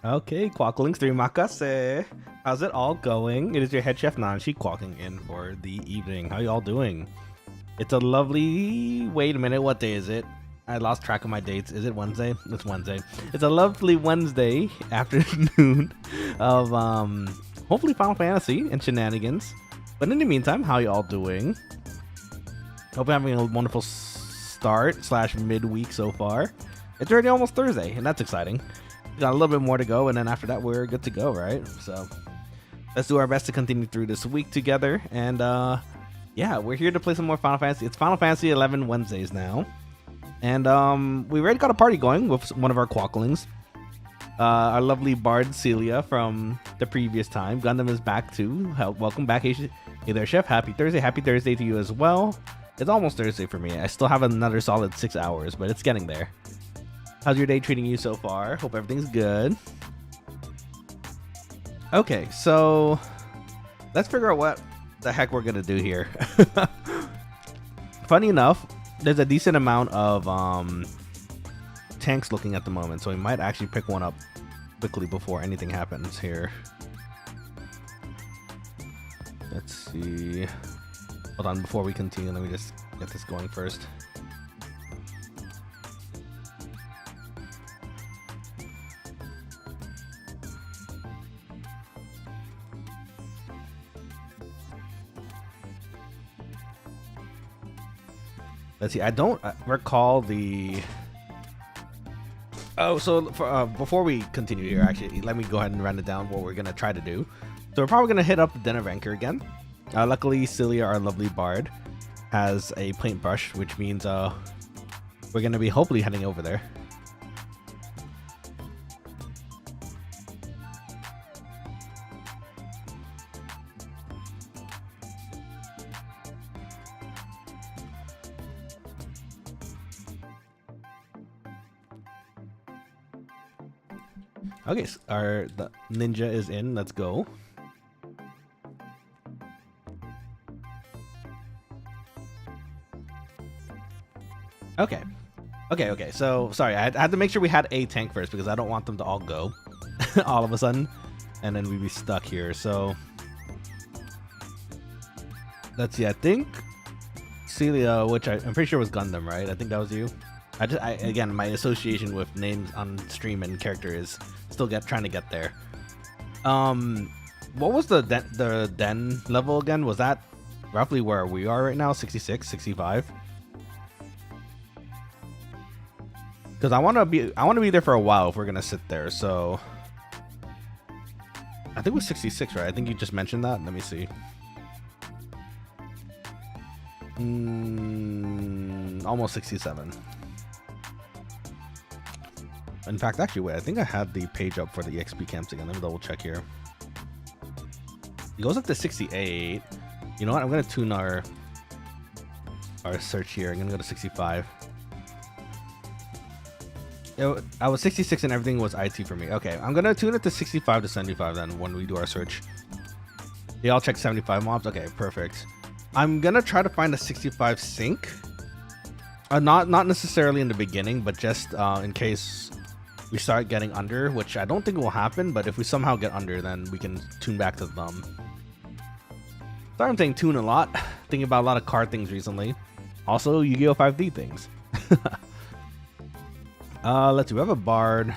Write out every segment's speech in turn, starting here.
Okay, Quokkalings 3 Makase. How's it all going? It is your head chef Nanashi quacking in for the evening. How you all doing? It's a lovely... Wait a minute, what day is it? I lost track of my dates. Is it Wednesday? It's Wednesday. It's a lovely Wednesday afternoon of hopefully Final Fantasy and shenanigans. But in the meantime, how you all doing? Hope you're having a wonderful start / midweek so far. It's already almost Thursday, and that's exciting. Got a little bit more to go, and then after that we're good to go, right? So let's do our best to continue through this week together. And yeah, we're here to play some more Final Fantasy. It's Final Fantasy 11 Wednesdays now, and we already got a party going with one of our Quokkalings. Our lovely bard Celia from the previous time. Gundam is back too. Welcome back. Hey there, chef. Happy Thursday. Happy Thursday to you as well. It's almost Thursday for me. I still have another solid 6 hours, but it's getting there. How's your day treating you so far? Hope everything's good. Okay, so let's figure out what the heck we're gonna do here. Funny enough, there's a decent amount of tanks looking at the moment, so we might actually pick one up quickly before anything happens here. Let's see. Hold on, before we continue, let me just get this going first. Let's see. I don't recall the. Oh, so for, before we continue here, actually, let me go ahead and run it down what we're gonna try to do. So we're probably gonna hit up the Den of Anchor again. Luckily, Celia, our lovely bard, has a paintbrush, which means we're gonna be hopefully heading over there. Okay, so the ninja is in. Let's go. Okay. So sorry, I had to make sure we had a tank first because I don't want them to all go all of a sudden, and then we'd be stuck here. So let's see. I think Celia, which I'm pretty sure was Gundam, right? I think that was you. Again, my association with names on stream and character is still trying to get there. What was the den level again? Was that roughly where we are right now? 66, 65? Because I want to be there for a while if we're gonna sit there. So I think it was 66, right? I think you just mentioned that. Let me see. Almost 67. In fact, actually, wait, I think I had the page up for the EXP camps again. Let me double check here. It goes up to 68. You know what? I'm going to tune our search here. I'm going to go to 65. I was 66 and everything was IT for me. Okay, I'm going to tune it to 65 to 75 then when we do our search. They all check 75 mobs. Okay, perfect. I'm going to try to find a 65 sync. Not necessarily in the beginning, but just in case we start getting under, which I don't think will happen, but if we somehow get under, then we can tune back to them. Sorry, I'm saying tune a lot. Thinking about a lot of card things recently. Also, Yu-Gi-Oh! 5D things. Let's see. We have a bard.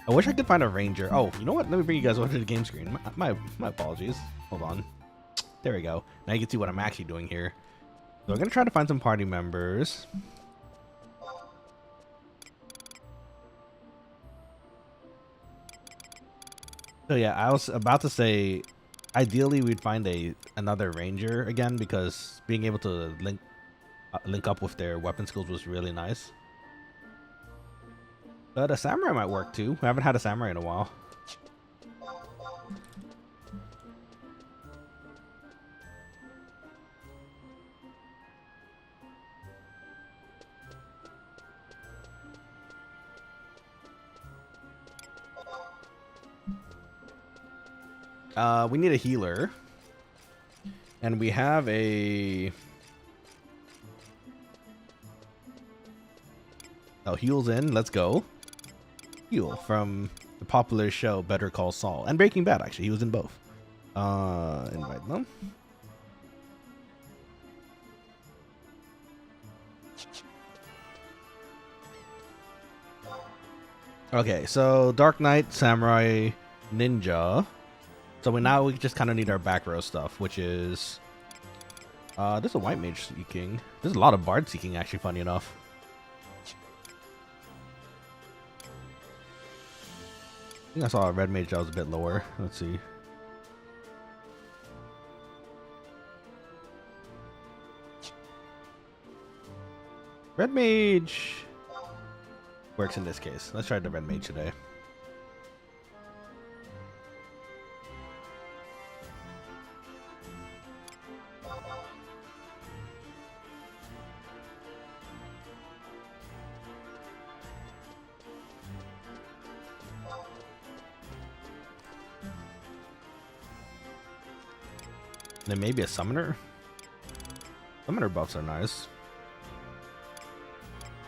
I wish I could find a ranger. Oh, you know what? Let me bring you guys over to the game screen. My apologies. Hold on. There we go. Now you can see what I'm actually doing here. So we're going to try to find some party members. So yeah, I was about to say, ideally we'd find another ranger again because being able to link up with their weapon skills was really nice. But a samurai might work too. We haven't had a samurai in a while. We need a healer. And we have a... Oh, heals in. Let's go. Heal from the popular show Better Call Saul and Breaking Bad. Actually, he was in both. Invite them. Okay, so Dark Knight, Samurai, Ninja. So we just kind of need our back row stuff, which is there's a white mage seeking. There's a lot of bard seeking, actually, funny enough. I think I saw a red mage that was a bit lower. Let's see. Red mage works in this case. Let's try the red mage today. Then maybe a summoner. Summoner buffs are nice.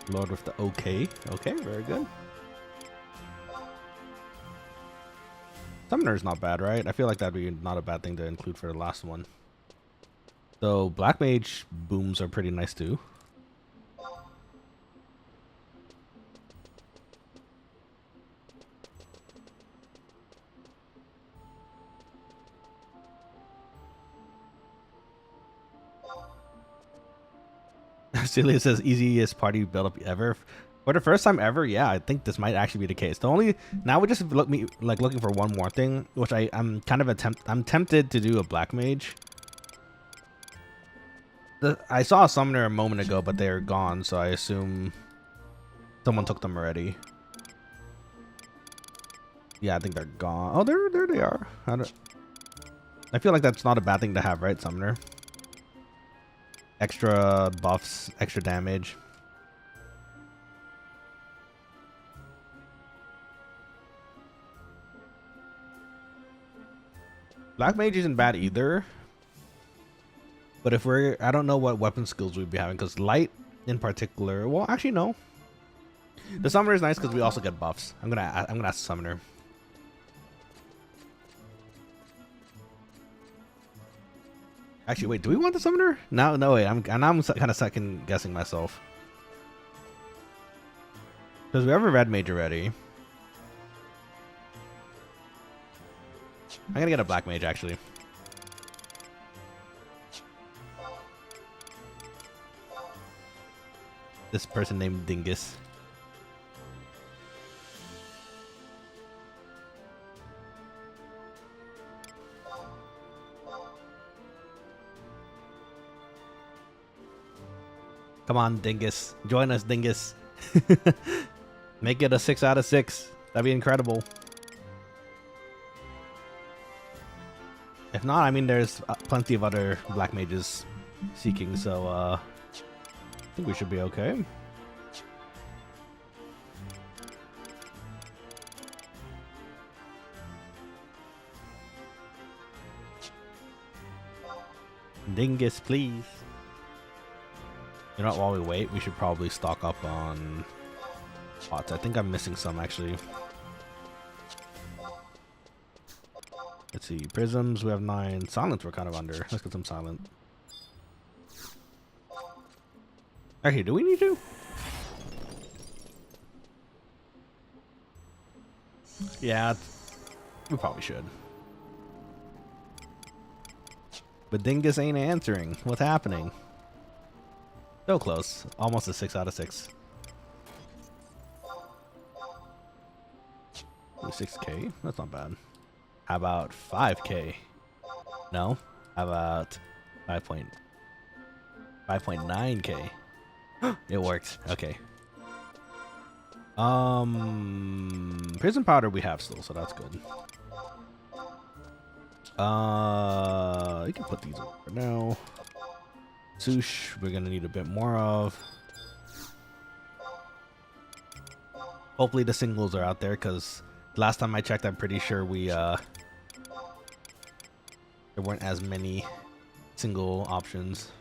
Load with the okay. Okay, very good. Summoner is not bad, right? I feel like that'd be not a bad thing to include for the last one. So black mage booms are pretty nice too. Celia says easiest party build up ever. For the first time ever, yeah, I think this might actually be the case. The only now we just looking for one more thing, which I'm kind of I'm tempted to do a black mage. I saw a summoner a moment ago, but they're gone, so I assume someone took them already. Yeah, I think they're gone. Oh, there they are. I feel like that's not a bad thing to have, right, summoner? Extra buffs, extra damage. Black mage isn't bad either. But if I don't know what weapon skills we'd be having, because light in particular, well, actually no. The summoner is nice because we also get buffs. I'm gonna ask the summoner. Actually, wait, do we want the summoner? No, wait, I'm kind of second guessing myself. Because we have a red mage already. I'm gonna get a black mage, actually. This person named Dingus. Come on, Dingus. Join us, Dingus. Make it a 6 out of 6. That'd be incredible. If not, I mean, there's plenty of other black mages seeking, so I think we should be okay. Dingus, please. You know what, while we wait, we should probably stock up on pots. I think I'm missing some, actually. Let's see, prisms, we have 9. Silence, we're kind of under. Let's get some silent. Actually, do we need to? Yeah, we probably should. But Dingus ain't answering. What's happening? So close. Almost a 6 out of 6. 6K? That's not bad. How about 5K? No? How about 5.9K? It worked. Okay. Prison powder we have still, so that's good. You can put these over for now. Sush, we're gonna need a bit more of. Hopefully the singles are out there, because last time I checked, I'm pretty sure there weren't as many single options.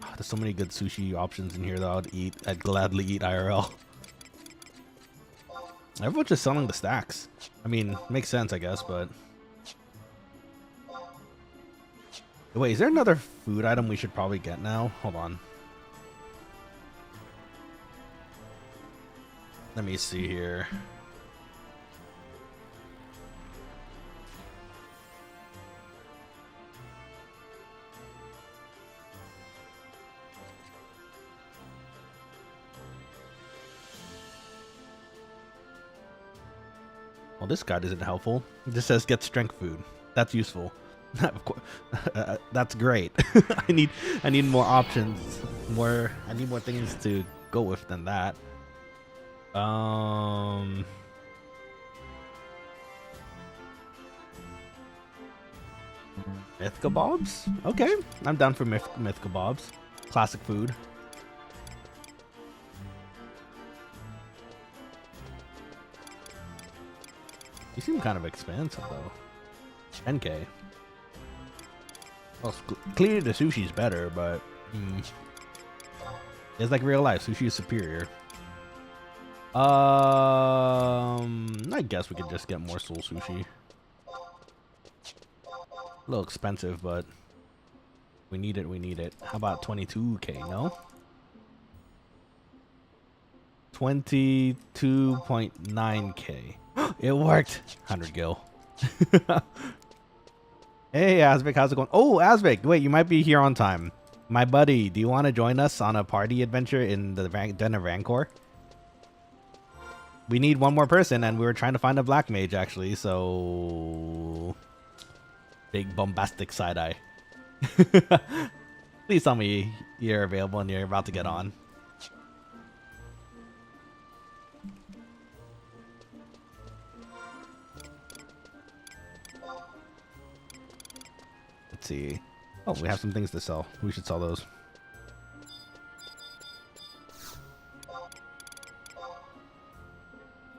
Oh, there's so many good sushi options in here that I'd gladly eat IRL. Everyone's just selling the stacks. I mean, makes sense, I guess, but... Wait, is there another food item we should probably get now? Hold on. Let me see here. Well, this guide isn't helpful. It just says get strength food. That's useful. Of course, that's great. I need more options. I need more things to go with than that. Myth kebabs? Okay, I'm down for myth kebabs. Classic food. You seem kind of expensive though. 10k. Well, clearly the sushi's better, but it's like real life. Sushi is superior. I guess we could just get more soul sushi. A little expensive, but we need it. We need it. How about 22k? No. 22.9k. It worked. 100 gil. Hey, Asvik, how's it going? Oh, Asvik, wait, you might be here on time. My buddy, do you want to join us on a party adventure in the Den of Rancor? We need one more person, and we were trying to find a black mage, actually, so... Big bombastic side-eye. Please tell me you're available and you're about to get on. Let's see. Oh, we have some things to sell. We should sell those.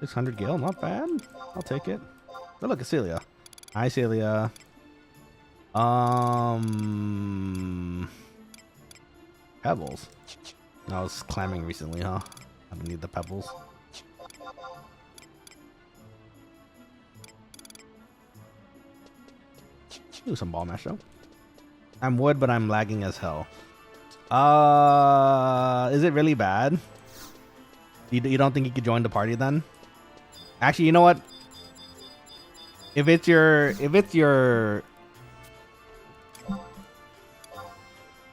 $600 gil, not bad. I'll take it. Oh, look, it's Celia. Hi, Celia. Pebbles. I was clamming recently, huh? I don't need the pebbles. Do some ball mash though. I'm wood, but I'm lagging as hell. Is it really bad? You don't think you could join the party then? Actually, you know what? If it's your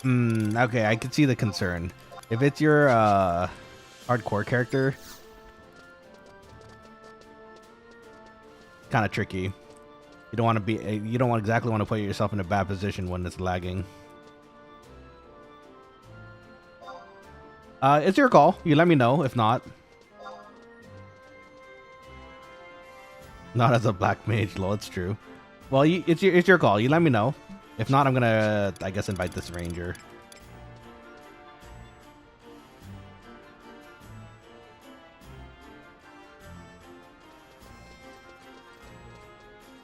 okay, I can see the concern. If it's your hardcore character, kind of tricky. You don't want to be. You don't exactly want to put yourself in a bad position when it's lagging. It's your call. You let me know. If not, not as a black mage, lol. It's true. Well, it's your call. You let me know. If not, I'm gonna, I guess, invite this ranger.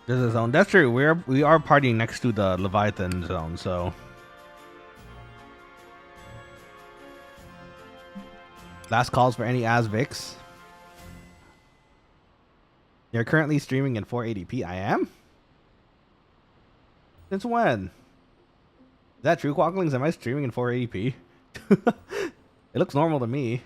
There's a zone. That's true. We are partying next to the Leviathan zone, so. Last calls for any Asviks. You're currently streaming in 480p. I am? Since when? Is that true, Quokkalings? Am I streaming in 480p? It looks normal to me.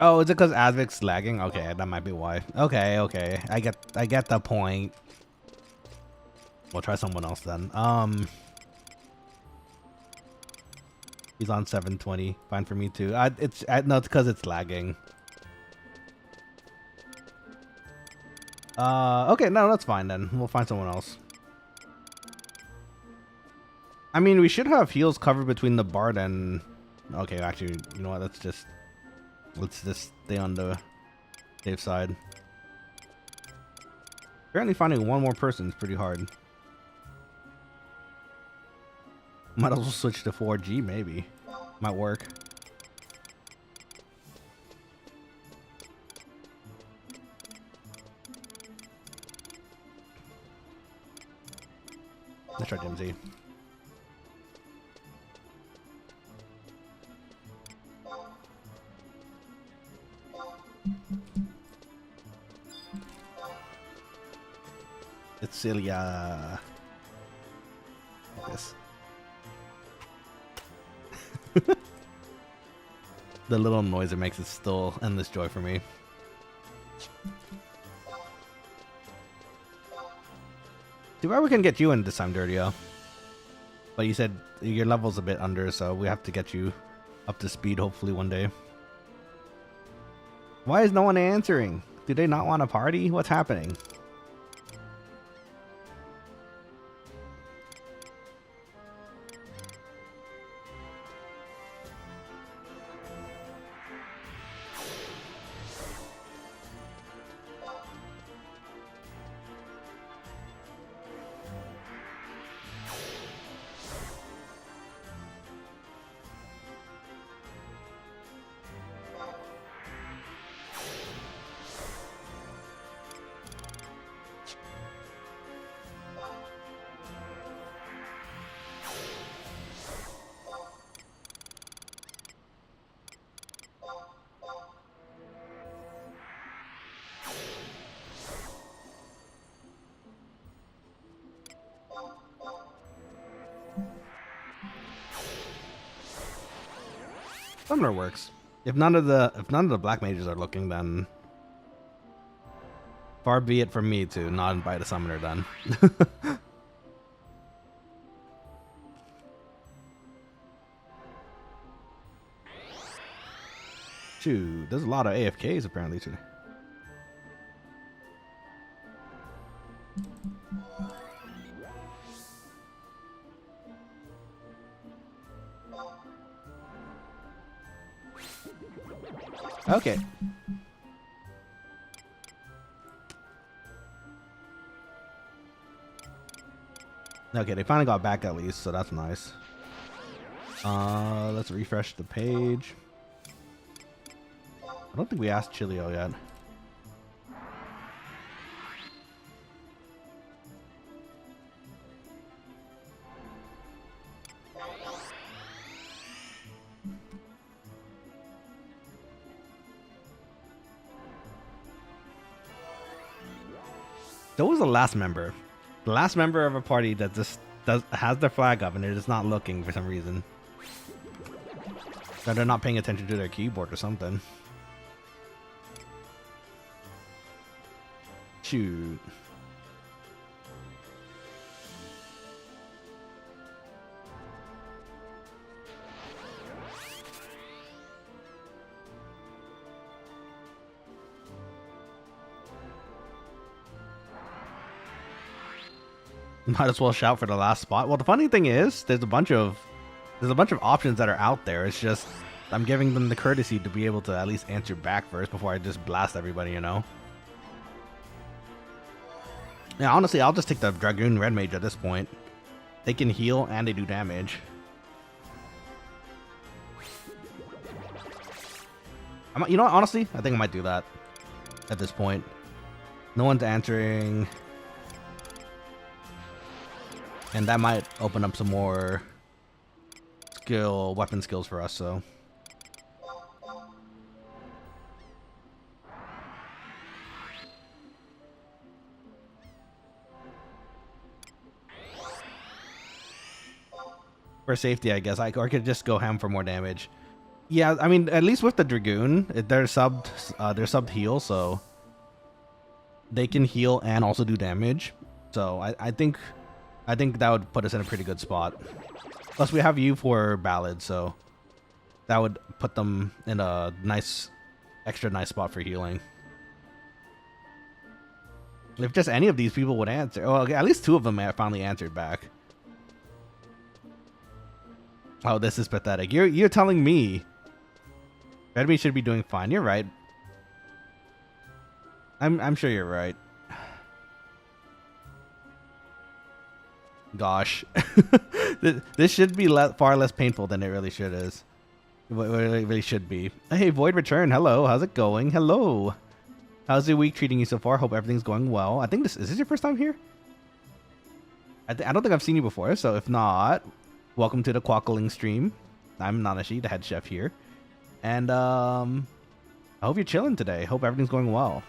Oh, is it because Asvik's lagging? Okay, that might be why. Okay, okay. I get the point. We'll try someone else then. He's on 720. Fine for me too. No, it's because it's lagging. Okay, no, that's fine then. We'll find someone else. I mean, we should have heals covered between the bard and... Okay, actually, you know what? Let's just stay on the safe side. Apparently finding one more person is pretty hard. Might as well switch to 4G, maybe. Might work. Let's try DMZ. Celia. Like this. The little noise it makes is still endless joy for me. Too bad we can get you in this time, Dirtio. But you said your level's a bit under, so we have to get you up to speed hopefully one day. Why is no one answering? Do they not want to party? What's happening? Summoner works. If none of the black mages are looking, then far be it from me to not invite a summoner then. Shoot, there's a lot of AFKs apparently today. Okay. Okay, they finally got back at least, so that's nice. Let's refresh the page. I don't think we asked Chilio yet. So was the last member. The last member of a party that just has their flag up and they're just not looking for some reason. Or they're not paying attention to their keyboard or something. Shoot. Might as well shout for the last spot. Well, the funny thing is, there's a bunch of options that are out there. It's just I'm giving them the courtesy to be able to at least answer back first before I just blast everybody, you know. Yeah, honestly, I'll just take the Dragoon Red Mage at this point. They can heal and they do damage. You know what? Honestly, I think I might do that at this point. No one's answering. And that might open up some more weapon skills for us, so. For safety, I guess. Or I could just go ham for more damage. Yeah, I mean, at least with the Dragoon, they're subbed heal, so they can heal and also do damage. So I think that would put us in a pretty good spot. Plus, we have you for Ballad, so that would put them in a extra nice spot for healing. If just any of these people would answer. Oh, okay, at least two of them finally answered back. Oh, this is pathetic. You're telling me Redmi should be doing fine. You're right. I'm sure you're right. Gosh. This should be far less painful than it really is. It really should be. Hey, Void Return. Hello. How's it going? Hello. How's the week treating you so far? Hope everything's going well. I think is this your first time here? I don't think I've seen you before, so if not, welcome to the Quokkalings stream. I'm Nanashi, the head chef here. And I hope you're chilling today. Hope everything's going well.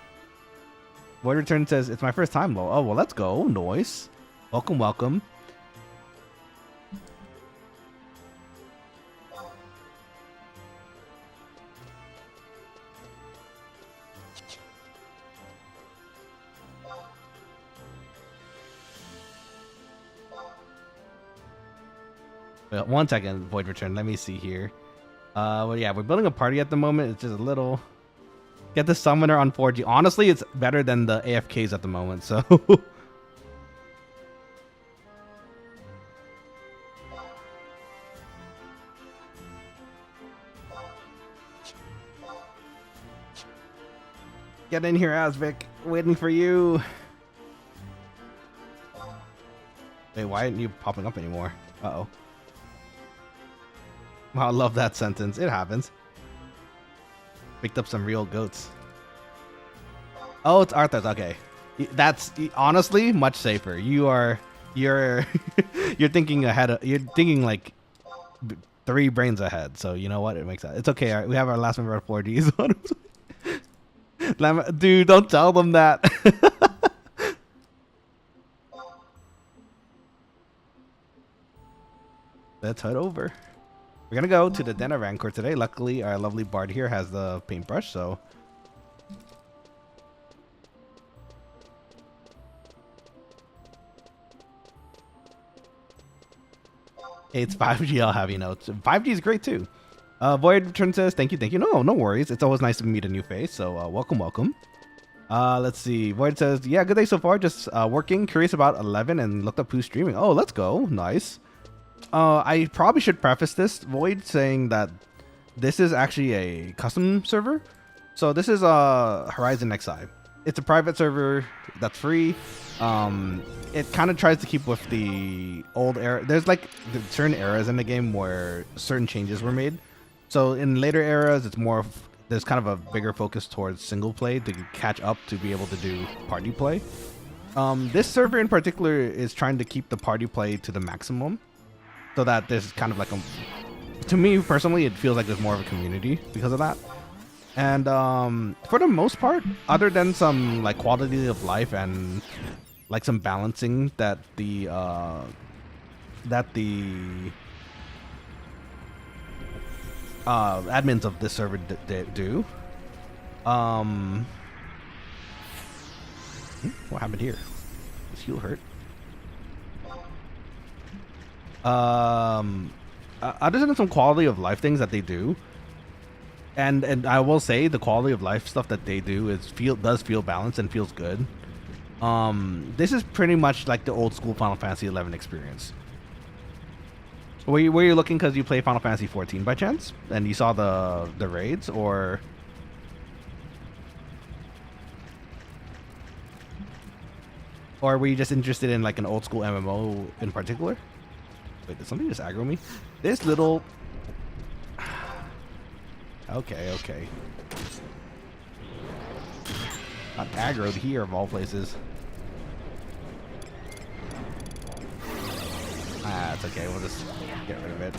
Void Return says, it's my first time, though. Oh, well, let's go. Noise. Welcome, welcome. One second, Void Return. Let me see here. Well, yeah, we're building a party at the moment. It's just a little... Get the summoner on 4G. Honestly, it's better than the AFKs at the moment, so... Get in here, Asvik. Waiting for you. Wait, why aren't you popping up anymore? Uh-oh. Wow, I love that sentence. It happens. Picked up some real goats. Oh, it's Arthur's. Okay, that's honestly much safer. You're you're thinking ahead. You're thinking like 3 brains ahead. So you know what? It makes sense. It's okay. All right, we have our last member of 4Ds on. Dude, don't tell them that. Let's head over. We're gonna go to the Den of Rancor today. Luckily, our lovely bard here has the paintbrush, so... Hey, it's 5G, I'll have you know. 5G is great, too. Void Return says, thank you. No worries. It's always nice to meet a new face, so welcome. Let's see. Void says, yeah, good day so far. Just working, curious about 11, and looked up who's streaming. Oh, let's go. Nice. I probably should preface this, Void, saying that this is actually a custom server. So this is Horizon XI. It's a private server that's free. It kind of tries to keep with the old era. There's like certain eras in the game where certain changes were made. So in later eras, it's more there's kind of a bigger focus towards single play to catch up to be able to do party play. This server in particular is trying to keep the party play to the maximum. So that there's kind of like a... To me, personally, it feels like there's more of a community because of that. And for the most part, other than some like quality of life and like some balancing that the admins of this server do. What happened here? Does heal hurt? Other than some quality of life things that they do, and I will say the quality of life stuff that they do does feel balanced and feels good. This is pretty much like the old school Final Fantasy 11 experience. Were you looking because you play Final Fantasy 14 by chance and you saw the raids, or were you just interested in like an old school MMO in particular? Wait, did something just aggro me? This little... Okay. Not aggroed here, of all places. Ah, it's okay. We'll just get rid of it.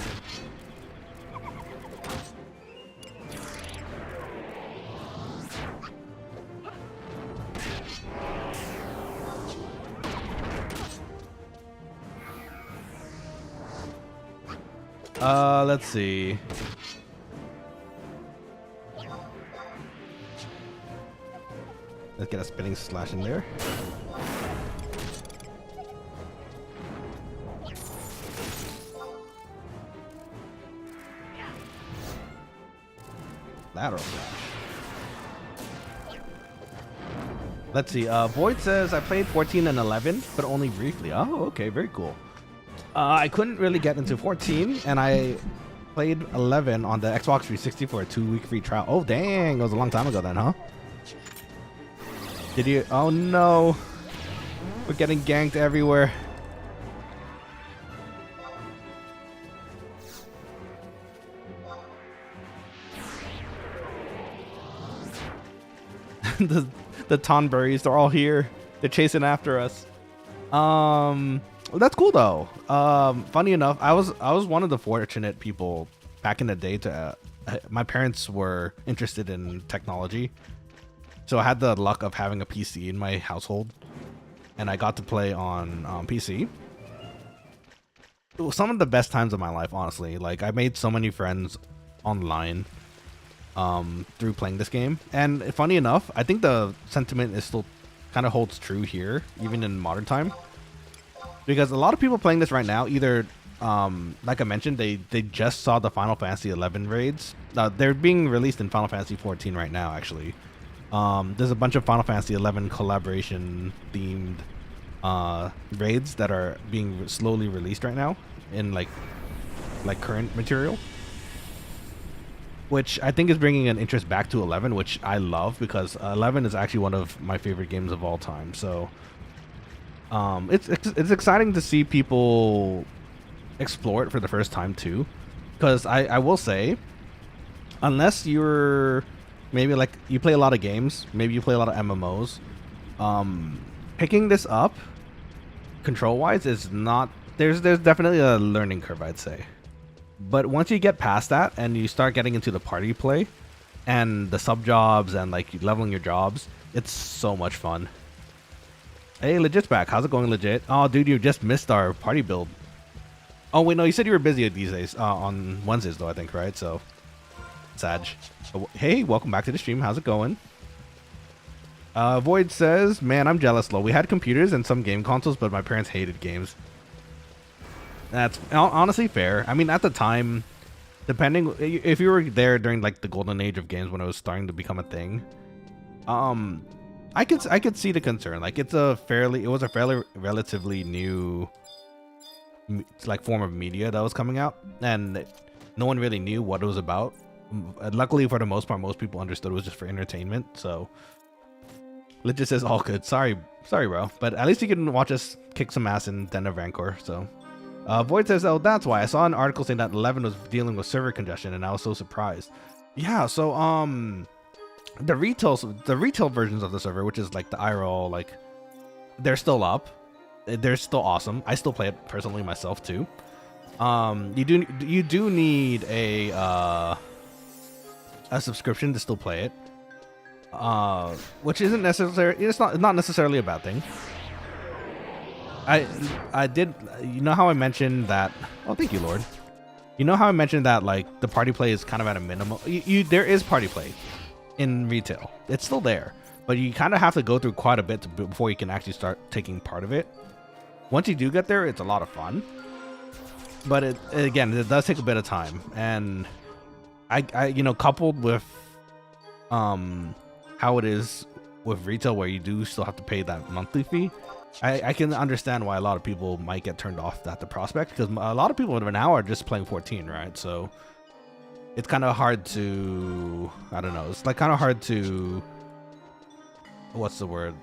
Let's see. Let's get a spinning slash in there. Lateral slash. Let's see. Void says I played 14 and 11, but only briefly. Oh, okay, very cool. I couldn't really get into 14, and I played 11 on the Xbox 360 for a 2-week free trial. Oh, dang. It was a long time ago then, huh? Did you? Oh, no. We're getting ganked everywhere. the Tonberries, they're all here. They're chasing after us. Well, that's cool though. Funny enough, I was one of the fortunate people back in the day to my parents were interested in technology, So I had the luck of having a PC in my household, and I got to play on PC. It was some of the best times of my life, honestly. Like, I made so many friends online through playing this game. And funny enough, I think the sentiment is still kind of holds true here, even in modern time. Because a lot of people playing this right now, either, like I mentioned, they just saw the Final Fantasy 11 raids. They're being released in Final Fantasy 14 right now, actually. There's a bunch of Final Fantasy 11 collaboration themed raids that are being slowly released right now in like current material, which I think is bringing an interest back to 11, which I love because 11 is actually one of my favorite games of all time. So it's exciting to see people explore it for the first time too, because I will say, unless you're maybe like you play a lot of games, maybe you play a lot of MMOs, picking this up control wise is not, there's definitely a learning curve, I'd say. But once you get past that and you start getting into the party play and the sub jobs and like leveling your jobs, it's so much fun. Hey, Legit's back. How's it going, Legit? Oh, dude, you just missed our party build. Oh, wait, no, you said you were busy these days, on Wednesdays though, I think, right? So, Sag. Oh, hey, welcome back to the stream. How's it going? Void says, man, I'm jealous, Lo. We had computers and some game consoles, but my parents hated games. That's honestly fair. I mean, at the time, depending if you were there during like the golden age of games when it was starting to become a thing, I could see the concern. Like, it was a fairly relatively new like form of media that was coming out, and no one really knew what it was about. Luckily, for the most part, most people understood it was just for entertainment. So Legit says all good. Sorry, bro. But at least you can watch us kick some ass in Den of Rancor. So Void says, oh, that's why. I saw an article saying that 11 was dealing with server congestion, and I was so surprised. Yeah, so the retail versions of the server, which is like the IRL, like, they're still up. They're still awesome. I still play it personally myself too. You do need a subscription to still play it. Which isn't necessary. It's not necessarily a bad thing. I did, you know how I mentioned that, oh, thank you, Lord. You know how I mentioned that like the party play is kind of at a minimum. There is party play in retail. It's still there, but you kind of have to go through quite a bit before you can actually start taking part of it. Once you do get there, it's a lot of fun, but it does take a bit of time. And I you know, coupled with how it is with retail, where you do still have to pay that monthly fee, I can understand why a lot of people might get turned off at the prospect, because a lot of people now are just playing 14, right? So it's kind of hard to, I don't know, it's like kind of hard to, what's the word?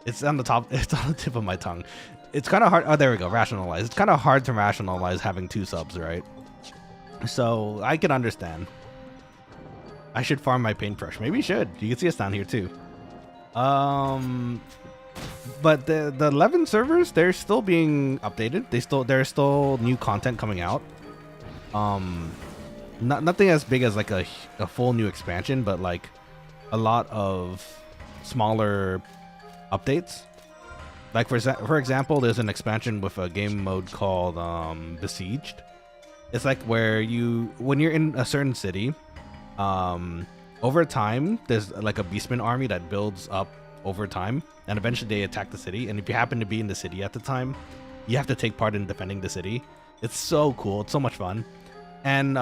It's on the top, it's on the tip of my tongue. It's kind of hard, oh, there we go, rationalize. It's kind of hard to rationalize having 2 subs, right? So I can understand. I should farm my paintbrush. Maybe you should. You can see us down here too. But the 11 servers, they're still being updated. There's still new content coming out. Nothing as big as like a full new expansion, but like a lot of smaller updates. Like for example, there's an expansion with a game mode called Besieged. It's like where when you're in a certain city, over time, there's like a beastman army that builds up over time, and eventually they attack the city. And if you happen to be in the city at the time, you have to take part in defending the city. It's so cool. It's so much fun. And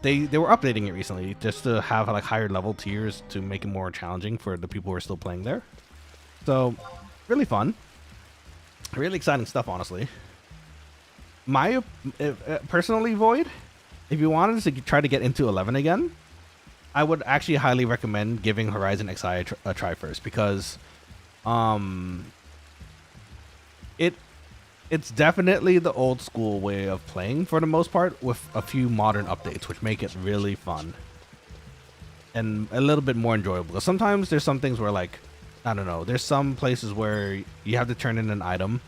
they were updating it recently just to have like higher level tiers to make it more challenging for the people who are still playing there. So really fun, really exciting stuff, honestly. Personally, Void, if you wanted to try to get into 11 again, I would actually highly recommend giving Horizon XI a try first, because it's definitely the old school way of playing for the most part, with a few modern updates which make it really fun and a little bit more enjoyable. Because sometimes there's some things where, like, I don't know, there's some places where you have to turn in an item,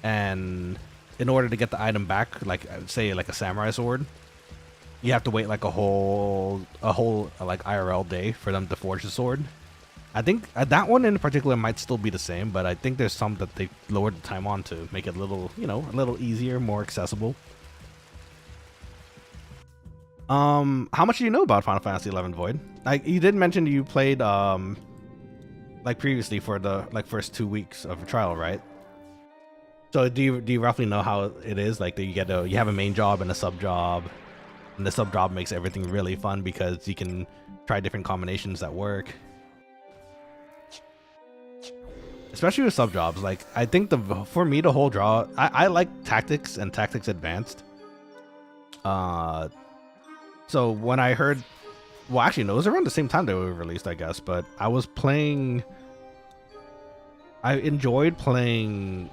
and in order to get the item back, like say like a samurai sword, you have to wait like a whole like IRL day for them to forge the sword. I think that one in particular might still be the same, but I think there's some that they lowered the time on to make it a little, you know, a little easier, more accessible. How much do you know about Final Fantasy 11 Void? Like, you did mention you played like previously for the like first 2 weeks of a trial, right? So do you roughly know how it is? Like, you have a main job and a sub job, and the sub job makes everything really fun because you can try different combinations that work. Especially with sub jobs, like I think for me the whole draw, I like Tactics and Tactics Advanced. So when I heard, well, actually no, it was around the same time they were released, I guess. But I enjoyed playing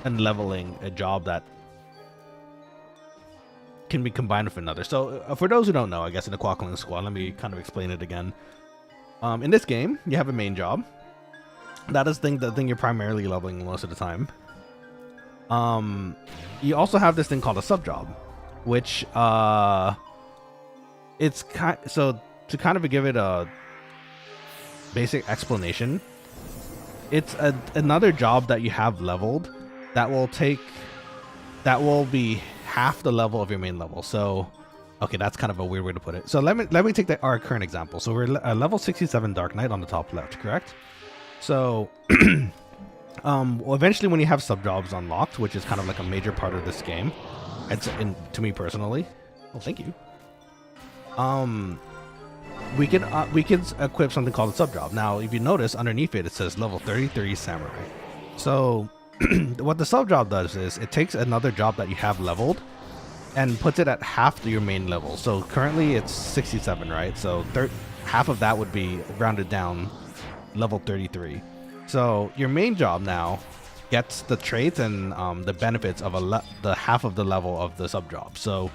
and leveling a job that can be combined with another. So for those who don't know, I guess in the Quokkalings squad, let me kind of explain it again. In this game, you have a main job. That is the thing you're primarily leveling most of the time. You also have this thing called a sub job, which it's so to kind of give it a basic explanation. It's another job that you have leveled that will be half the level of your main level. So, okay, that's kind of a weird way to put it. So let me take our current example. So we're level 67 Dark Knight on the top left, correct? So, well, eventually when you have sub-jobs unlocked, which is kind of like a major part of this game, to me personally, well, thank you, we can equip something called a sub-job. Now, if you notice, underneath it says level 33 Samurai. So, what the sub-job does is, it takes another job that you have leveled, and puts it at half your main level. So, currently it's 67, right? So, half of that would be rounded down level 33. So your main job now gets the traits and the benefits of the half of the level of the sub job. So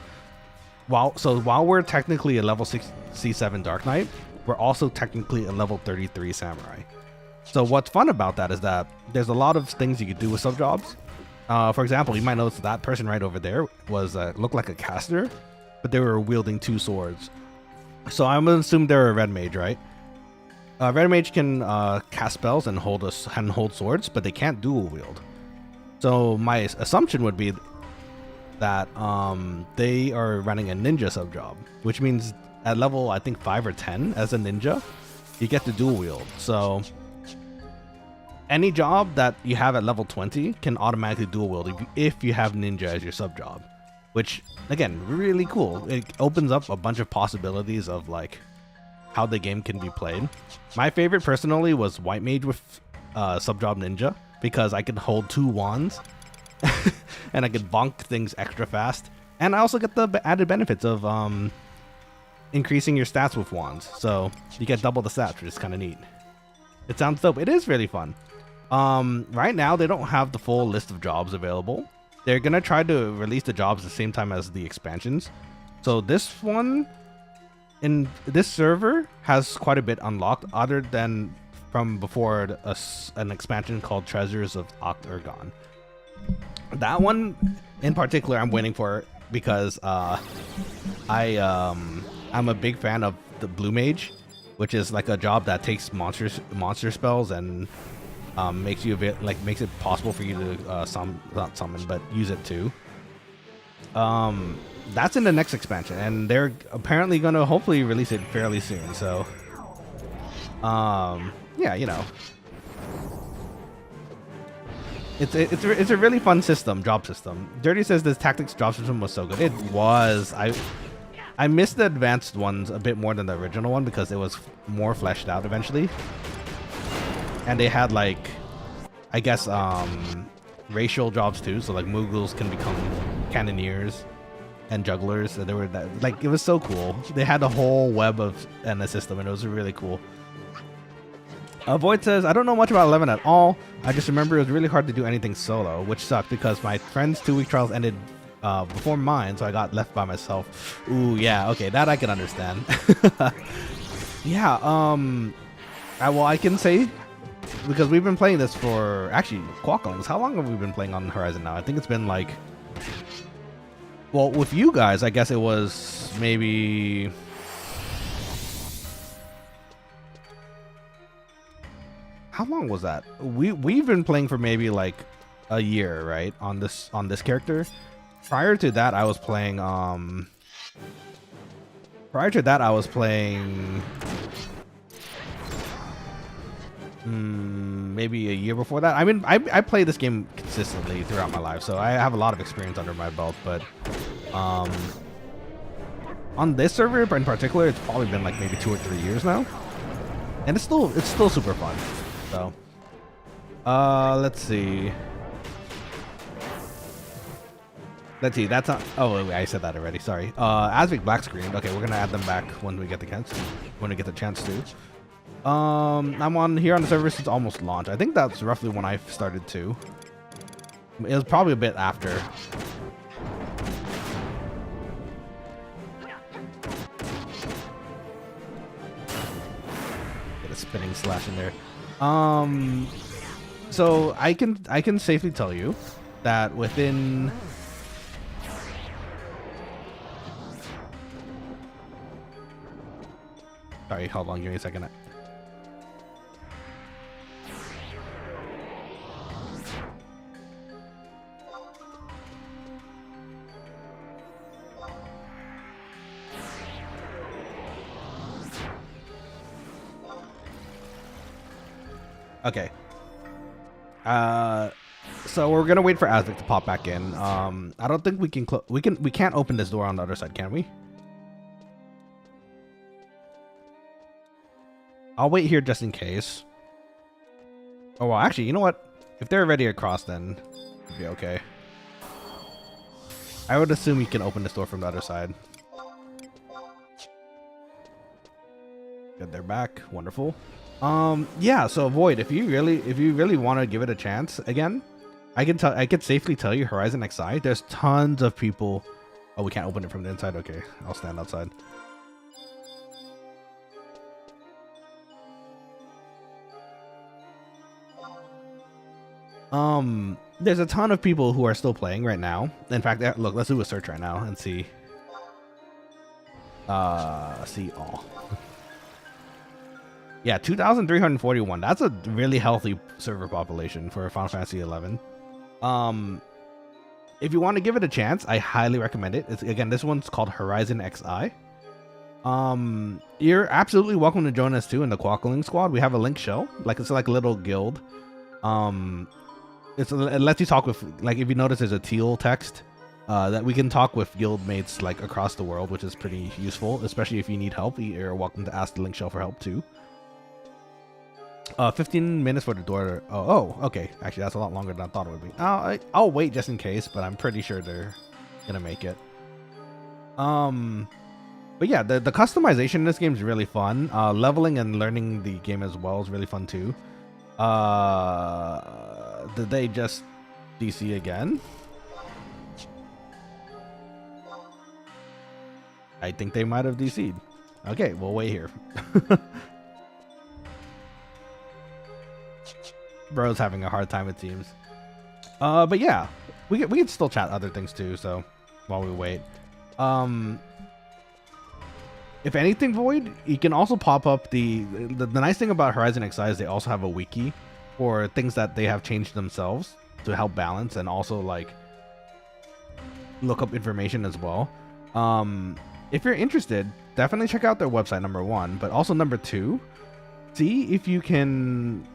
while we're technically a level 67 Dark Knight, we're also technically a level 33 Samurai. So what's fun about that is that there's a lot of things you could do with sub jobs. For example, you might notice that person right over there was looked like a caster, but they were wielding 2 swords. So I'm gonna assume they're a red mage, right? Red mage can cast spells and hold swords, but they can't dual wield. So my assumption would be that they are running a ninja sub job, which means at level I think 5 or 10 as a ninja, you get to dual wield. So any job that you have at level 20 can automatically dual wield if you have ninja as your sub job, which again, really cool. It opens up a bunch of possibilities of like how the game can be played. My favorite personally was White Mage with Subjob Ninja, because I can hold 2 wands and I can bonk things extra fast, and I also get the added benefits of increasing your stats with wands, so you get double the stats, which is kind of neat. It sounds dope. It is really fun. Right now they don't have the full list of jobs available. They're gonna try to release the jobs the same time as the expansions. So this one in this server has quite a bit unlocked, other than from before an expansion called Treasures of Octurgon. That one in particular I'm waiting for, because I'm a big fan of the Blue Mage, which is like a job that takes monster spells and makes it possible for you to not summon, but use it too. That's in the next expansion, and they're apparently going to hopefully release it fairly soon. So, yeah, you know, it's a really fun job system. Dirty says this Tactics job system was so good. It was. I missed the advanced ones a bit more than the original one because it was more fleshed out eventually, and they had like, I guess, racial jobs too. So like Mughals can become cannoneers and jugglers. So they were like, it was so cool. They had a whole web and a system, and it was really cool. Void says, I don't know much about 11 at all. I just remember it was really hard to do anything solo, which sucked because my friend's 2-week trials ended before mine, so I got left by myself. Ooh, yeah, okay, that I can understand. Yeah, well, I can say, because we've been playing this for, actually, Quokkalings. How long have we been playing on Horizon now? I think it's been like Well, with you guys, I guess it was maybe... How long was that? We've been playing for maybe like a year, right? On this character. Prior to that, I was playing maybe a year before that. I mean, I play this game consistently throughout my life, so I have a lot of experience under my belt. But on this server in particular, it's probably been like maybe 2 or 3 years now, and it's still super fun. So, let's see. That's not. Oh, I said that already. Sorry. Asvic black screened. Okay, we're gonna add them back when we get the chance. To. I'm on here on the server since almost launch. I think that's roughly when I started too. It was probably a bit after. Get a spinning slash in there. So I can safely tell you that within sorry, hold on, give me a second. Okay. So we're gonna wait for Asvic to pop back in. I don't think we can't open this door on the other side, can we? I'll wait here just in case. Oh well, actually, you know what? If they're already across, then it'll be okay. I would assume you can open this door from the other side. Good, they're back. Wonderful. Yeah, so Void, if you really want to give it a chance again, I could safely tell you Horizon XI, there's tons of people. Oh, we can't open it from the inside. Okay, I'll stand outside. There's a ton of people who are still playing right now. In fact, look, let's do a search right now and see. See all. Yeah, 2,341. That's a really healthy server population for Final Fantasy 11. If you want to give it a chance, I highly recommend it. Again, this one's called Horizon XI. You're absolutely welcome to join us too in the Quokkalings squad. We have a link show, it's like a little guild. It lets you talk with, like, if you notice, there's a teal text that we can talk with guild mates like across the world, which is pretty useful, especially if you need help. You're welcome to ask the link show for help too. 15 minutes for the door. Oh, okay. Actually, that's a lot longer than I thought it would be. I'll wait just in case, but I'm pretty sure they're gonna make it. But yeah, the customization in this game is really fun. Leveling and learning the game as well is really fun too. Did they just DC again? I think they might have DC'd. Okay, we'll wait here. Bro's having a hard time, it seems. But yeah, we can still chat other things too, so while we wait. If anything, Void, you can also pop up the nice thing about Horizon XI is they also have a wiki for things that they have changed themselves to help balance and also like look up information as well. If you're interested, definitely check out their website, number one, but also number two, see if you can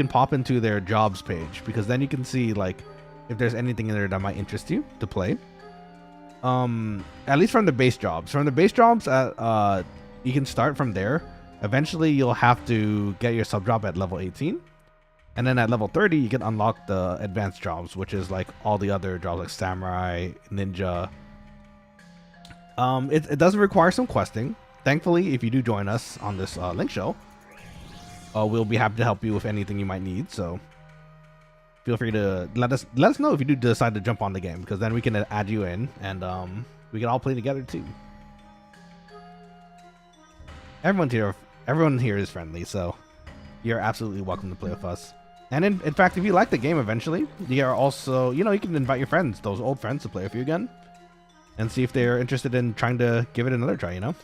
pop into their jobs page, because then you can see like if there's anything in there that might interest you to play. At least from the base jobs. From the base jobs, you can start from there. Eventually, you'll have to get your sub job at level 18. And then at level 30, you can unlock the advanced jobs, which is like all the other jobs like samurai, ninja. It does require some questing. Thankfully, if you do join us on this link show, we'll be happy to help you with anything you might need. So feel free to let us know if you do decide to jump on the game, because then we can add you in and we can all play together too. Everyone here is friendly, so you're absolutely welcome to play with us. And in fact, if you like the game eventually, you are also, you can invite your friends, those old friends, to play with you again. and see if they're interested in trying to give it another try, you know?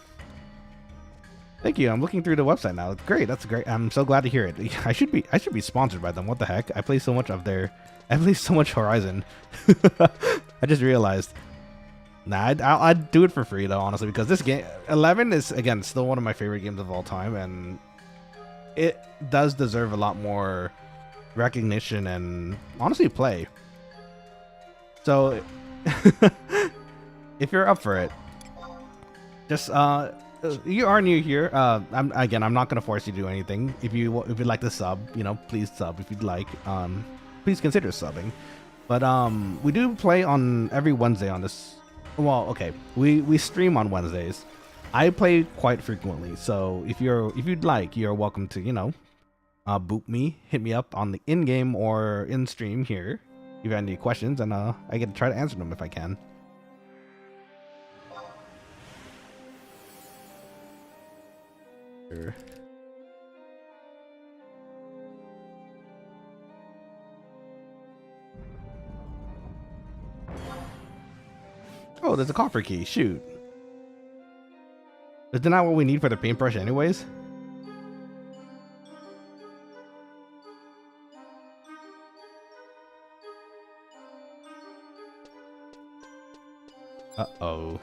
Thank you. I'm looking through the website now. It's great. That's great. I'm so glad to hear it. I should be sponsored by them. What the heck? I play so much Horizon. I just realized. Nah, I'd do it for free though, honestly, because this game 11 is again still one of my favorite games of all time, and it does deserve a lot more recognition and honestly play. So if you're up for it, just you are new here. I'm not gonna force you to do anything. If you'd like to sub, you know, please sub if you'd like. Please consider subbing. But we do play on every Wednesday on this. Well, okay, we stream on Wednesdays. I play quite frequently, so if you'd like, you're welcome to, you know, boot me, hit me up on the in-game or in-stream here if you have any questions, and I get to try to answer them if I can. Sure. Oh, there's a coffer key. Shoot. Isn't that what we need for the paintbrush anyways? Uh-oh.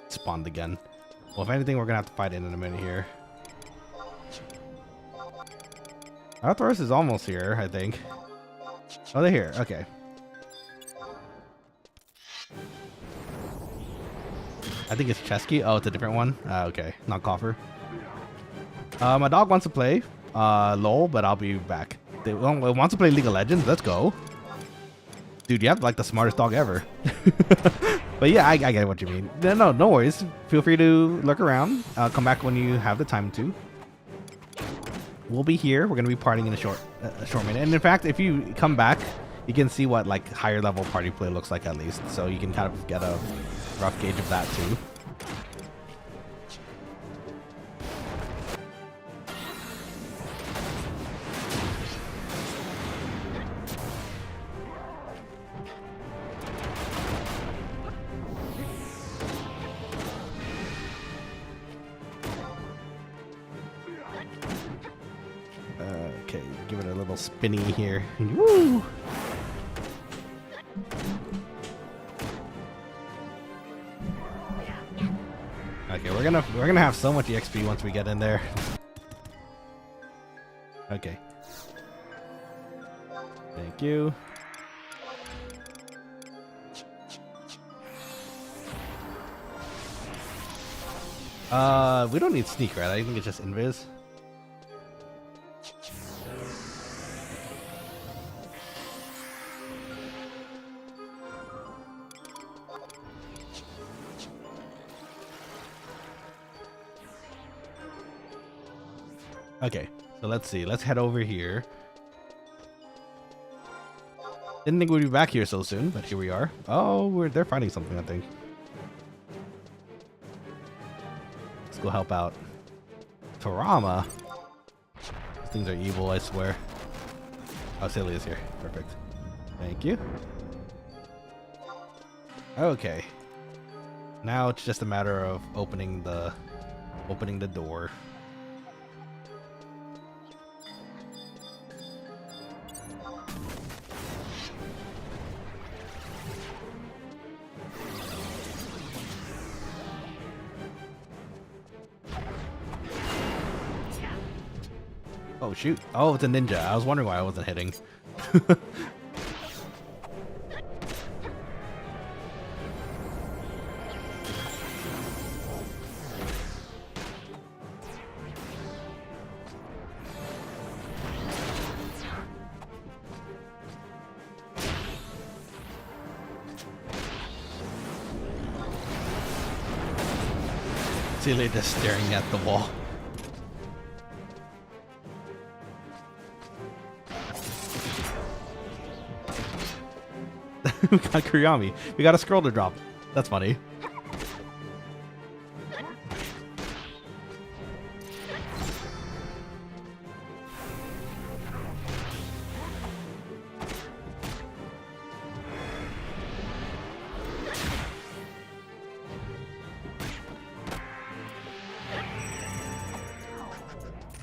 Spawned again. Well, if anything, we're gonna have to fight it in a minute here. Outdoors is almost here, I think. Oh, they're here. Okay. I think it's Chesky. Oh, it's a different one. Okay, not Coffer. My dog wants to play LOL, but I'll be back. They wants to play League of Legends. Let's go. Dude, you have like the smartest dog ever. But yeah, I get what you mean. No worries. Feel free to lurk around. Come back when you have the time to. We'll be here. We're gonna be partying in a short minute. And in fact, if you come back, you can see what like higher level party play looks like at least. So you can kind of get a rough gauge of that too. Okay, give it a little spinny here. Woo! Okay, we're gonna have so much EXP once we get in there. Okay. Thank you. We don't need sneak, right? I think it's just invis. Okay, so let's see. Let's head over here. Didn't think we'd be back here so soon, but here we are. Oh, they're fighting something, I think. Let's go help out. Tarama. These things are evil, I swear. Oh, Celia's here. Perfect. Thank you. Okay. Now it's just a matter of opening the door. Oh shoot. Oh, it's a ninja. I was wondering why I wasn't hitting. Celia just staring at the wall. We got Kuriyami. We got a scroll to drop. That's funny.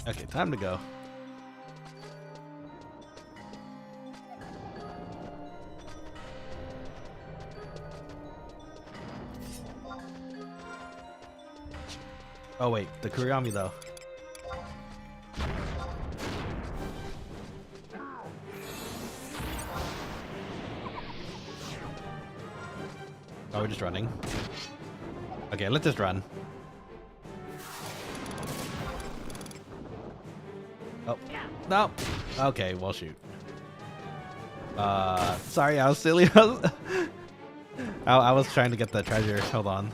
Okay, time to go. Oh wait, the Kuriyami though. Oh, we're just running. Okay, let's just run. Oh, no. Okay, well shoot. Sorry, I was silly. I was trying to get the treasure. Hold on.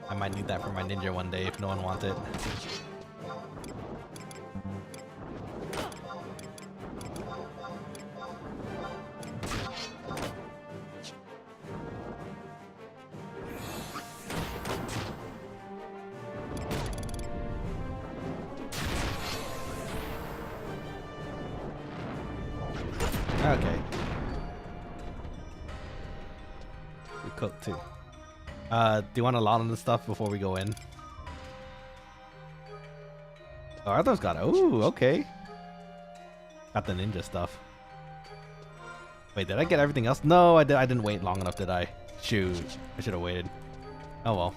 I might need that for my ninja one day if no one wants it. Okay. We cooked too. Do you want a lot of the stuff before we go in? Oh, Arthur's got it. Ooh, okay. Got the ninja stuff. Wait, did I get everything else? No, I didn't wait long enough, did I? Shoot. I should have waited. Oh well.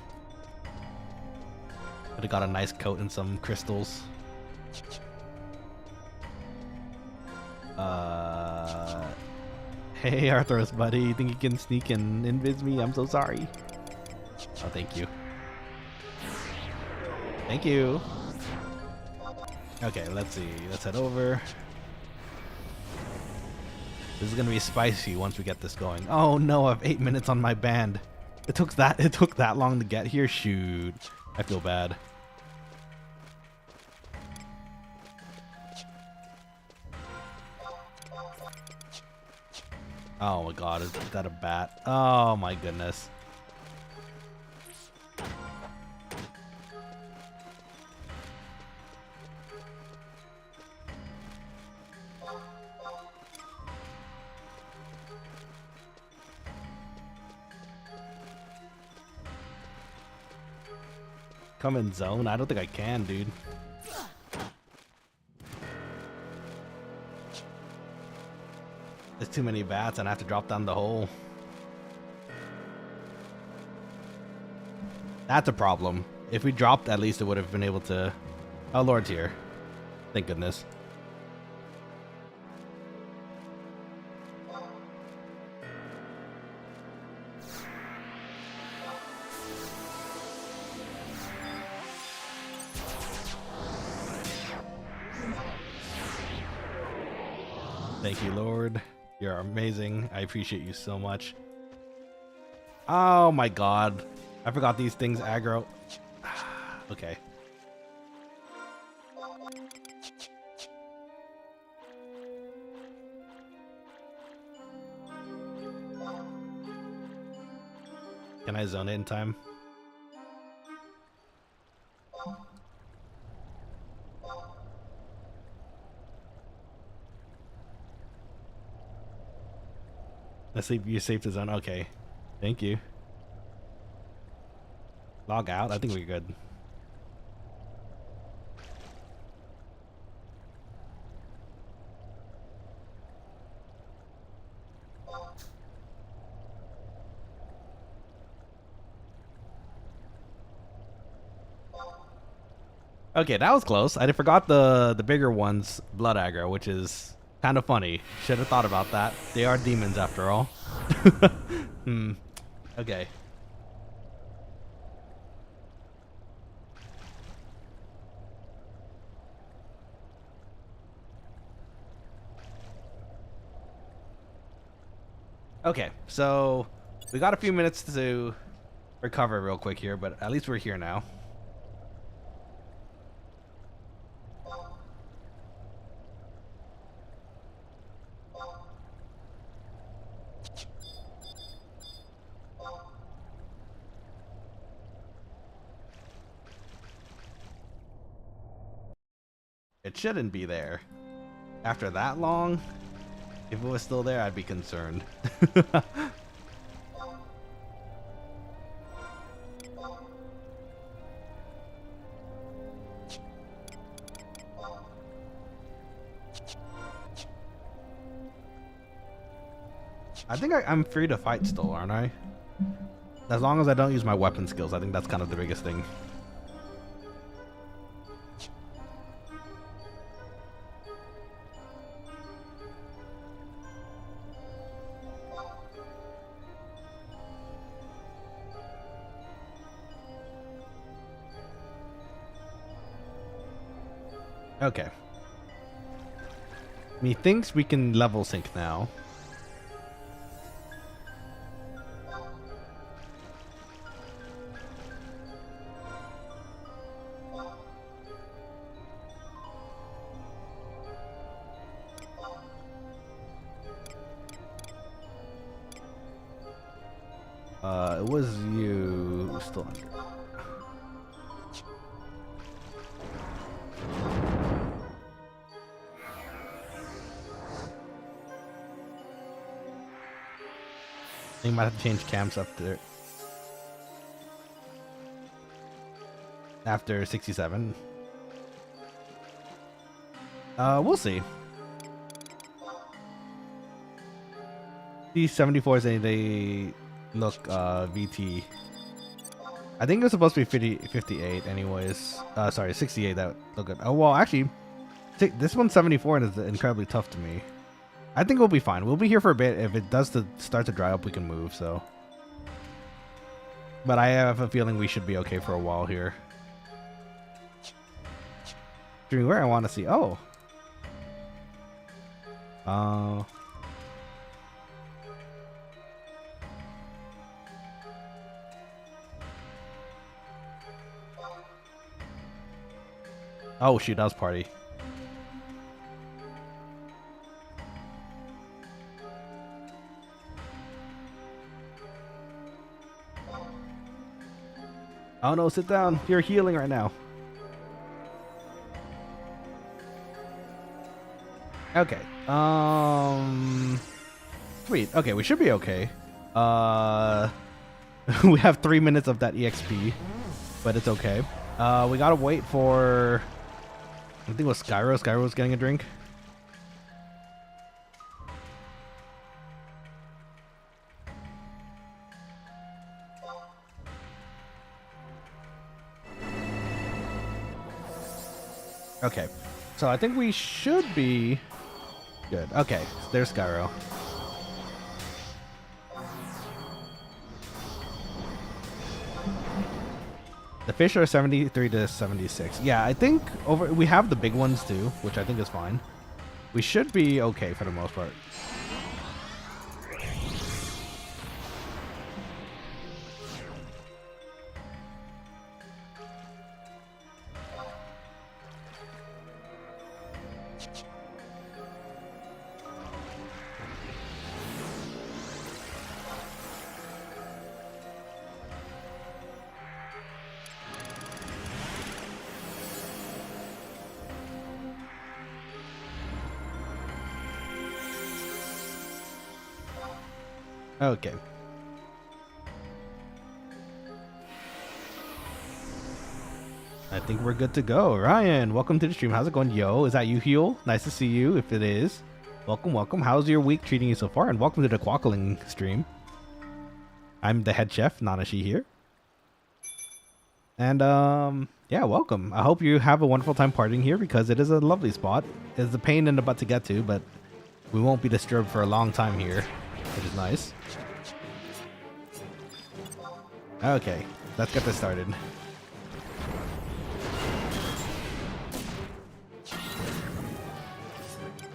Could have got a nice coat and some crystals. Hey Arthur's buddy, you think you can sneak and invis me? I'm so sorry. Oh, thank you. Thank you. Okay, let's see. Let's head over. This is gonna be spicy once we get this going. Oh no, I have 8 minutes on my band. It took that long to get here. Shoot, I feel bad. Oh my god, is that a bat? Oh my goodness. Come in zone? I don't think I can, dude. There's too many bats and I have to drop down the hole. That's a problem. If we dropped, at least it would have been able to... Oh, Lord's here. Thank goodness. Thank you, Lord. You're amazing. I appreciate you so much. Oh my god. I forgot these things aggro. Okay. Can I zone it in time? Let's see if you saved the zone. Okay. Thank you. Log out. I think we're good. Okay, that was close. I forgot the bigger one's blood aggro, which is kind of funny. Should have thought about that. They are demons after all. Okay. Okay, so we got a few minutes to recover real quick here, but at least we're here now. It shouldn't be there. After that long, if it was still there, I'd be concerned. I think I'm free to fight still, aren't I? As long as I don't use my weapon skills, I think that's kind of the biggest thing. Okay. Methinks we can level sync now. It was you still under. You might have to change camps up there after 67. We'll see. These 74s, they look VT. I think it was supposed to be 58 anyways. Sorry, 68. That look good. Oh well, actually, this one's 74 and is incredibly tough to me. I think we'll be fine. We'll be here for a bit. If it does start to dry up, we can move. So, but I have a feeling we should be okay for a while here. Where I want to see. Oh. Oh shoot, that was party. Oh no, sit down. You're healing right now. Okay. Sweet. Okay, we should be okay. We have 3 minutes of that EXP, but it's okay. We gotta wait for, I think it was Skyro. Skyro was getting a drink. Okay, so I think we should be good. Okay, there's Skyro. The fish are 73 to 76. Yeah, I think we have the big ones too, which I think is fine. We should be okay for the most part. Okay. I think we're good to go. Ryan, welcome to the stream. How's it going, yo? Is that you, Heal? Nice to see you. If it is, welcome, welcome. How's your week treating you so far? And welcome to the Quokkaling stream. I'm the head chef, Nanashi here. And yeah, welcome. I hope you have a wonderful time partying here because it is a lovely spot. It's a pain in the butt to get to, but we won't be disturbed for a long time here, which is nice. Okay, let's get this started.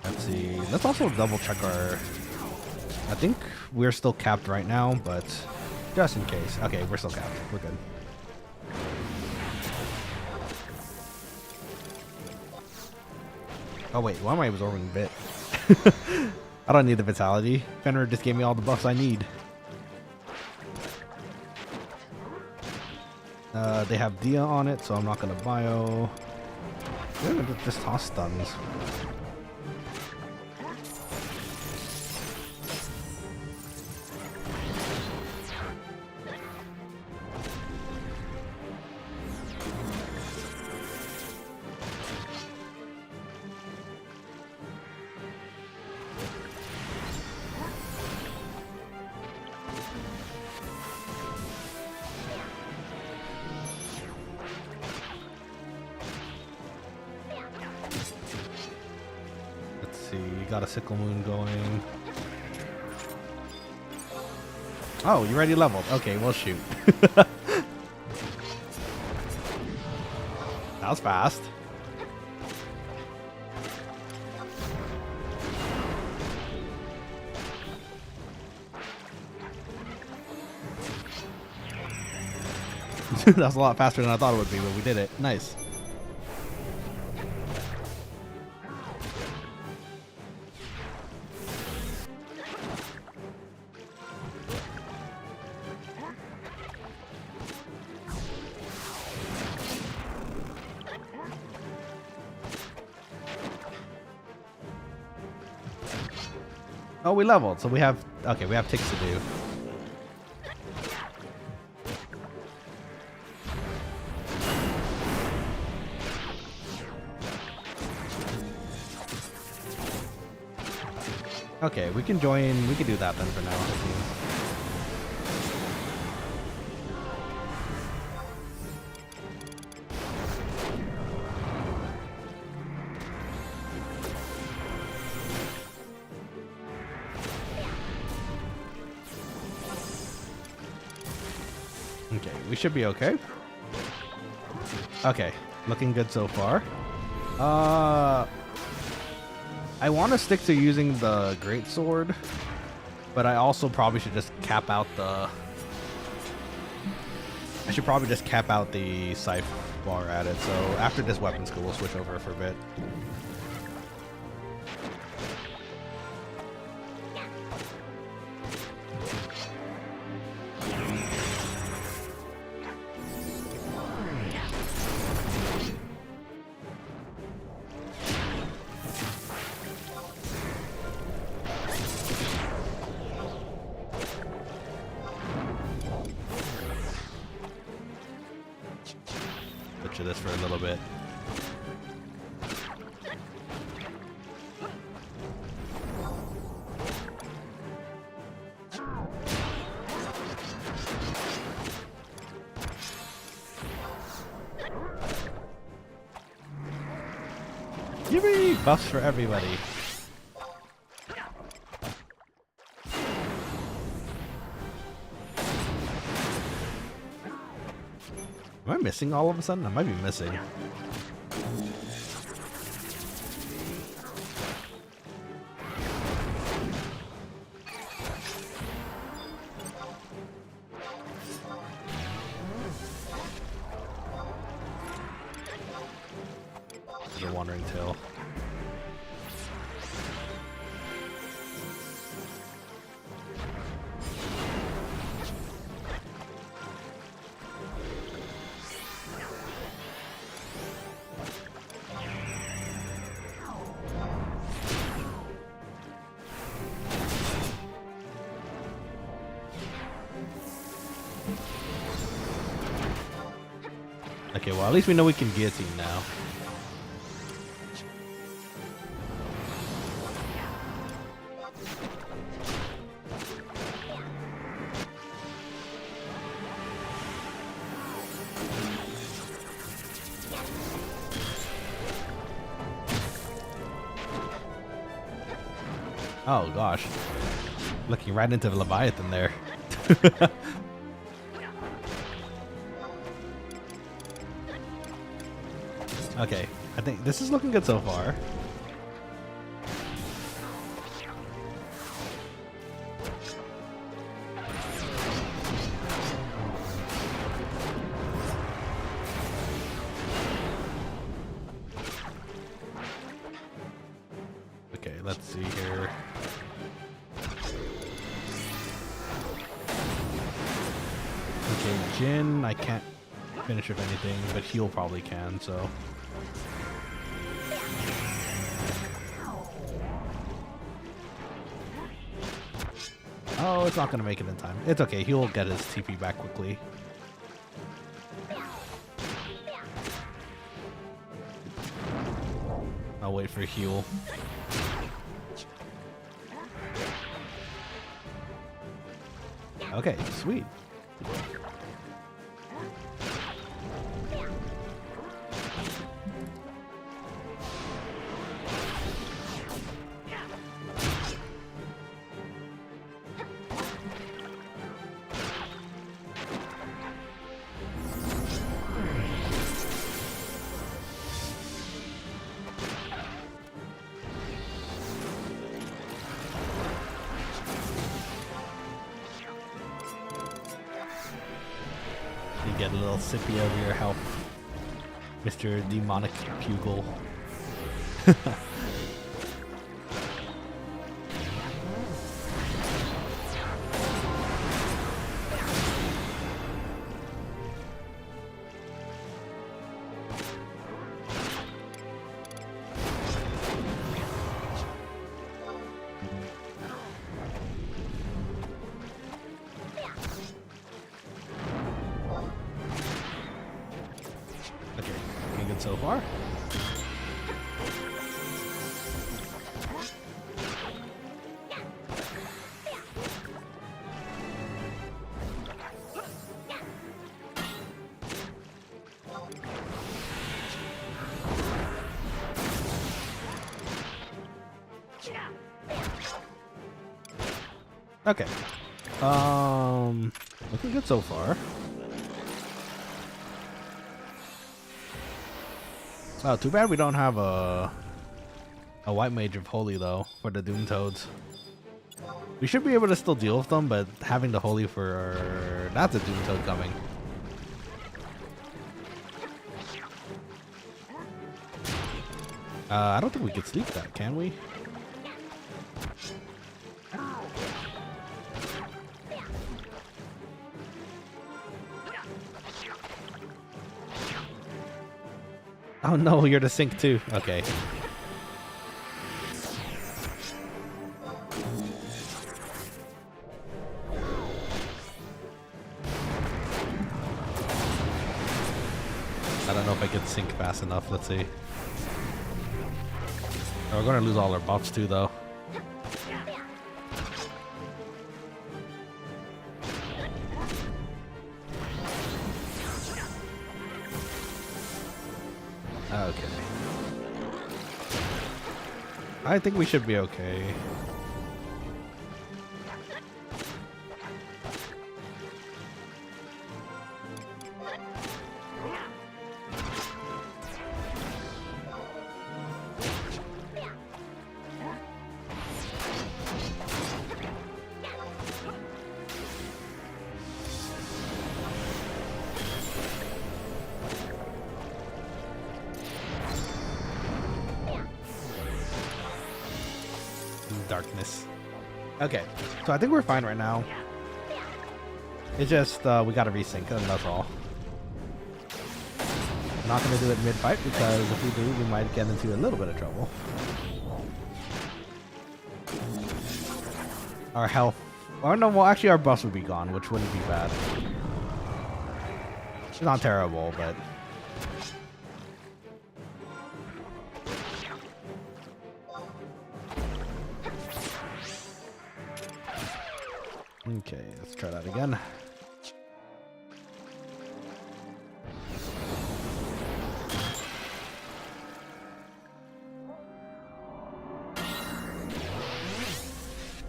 Let's see. Let's also double check our... I think we're still capped right now, but just in case. Okay, we're still capped. We're good. Oh wait, why am I absorbing bit? I don't need the vitality. Fenrir just gave me all the buffs I need. They have Dia on it, so I'm not gonna bio. I'm gonna just toss stuns. see. You got a sickle moon going. Oh, you already leveled. Okay, well, shoot. That was fast. That was a lot faster than I thought it would be, but we did it. Nice. Oh, we leveled, so we have ticks to do. Okay, we can join. We can do that then for now. Okay, we should be okay. Okay, looking good so far. I want to stick to using the great sword, but I also probably should just cap out the. I should probably just cap out the scythe while we're at it. So after this weapon skill, we'll switch over for a bit. Butcher this for a little bit. Yippee! Buffs for everybody. Am I missing all of a sudden? I might be missing. The wandering tail. Okay, well, at least we know we can guillotine now. Oh gosh, looking right into the Leviathan there. Okay, I think this is looking good so far. Okay, let's see here. Okay, Jin, I can't finish with anything, but heal probably can, so. Oh, it's not going to make it in time. It's okay. He'll get his TP back quickly. I'll wait for heal. Okay, sweet. get a little sippy of your health, Mr. Demonic Pugil. Okay, looking good so far. Okay. Looking good so far. Oh, too bad we don't have a white mage of holy though for the Doom Toads. We should be able to still deal with them, but having the holy for that's a Doom Toad coming. I don't think we could sleep that, can we? Oh no, you're the sink too. Okay. I don't know if I can sink fast enough. Let's see. Oh, we're gonna lose all our buffs too, though. Okay. I think we should be okay. Darkness. Okay, so I think we're fine right now. It's just we gotta resync, and that's all. I'm not gonna do it mid-fight because if we do, we might get into a little bit of trouble. Our health, or no, well actually our buffs would be gone, which wouldn't be bad. It's not terrible, but. Okay, let's try that again.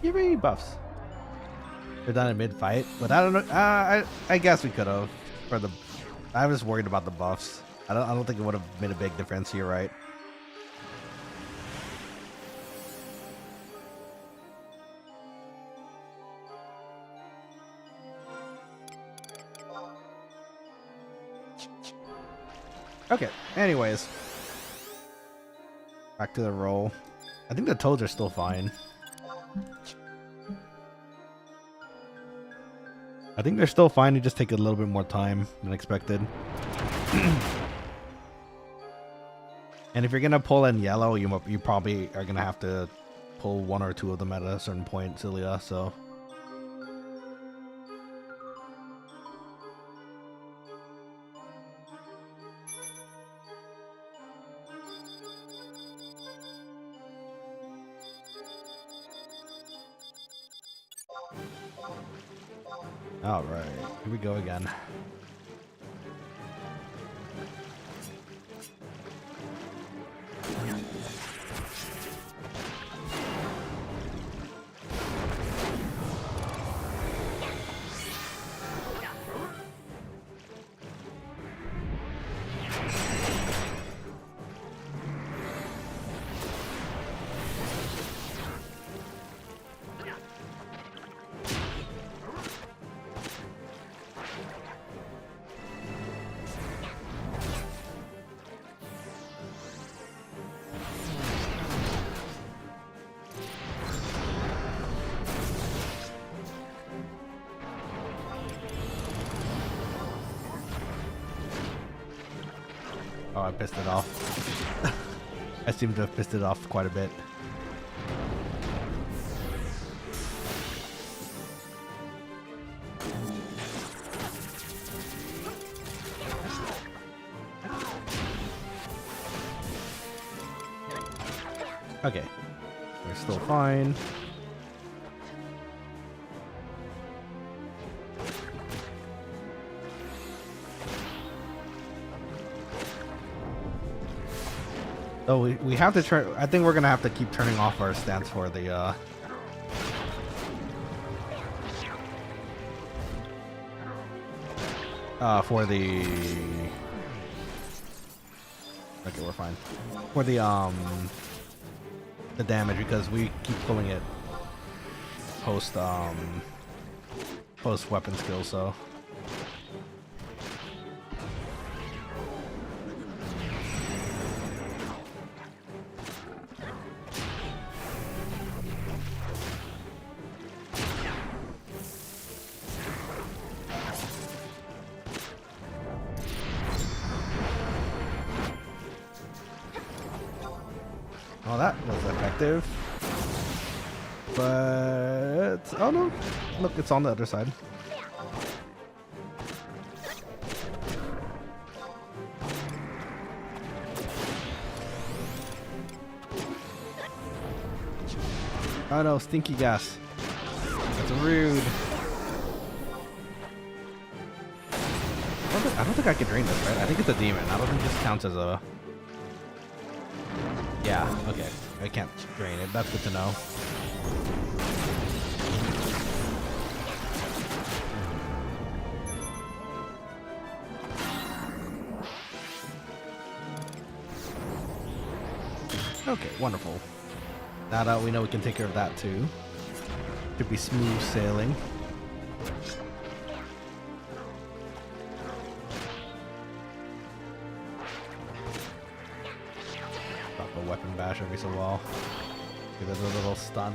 Give me buffs. We're done in mid-fight, but I don't know. I guess we could have. For the, I was worried about the buffs. I don't think it would have made a big difference here, right? Okay, anyways. Back to the roll. I think the toads are still fine. I think they're still fine, they just take a little bit more time than expected. And if you're gonna pull in yellow, you probably are gonna have to pull one or two of them at a certain point, Cilia, so... Alright, here we go again. Oh, I pissed it off. I seem to have pissed it off quite a bit. Okay, we're still fine. So we have to turn. I think we're gonna have to keep turning off our stance for the okay, we're fine for the damage, because we keep pulling it post weapon skill. So oh, that was effective. But oh no, look, it's on the other side. Oh no, stinky gas. That's rude. I don't think I can drain this, right? I think it's a demon. I don't think this counts as a... Yeah, okay. I can't drain it. That's good to know. Okay, wonderful. Now that we know we can take care of that too. Should be smooth sailing. Pop a weapon bash every so while. Give it a little stun.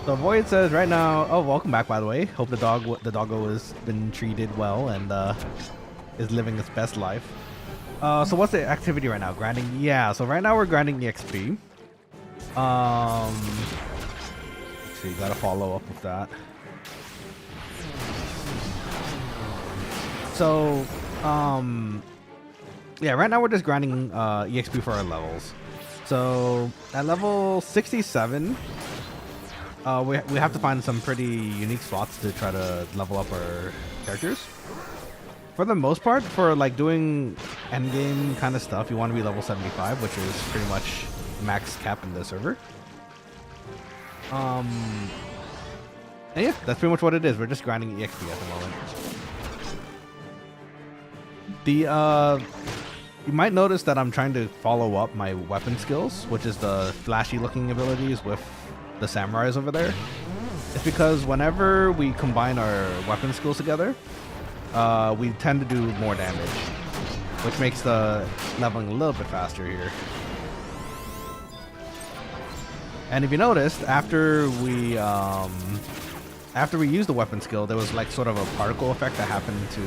So Void says right now, oh, welcome back, by the way. Hope the doggo has been treated well and is living its best life. So what's the activity right now? Grinding? Yeah, so right now we're grinding the XP. So you gotta follow up with that. So, yeah, right now we're just grinding EXP for our levels. So at level 67, we have to find some pretty unique spots to try to level up our characters. For the most part, for like doing endgame kind of stuff, you want to be level 75, which is pretty much max cap in the server. And yeah, that's pretty much what it is. We're just grinding EXP at the moment. You might notice that I'm trying to follow up my weapon skills, which is the flashy looking abilities with the samurais over there. It's because whenever we combine our weapon skills together, we tend to do more damage, which makes the leveling a little bit faster here. And if you noticed, after we used the weapon skill, there was like sort of a particle effect that happened to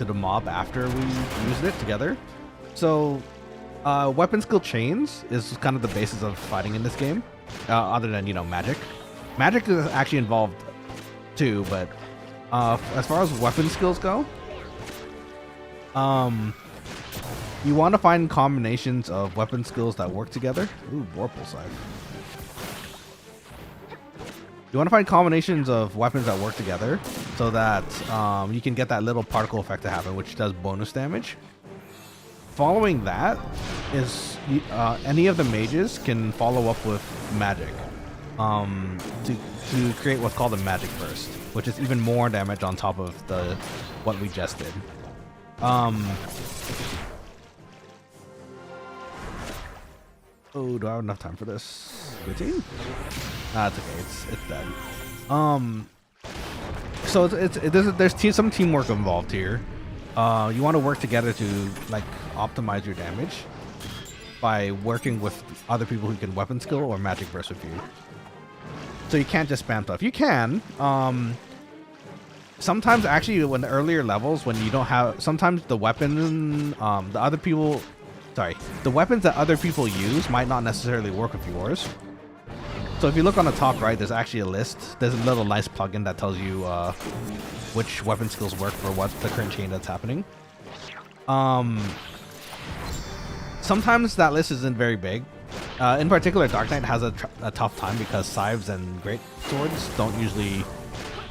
the mob after we used it together. So weapon skill chains is kind of the basis of fighting in this game, other than, you know, magic. Magic is actually involved too, but as far as weapon skills go, you want to find combinations of weapon skills that work together. Ooh, Vorpal side. You want to find combinations of weapons that work together so that you can get that little particle effect to happen, which does bonus damage. Following that is any of the mages can follow up with magic to create what's called a magic burst, which is even more damage on top of what we just did. Oh, do I have enough time for this? 15? Ah, it's okay. It's dead. So there's some teamwork involved here. You want to work together to like optimize your damage by working with other people who can weapon skill or magic burst with you. So you can't just spam stuff. You can. sometimes actually when the earlier levels, when you don't have, sometimes the weapon, the weapons that other people use might not necessarily work with yours. So if you look on the top right, there's actually a list. There's a little nice plugin that tells you which weapon skills work for what the current chain that's happening. Sometimes that list isn't very big. In particular, Dark Knight has a tough time because scythes and great swords don't usually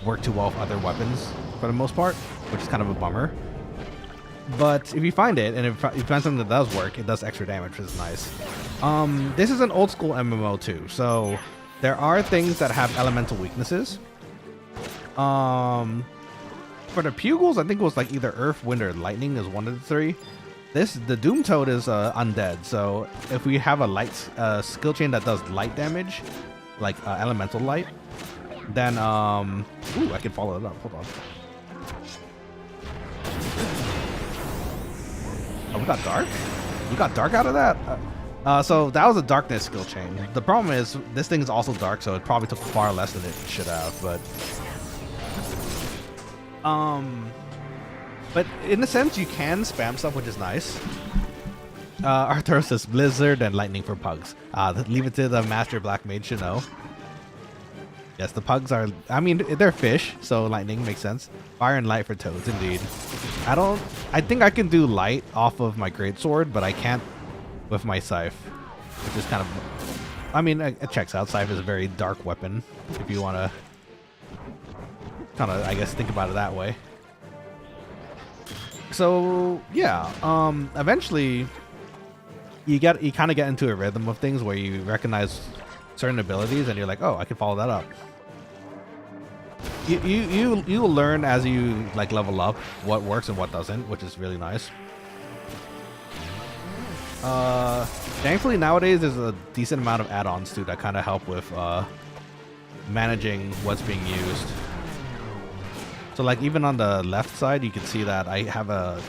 work too well with other weapons for the most part, which is kind of a bummer. But if you find it, and if you find something that does work, it does extra damage, which is nice. This is an old school MMO too, so there are things that have elemental weaknesses. For the Pugils, I think it was like either Earth, Wind, or Lightning is one of the three. The Doom Toad is undead, so if we have a light skill chain that does light damage, like elemental light, then ooh, I can follow it up. Hold on. Oh, we got dark? We got dark out of that? So that was a darkness skill chain. The problem is this thing is also dark, so it probably took far less than it should have, but in a sense you can spam stuff, which is nice. Arthur says Blizzard and Lightning for pugs. Leave it to the Master Black Mage to know. Yes, the pugs are, I mean, they're fish, so lightning makes sense. Fire and light for toads, indeed. I think I can do light off of my greatsword, but I can't with my scythe, which is kind of, I mean, it checks out. Scythe is a very dark weapon, if you want to kind of, I guess, think about it that way. So, yeah, eventually, you kind of get into a rhythm of things where you recognize certain abilities and you're like, oh, I can follow that up. You'll learn as you like level up what works and what doesn't, which is really nice. Thankfully nowadays there's a decent amount of add-ons too that kind of help with managing what's being used. So like even on the left side you can see that I have an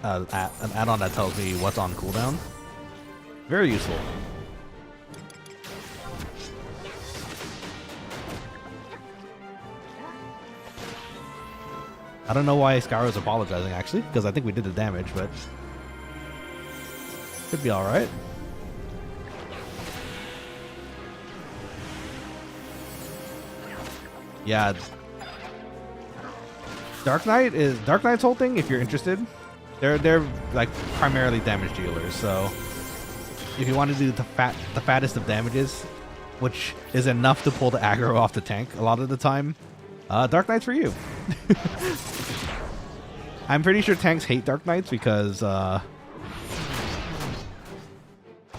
add-on that tells me what's on cooldown. Very useful. I don't know why Skyro's apologizing, actually, because I think we did the damage, but should be all right. Yeah, Dark Knight's whole thing. If you're interested, they're like primarily damage dealers. So if you want to do the fattest of damages, which is enough to pull the aggro off the tank a lot of the time, Dark Knight's for you. I'm pretty sure tanks hate Dark Knights because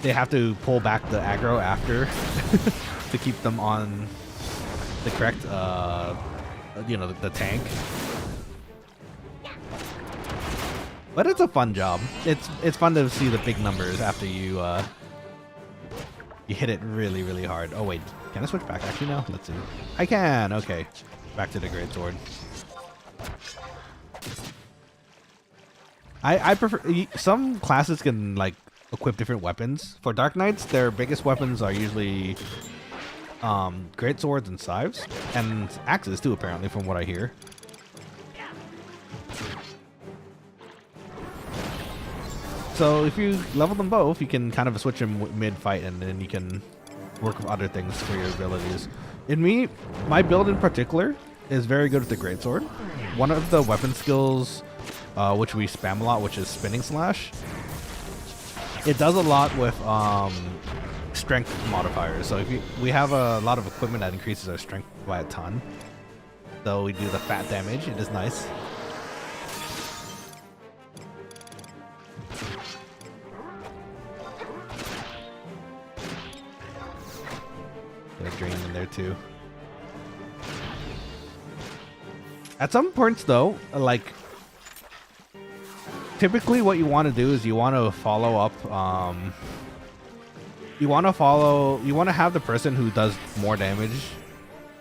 they have to pull back the aggro after to keep them on the correct, the tank. But it's a fun job. It's fun to see the big numbers after you hit it really, really hard. Oh wait, can I switch back actually now? Let's see. I can. Okay. Back to the greatsword. I prefer, some classes can like equip different weapons. For Dark Knights, their biggest weapons are usually greatswords and scythes, and axes too, apparently, from what I hear. So if you level them both, you can kind of switch them mid-fight, and then you can work with other things for your abilities. My build in particular is very good with the greatsword. One of the weapon skills, which we spam a lot, which is spinning slash, it does a lot with strength modifiers. So if we have a lot of equipment that increases our strength by a ton, so we do the fat damage. It is nice. Get a drain in there too. At some points though, like typically what you want to do is you want to follow up, you want to have the person who does more damage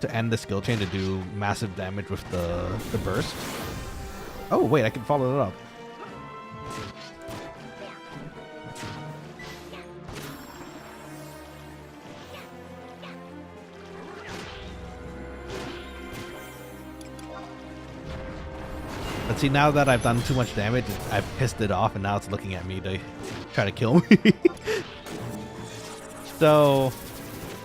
to end the skill chain to do massive damage with the burst. Oh wait, I can follow it up. See, now that I've done too much damage, I've pissed it off, and now it's looking at me to try to kill me. So,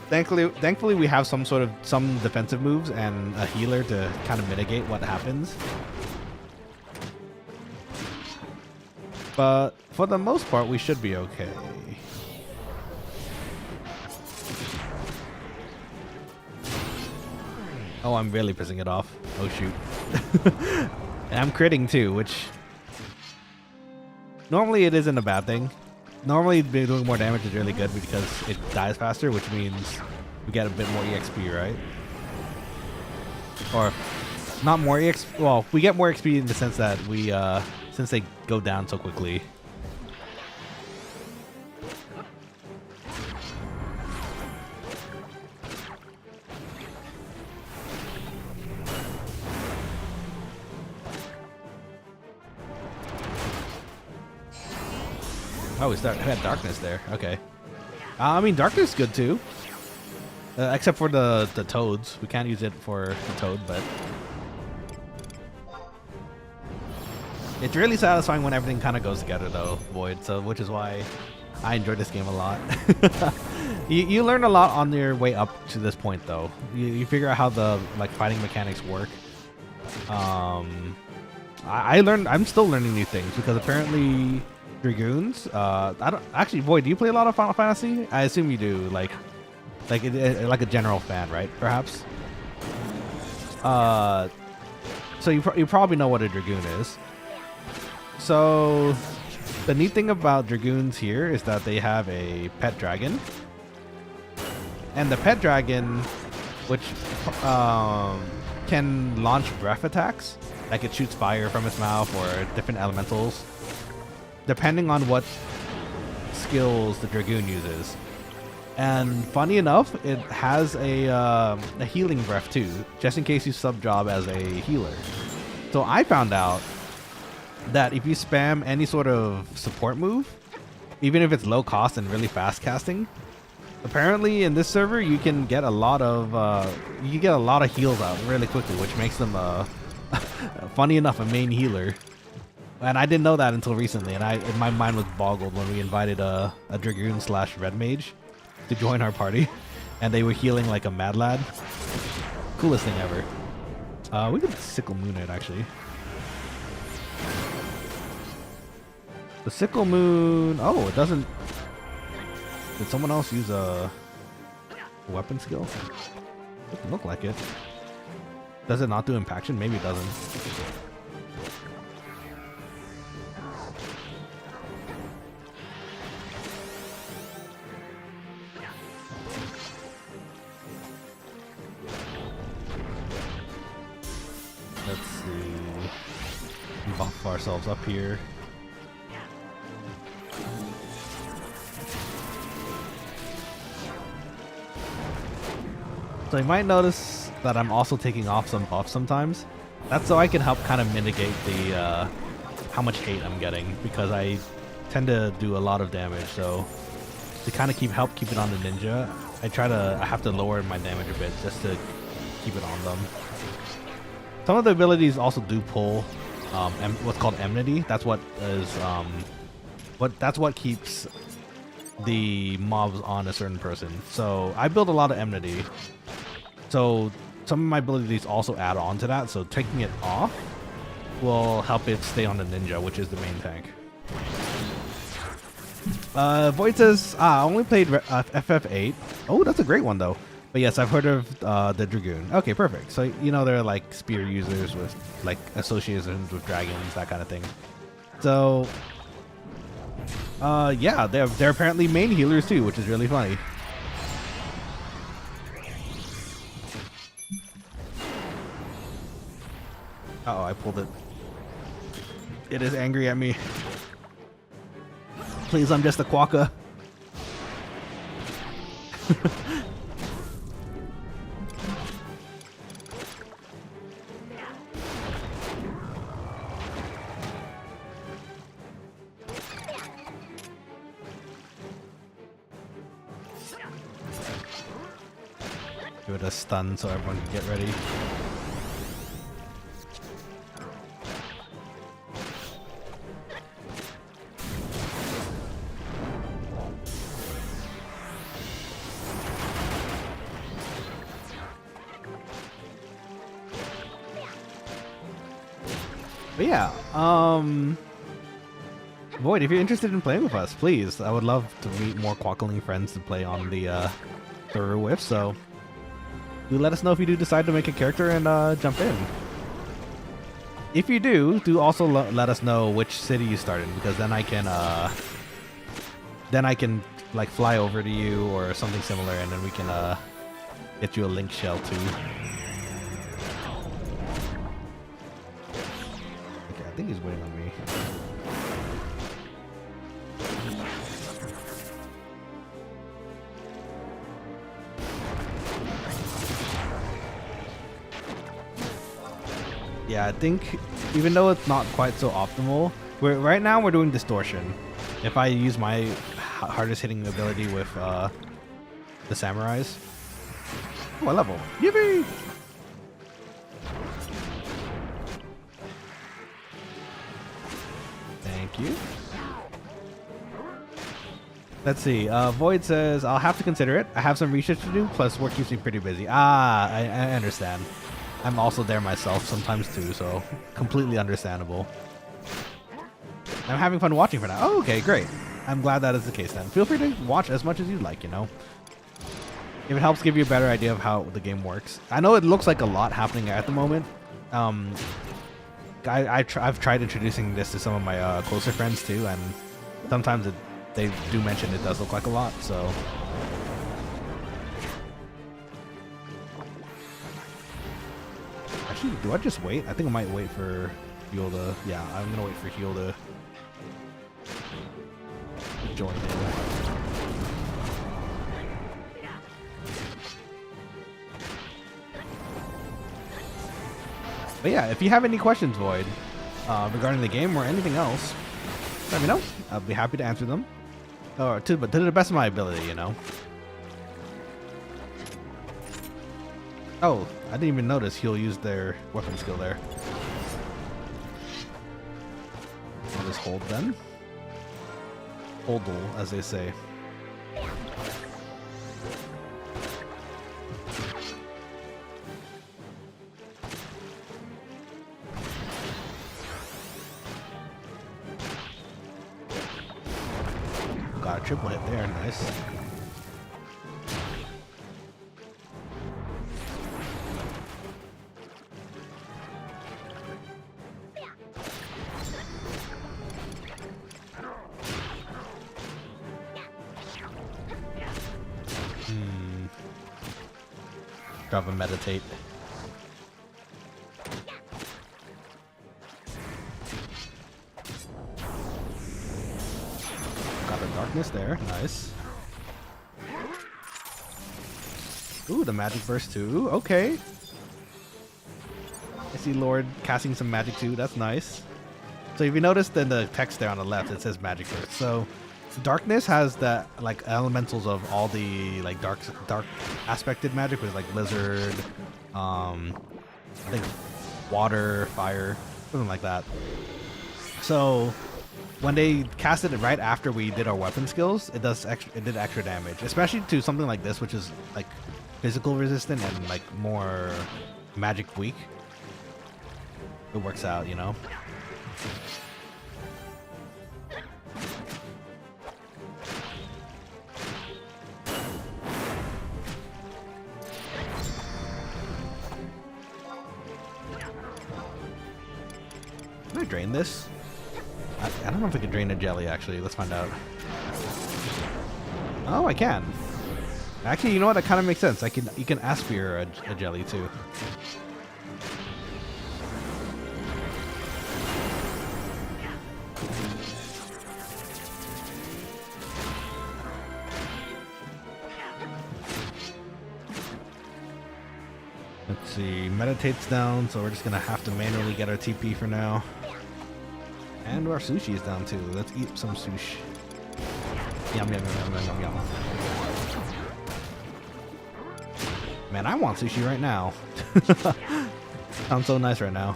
thankfully, we have some defensive moves and a healer to kind of mitigate what happens. But for the most part, we should be okay. Oh, I'm really pissing it off. Oh shoot. And I'm critting too, which normally it isn't a bad thing. Normally doing more damage is really good because it dies faster, which means we get a bit more EXP, right? Or not more EXP, well, we get more XP in the sense that we, since they go down so quickly. Oh, we had darkness there. Okay. I mean, darkness is good too. Except for the toads. We can't use it for the toad, but it's really satisfying when everything kind of goes together, though, Void. So, which is why I enjoy this game a lot. You learn a lot on your way up to this point, though. You figure out how the fighting mechanics work. I'm still learning new things because apparently Dragoons. I don't actually. Void, do you play a lot of Final Fantasy? I assume you do. Like a general fan, right? Perhaps. So you probably know what a Dragoon is. So the neat thing about Dragoons here is that they have a pet dragon, and the pet dragon, which can launch breath attacks, like it shoots fire from its mouth or different elementals, depending on what skills the Dragoon uses. And funny enough, it has a healing breath too, just in case you sub job as a healer. So I found out that if you spam any sort of support move, even if it's low cost and really fast casting, apparently in this server you can get a lot of heals out really quickly, which makes them funny enough a main healer. And I didn't know that until recently, and my mind was boggled when we invited a Dragoon / Red Mage to join our party, and they were healing like a mad lad. Coolest thing ever. We could sickle moon it actually. The sickle moon. Oh, it doesn't. Did someone else use a weapon skill? Doesn't look like it. Does it not do impaction? Maybe it doesn't. Let's see. Buff ourselves up here. So you might notice that I'm also taking off some buffs sometimes. That's so I can help kind of mitigate the how much hate I'm getting, because I tend to do a lot of damage. So to kind of help keep it on the ninja, I have to lower my damage a bit just to keep it on them. Some of the abilities also do pull what's called enmity. That's what keeps the mobs on a certain person. So I build a lot of enmity. So some of my abilities also add on to that. So taking it off will help it stay on the ninja, which is the main tank. Void says, I only played FF8. Oh, that's a great one though. But yes, I've heard of the Dragoon. Okay, perfect. So you know they're like spear users with like associations with dragons, that kind of thing. So yeah, they're apparently main healers too, which is really funny. Uh oh, I pulled it. It is angry at me. Please, I'm just a quokka. Give it a stun so everyone can get ready. But yeah, Void, if you're interested in playing with us, please. I would love to meet more Quokkaling friends to play on the server with. So do let us know if you do decide to make a character and jump in. If you do also let us know which city you start in, because then I can like fly over to you or something similar, and then we can get you a link shell too. Okay, I think he's waiting on me. Yeah, I think even though it's not quite so optimal, right now we're doing distortion. If I use my hardest hitting ability with the samurais. Oh, a level. Yippee! Thank you. Let's see. Void says, I'll have to consider it. I have some research to do, plus work keeps me pretty busy. Ah, I understand. I'm also there myself sometimes too, so completely understandable. I'm having fun watching for now. Oh, okay, great. I'm glad that is the case then. Feel free to watch as much as you'd like, you know. If it helps give you a better idea of how the game works. I know it looks like a lot happening at the moment. I've tried introducing this to some of my closer friends too, and sometimes they do mention it does look like a lot, so... Actually, do I just wait? I think I might wait for Heal to... Yeah, I'm gonna wait for Heal to join in. But yeah, if you have any questions, Void, regarding the game or anything else, let me know. I'll be happy to answer them. Or to the best of my ability, you know. Oh, I didn't even notice he'll use their weapon skill there. I'll just hold then. Holdle, as they say. Got a triple hit there, nice. Drop a meditate. Got the darkness there, nice. Ooh, the magic burst too, okay. I see Lord casting some magic too, that's nice. So if you notice in the text there on the left, it says magic burst. So darkness has the like elementals of all the like dark aspected magic, with like blizzard, I think water, fire, something like that. So when they casted it right after we did our weapon skills, it did extra damage, especially to something like this, which is like physical resistant and like more magic weak. It works out, you know. Can I drain this? I don't know if I can drain a jelly, actually. Let's find out. Oh, I can. Actually, you know what? That kind of makes sense. You can aspire a jelly, too. Let's see. Meditate's down, so we're just going to have to manually get our TP for now. And our sushi is down too. Let's eat some sushi. Yum, yum, yum, yum, yum, yum. Man, I want sushi right now. Sounds so nice right now.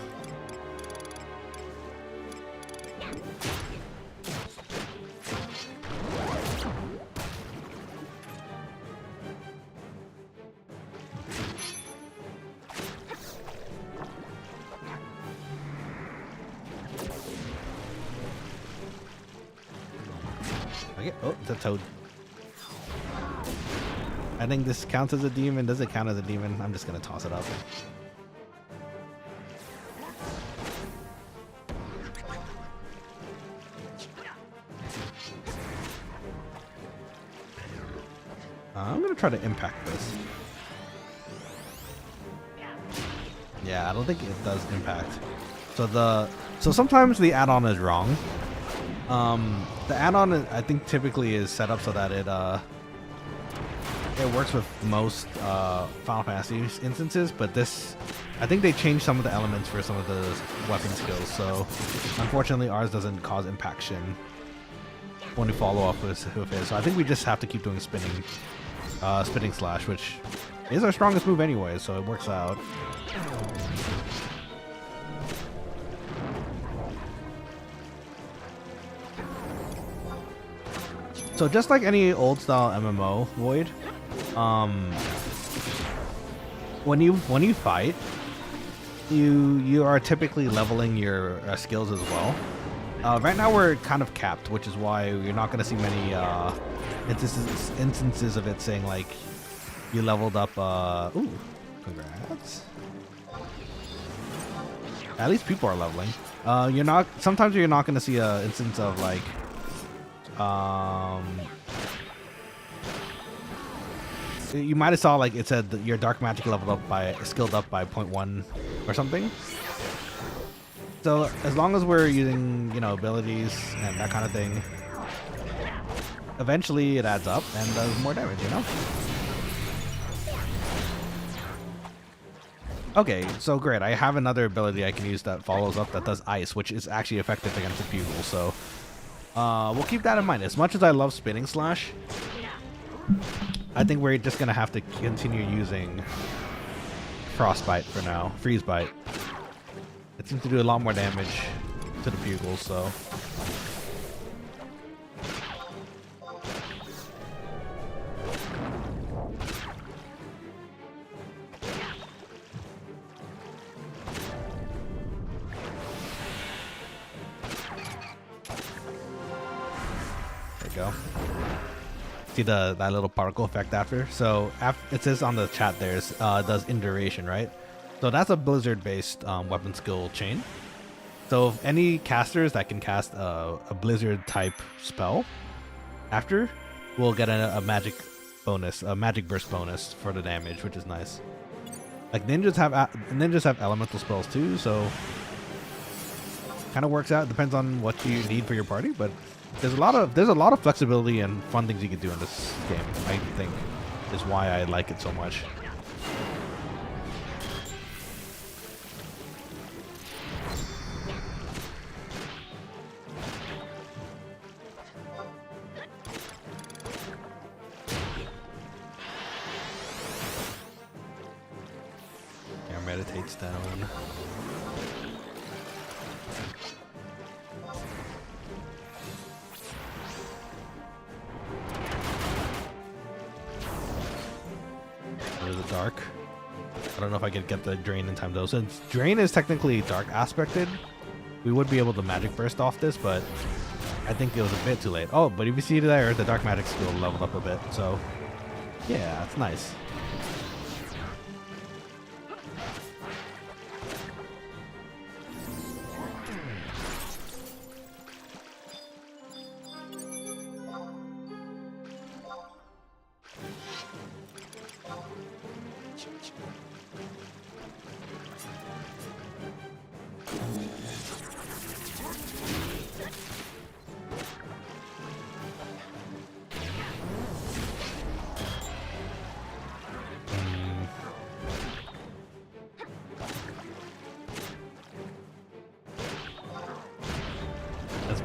Okay. Oh, it's a toad. I think this counts as a demon. Does it count as a demon? I'm just gonna toss it up. I'm gonna try to impact this. Yeah, I don't think it does impact. So sometimes the add-on is wrong. The add-on I think typically is set up so that it works with most Final Fantasy instances, but this, I think they changed some of the elements for some of the weapon skills. So unfortunately, ours doesn't cause impaction when we follow up with his. So I think we just have to keep doing spinning slash, which is our strongest move anyway. So it works out. So just like any old style MMO, Void, when you fight, you are typically leveling your skills as well. Right now we're kind of capped, which is why you're not going to see many instances of it saying like you leveled up. Ooh, congrats! At least people are leveling. Sometimes you're not going to see an instance of like. You might have saw like it said that your dark magic leveled up skilled up by 0.1 or something. So as long as we're using, abilities and that kind of thing, eventually it adds up and does more damage, Okay, so great. I have another ability I can use that follows up that does ice, which is actually effective against the Bugle, so we'll keep that in mind. As much as I love spinning slash, I think we're just gonna have to continue using frostbite for now. Freeze bite. It seems to do a lot more damage to the Bugle, so. Go. See that little particle effect after? So it says on the chat there's does induration, right? So that's a blizzard based weapon skill chain. So if any casters that can cast a blizzard type spell after will get a magic bonus, a magic burst bonus for the damage, which is nice. Like ninjas have elemental spells too, so kind of works out. Depends on what you need for your party, but there's a lot of flexibility and fun things you can do in this game. I think is why I like it so much. Yeah, meditates down. Dark. I don't know if I could get the drain in time though. Since drain is technically dark aspected, we would be able to magic burst off this, but I think it was a bit too late. Oh, but if you see there, the dark magic skill leveled up a bit, so yeah, it's nice.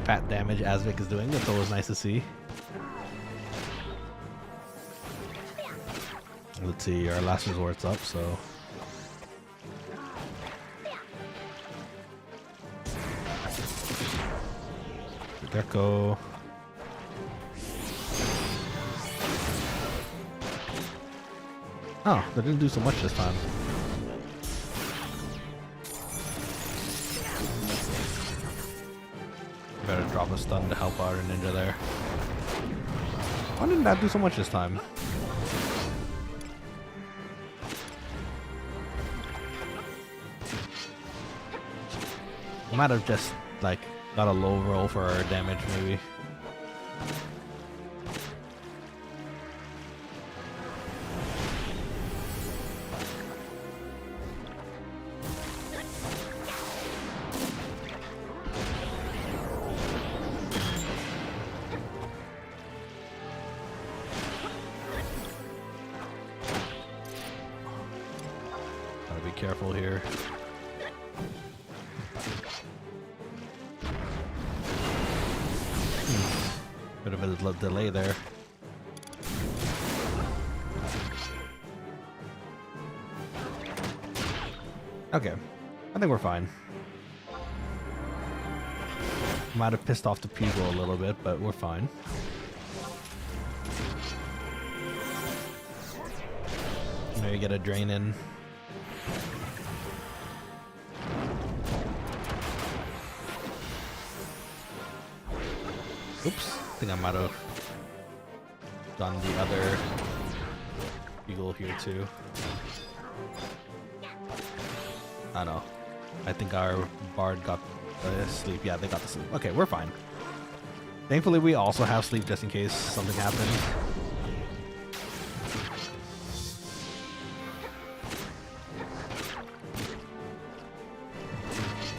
Pat damage Asvik is doing. That's always nice to see. Let's see, our last resort's up, so. Deco. Oh, they didn't do so much this time. Better drop a stun to help our ninja there. Why didn't that do so much this time? I might have just like got a low roll for our damage maybe. Gotta be careful here. Bit of a delay there. Okay, I think we're fine. Might have pissed off the Pugo a little bit, but we're fine. Maybe get a drain in. Oops, I think I might have done the other eagle here too. I know. I think our bard got the sleep. Yeah, they got the sleep. Okay, we're fine. Thankfully, we also have sleep just in case something happens.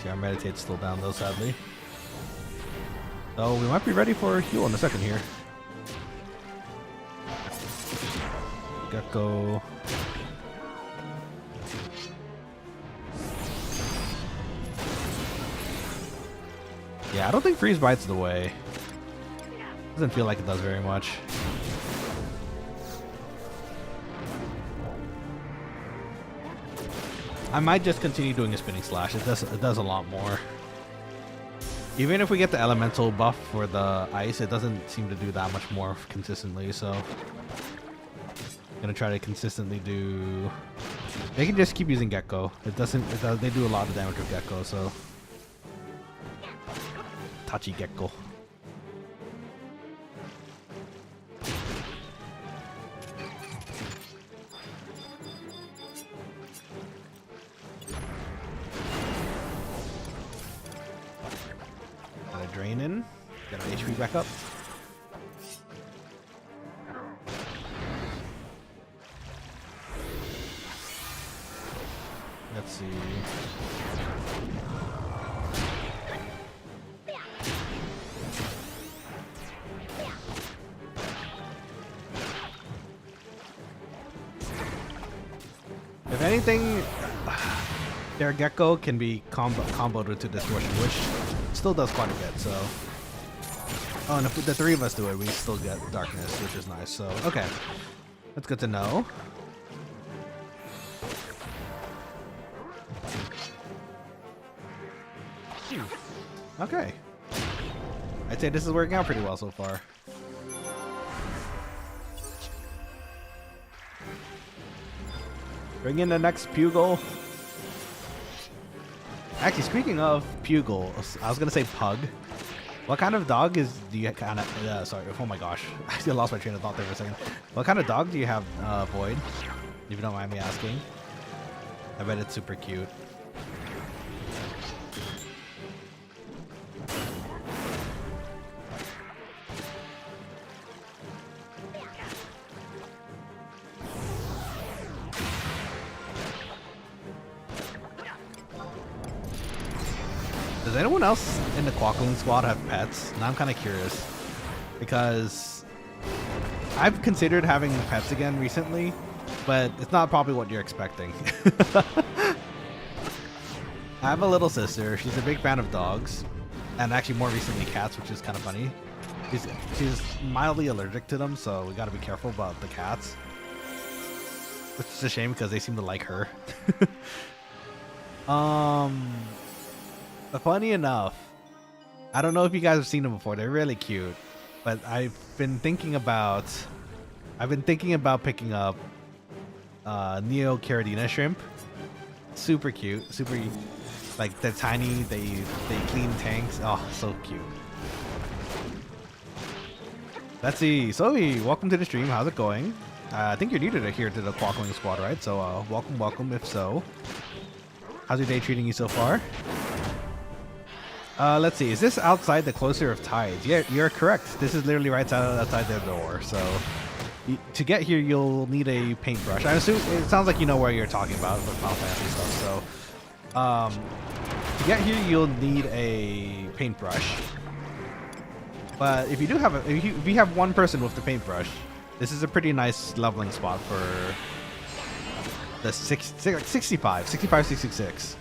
See, our meditate's still down though, sadly. So we might be ready for a heal in a second here. Gecko. Yeah, I don't think freeze bite's the way. Doesn't feel like it does very much. I might just continue doing a spinning slash. It does a lot more. Even if we get the elemental buff for the ice, it doesn't seem to do that much more consistently, so I'm gonna try to consistently do. They can just keep using Gecko. They do a lot of damage with Gecko, so Tachi Gecko. Drain in, get our HP back up. Let's see. If anything, their Gecko can be comboed to Distortion, which still does quite a bit, so. Oh, and if the three of us do it, we still get Darkness, which is nice, so. Okay. That's good to know. Okay. I'd say this is working out pretty well so far. Bring in the next Pugo. Actually, speaking of Pugo, I was gonna say Pug. What kind of dog do you kind of? Sorry, oh my gosh, I still lost my train of thought there for a second. What kind of dog do you have, Void? If you don't mind me asking. I bet it's super cute. Does anyone else in the Quokkaling squad have pets? Now I'm kind of curious because I've considered having pets again recently, but it's not probably what you're expecting. I have a little sister. She's a big fan of dogs, and actually more recently cats, which is kind of funny. She's mildly allergic to them, so we got to be careful about the cats. Which is a shame because they seem to like her. But funny enough, I don't know if you guys have seen them before. They're really cute, but I've been thinking about picking up Neo Caridina shrimp. Super cute, super Like they're tiny, they clean tanks. Oh, so cute. Let's see. Sophie, welcome to the stream. How's it going? I think you're new to here to the Quokkalings squad, right? So welcome if so. How's your day treating you so far? Let's see. Is this outside the cloister of tides? Yeah, you're correct. This is literally right outside their door. So to get here, you'll need a paintbrush. I assume it sounds like you know where you're talking about with Final Fantasy stuff. So to get here, you'll need a paintbrush. But if you do have if you have one person with the paintbrush, this is a pretty nice leveling spot for the 65, 66.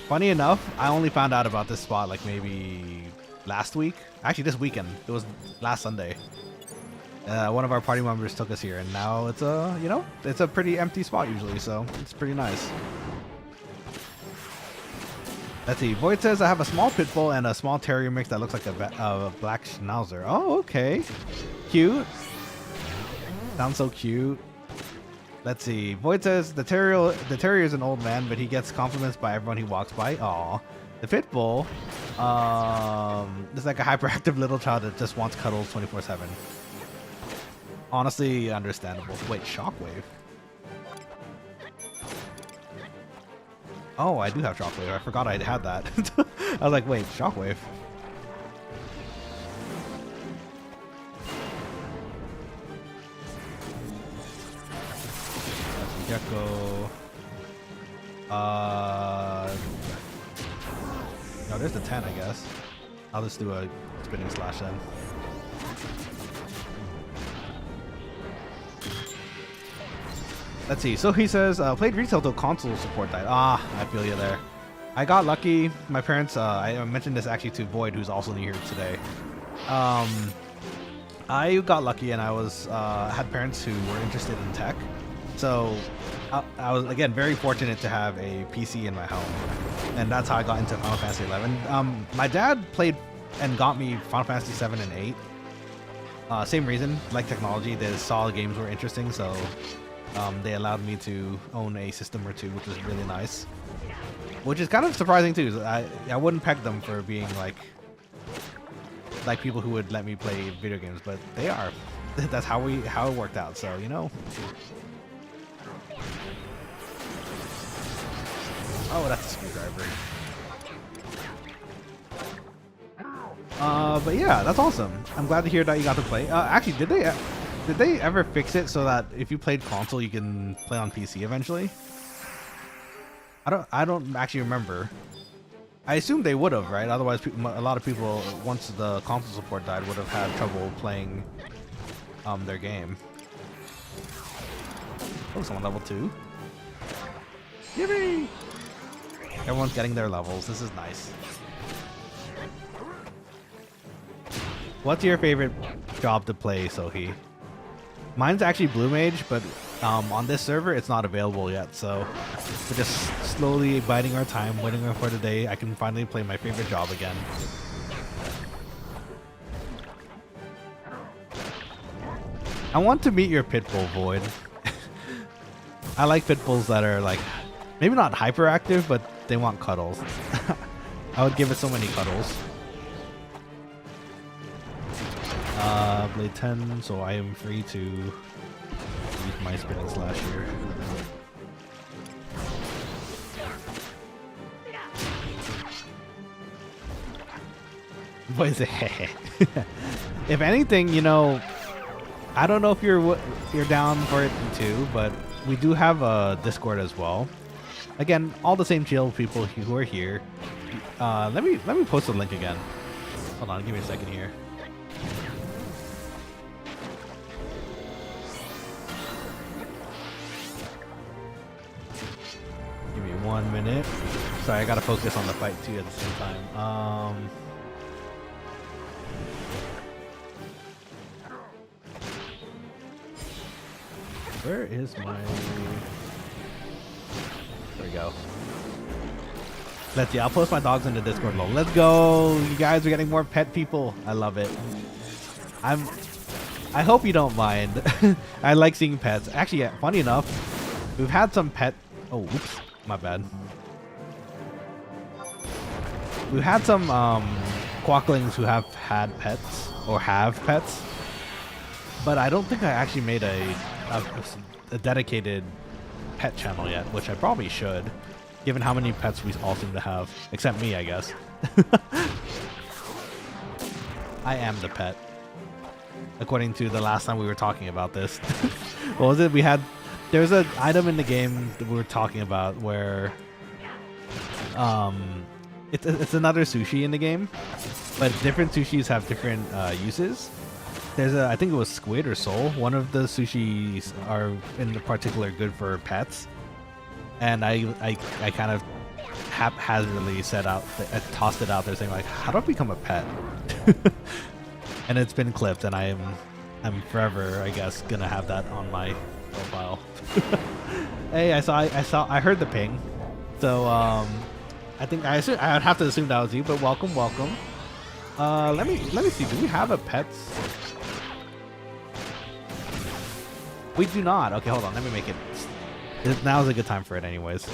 Funny enough, I only found out about this spot like maybe last week. Actually, this weekend. It was last Sunday. One of our party members took us here, and now it's it's a pretty empty spot usually, so it's pretty nice. Let's see. Void says I have a small pit bull and a small terrier mix that looks like a black schnauzer. Oh, okay. Cute. Sounds so cute. Let's see. Void says the terrier is an old man, but he gets compliments by everyone he walks by. Aw. The pit bull is like a hyperactive little child that just wants cuddles 24/7. Honestly, understandable. Wait, shockwave. Oh, I do have shockwave. I forgot I had that. I was like, wait, shockwave. Gecko. No, there's the 10, I guess. I'll just do a spinning slash then. Let's see. So he says, played retail till console support died. Ah, I feel you there. I got lucky. My parents, I mentioned this actually to Void, who's also new here today. I got lucky and I was had parents who were interested in tech. So I was, again, very fortunate to have a PC in my home. And that's how I got into Final Fantasy 11. My dad played and got me Final Fantasy 7 and 8. Same reason, like technology, they saw the games were interesting, so they allowed me to own a system or two, which was really nice. Which is kind of surprising too. I wouldn't peg them for being like people who would let me play video games, but they are. That's how it worked out. So you know. Oh, that's a screwdriver. But yeah, that's awesome. I'm glad to hear that you got to play. Actually, did they ever fix it so that if you played console, you can play on PC eventually? I don't actually remember. I assume they would have, right? Otherwise, a lot of people, once the console support died, would have had trouble playing their game. Oh, someone level 2. Yippee! Everyone's getting their levels. This is nice. What's your favorite job to play, Sohi? Mine's actually Blue Mage, but on this server, it's not available yet. So we're just slowly biding our time, waiting for the day I can finally play my favorite job again. I want to meet your pitbull, Void. I like pitbulls that are like, maybe not hyperactive, but they want cuddles. I would give it so many cuddles. Blade 10, so I am free to use my spinning slash here. What is it? If anything, you know, I don't know if you're down for it too, but we do have a Discord as well. Again, all the same chill people who are here. Let me post the link again. Hold on, give me a second here. Give me 1 minute. Sorry, I gotta focus on the fight too at the same time. Where is my... There we go. Let's see, I'll post my dogs in the Discord lol. Let's go! You guys are getting more pet people. I love it. I hope you don't mind. I like seeing pets. Actually, yeah, funny enough, we've had some pet... Oh, oops. My bad. we've had some quokkalings who have had pets or have pets, but I don't think I actually made a dedicated pet channel yet, which I probably should, given how many pets we all seem to have, except me, I guess. I am the pet, according to the last time we were talking about this. What was it? There's an item in the game that we were talking about where it's another sushi in the game, but different sushis have different uses. I think it was squid or sole. One of the sushis are in particular good for pets, and I kind of haphazardly tossed it out there saying like, how do I become a pet? And it's been clipped, and I'm forever, I guess, gonna have that on my profile. Hey, I heard the ping, so I think I'd have to assume that was you, but welcome. Let me see. Do we have a pets? We do not. Okay, hold on. Let me make it. Now is a good time for it, anyways.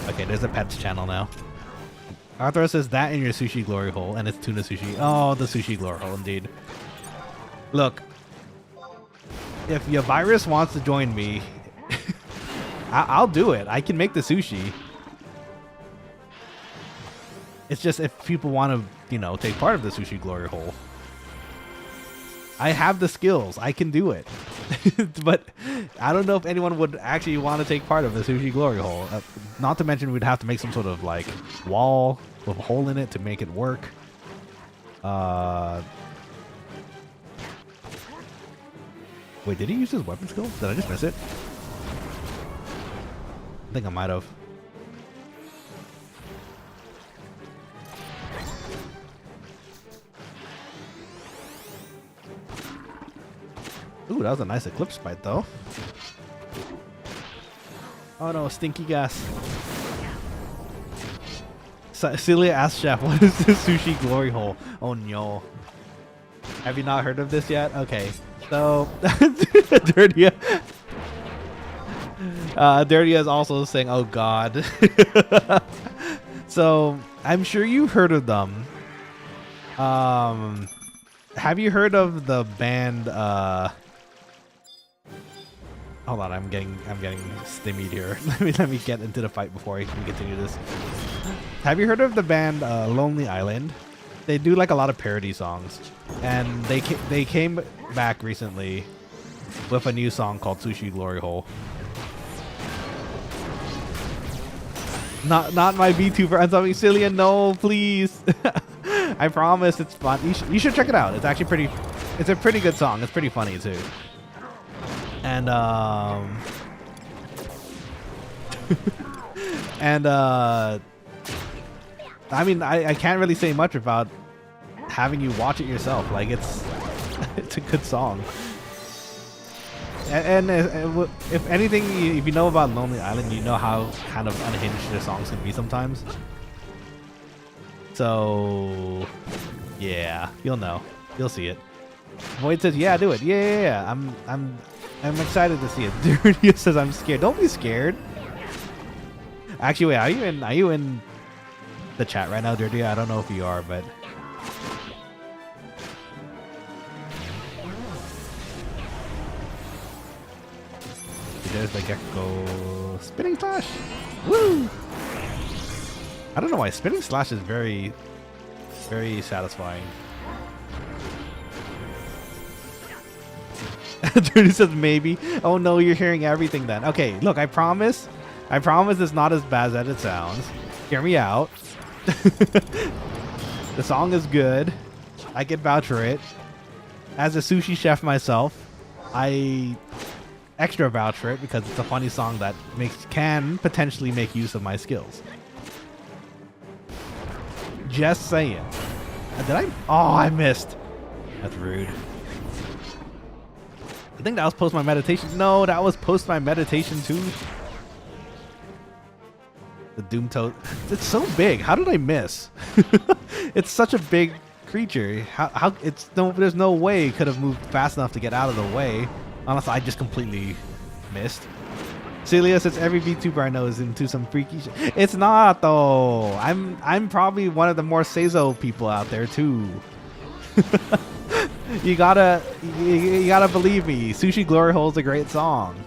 Okay, there's a pets channel now. Arthur says that in your sushi glory hole, and it's tuna sushi. Oh, the sushi glory hole, indeed. Look, if your virus wants to join me, I'll do it. I can make the sushi. It's just if people want to, take part of the sushi glory hole. I have the skills. I can do it. But I don't know if anyone would actually want to take part of the sushi glory hole. Not to mention we'd have to make some sort of like wall with a hole in it to make it work. Wait, did he use his weapon skill? Did I just miss it? I think I might have. Ooh, that was a nice eclipse bite, though. Oh no, stinky gas. Celia asked Chef, what is the sushi glory hole? Oh no. Have you not heard of this yet? Okay, so... Dirty is also saying, oh god. So, I'm sure you've heard of them. Have you heard of the band, Hold on, I'm getting stymied here. let me get into the fight before I can continue this. Have you heard of the band Lonely Island? They do like a lot of parody songs, and they came back recently with a new song called Sushi Glory Hole. Not my VTuber and something silly, and no, please. I promise it's fun. You should check it out. It's actually it's a pretty good song. It's pretty funny too. And I mean, I can't really say much about having you watch it yourself. Like it's a good song. And if anything, if you know about Lonely Island, you know how kind of unhinged their songs can be sometimes. So yeah, you'll know. You'll see it. Void says, "Yeah, do it. Yeah. I'm excited to see it." Dirty says, "I'm scared." Don't be scared. Actually, wait, are you in the chat right now, Dirty? I don't know if you are, but there's the gecko. Spinning slash. Woo! I don't know why spinning slash is very, very satisfying. Dirty says maybe. Oh no, you're hearing everything then. Okay, look, I promise it's not as bad as it sounds. Hear me out. The song is good. I can vouch for it. As a sushi chef myself, I extra vouch for it because it's a funny song that can potentially make use of my skills. Just saying. Did I? Oh, I missed. That's rude. I think that was post my meditation. No, that was post my meditation too. The Doom Toad. It's so big. How did I miss? It's such a big creature. How there's no way it could have moved fast enough to get out of the way. Unless I just completely missed. Celia says every VTuber I know is into some freaky shit. It's not though. I'm probably one of the more Seizo people out there too. you gotta believe me. Sushi Glory Hole's a great song.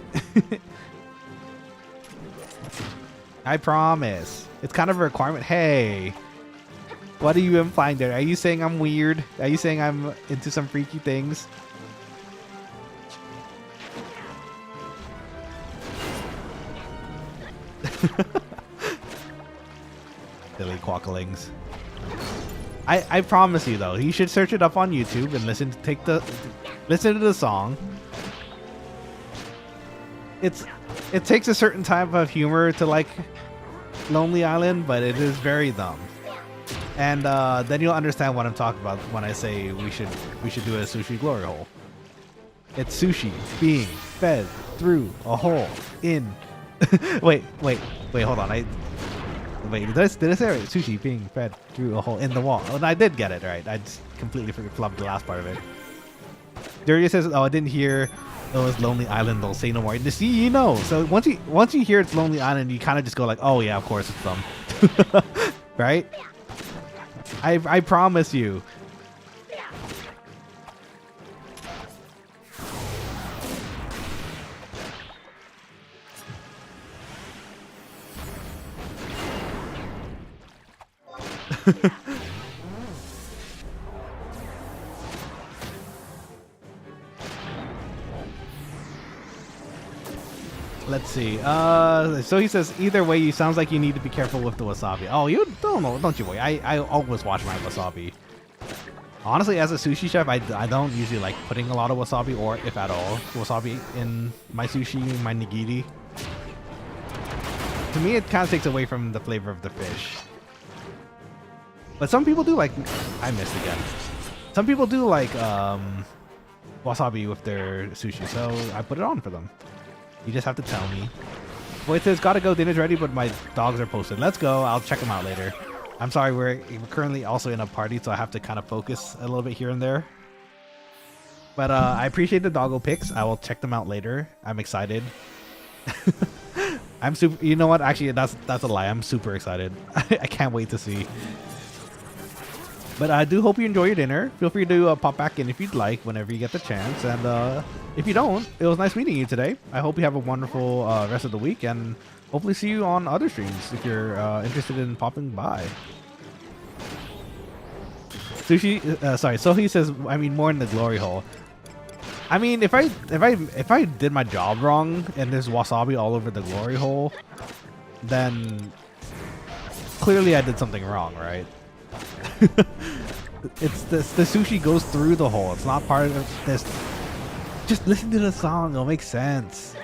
I promise. It's kind of a requirement. Hey, what are you implying there? Are you saying I'm weird? Are you saying I'm into some freaky things? Silly quokkalings. I promise you though, you should search it up on YouTube and listen to the song. It takes a certain type of humor to like Lonely Island, but it is very dumb. And then you'll understand what I'm talking about when I say we should do a sushi glory hole. It's sushi being fed through a hole in. wait, hold on. Did I say it right? Sushi being fed through a hole in the wall. Oh, I did get it right. I just completely flubbed the last part of it. Dirty says, "Oh, I didn't hear it was Lonely Island. They'll say no more." See, you know. So once you hear it's Lonely Island, you kind of just go like, "Oh yeah, of course it's them," right? I promise you. Let's see. So he says, either way, you sounds like you need to be careful with the wasabi. Oh, you don't know. Don't you worry. I always watch my wasabi. Honestly, as a sushi chef, I don't usually like putting a lot of wasabi, or if at all, wasabi in my sushi, my nigiri. To me, it kind of takes away from the flavor of the fish. But some people do like... I missed again. Some people do like wasabi with their sushi, so I put it on for them. You just have to tell me. Boy says, gotta go, dinner's ready, but my dogs are posted. Let's go, I'll check them out later. I'm sorry, we're currently also in a party, so I have to kind of focus a little bit here and there. But I appreciate the doggo pics. I will check them out later. I'm excited. I'm super... You know what? Actually, that's a lie. I'm super excited. I can't wait to see. But I do hope you enjoy your dinner. Feel free to pop back in if you'd like, whenever you get the chance. And if you don't, it was nice meeting you today. I hope you have a wonderful rest of the week, and hopefully see you on other streams if you're interested in popping by. Sushi, sorry. So he says, I mean, more in the glory hole. I mean, if I did my job wrong and there's wasabi all over the glory hole, then clearly I did something wrong, right? It's the sushi goes through the hole. It's not part of this. Just listen to the song. It'll make sense.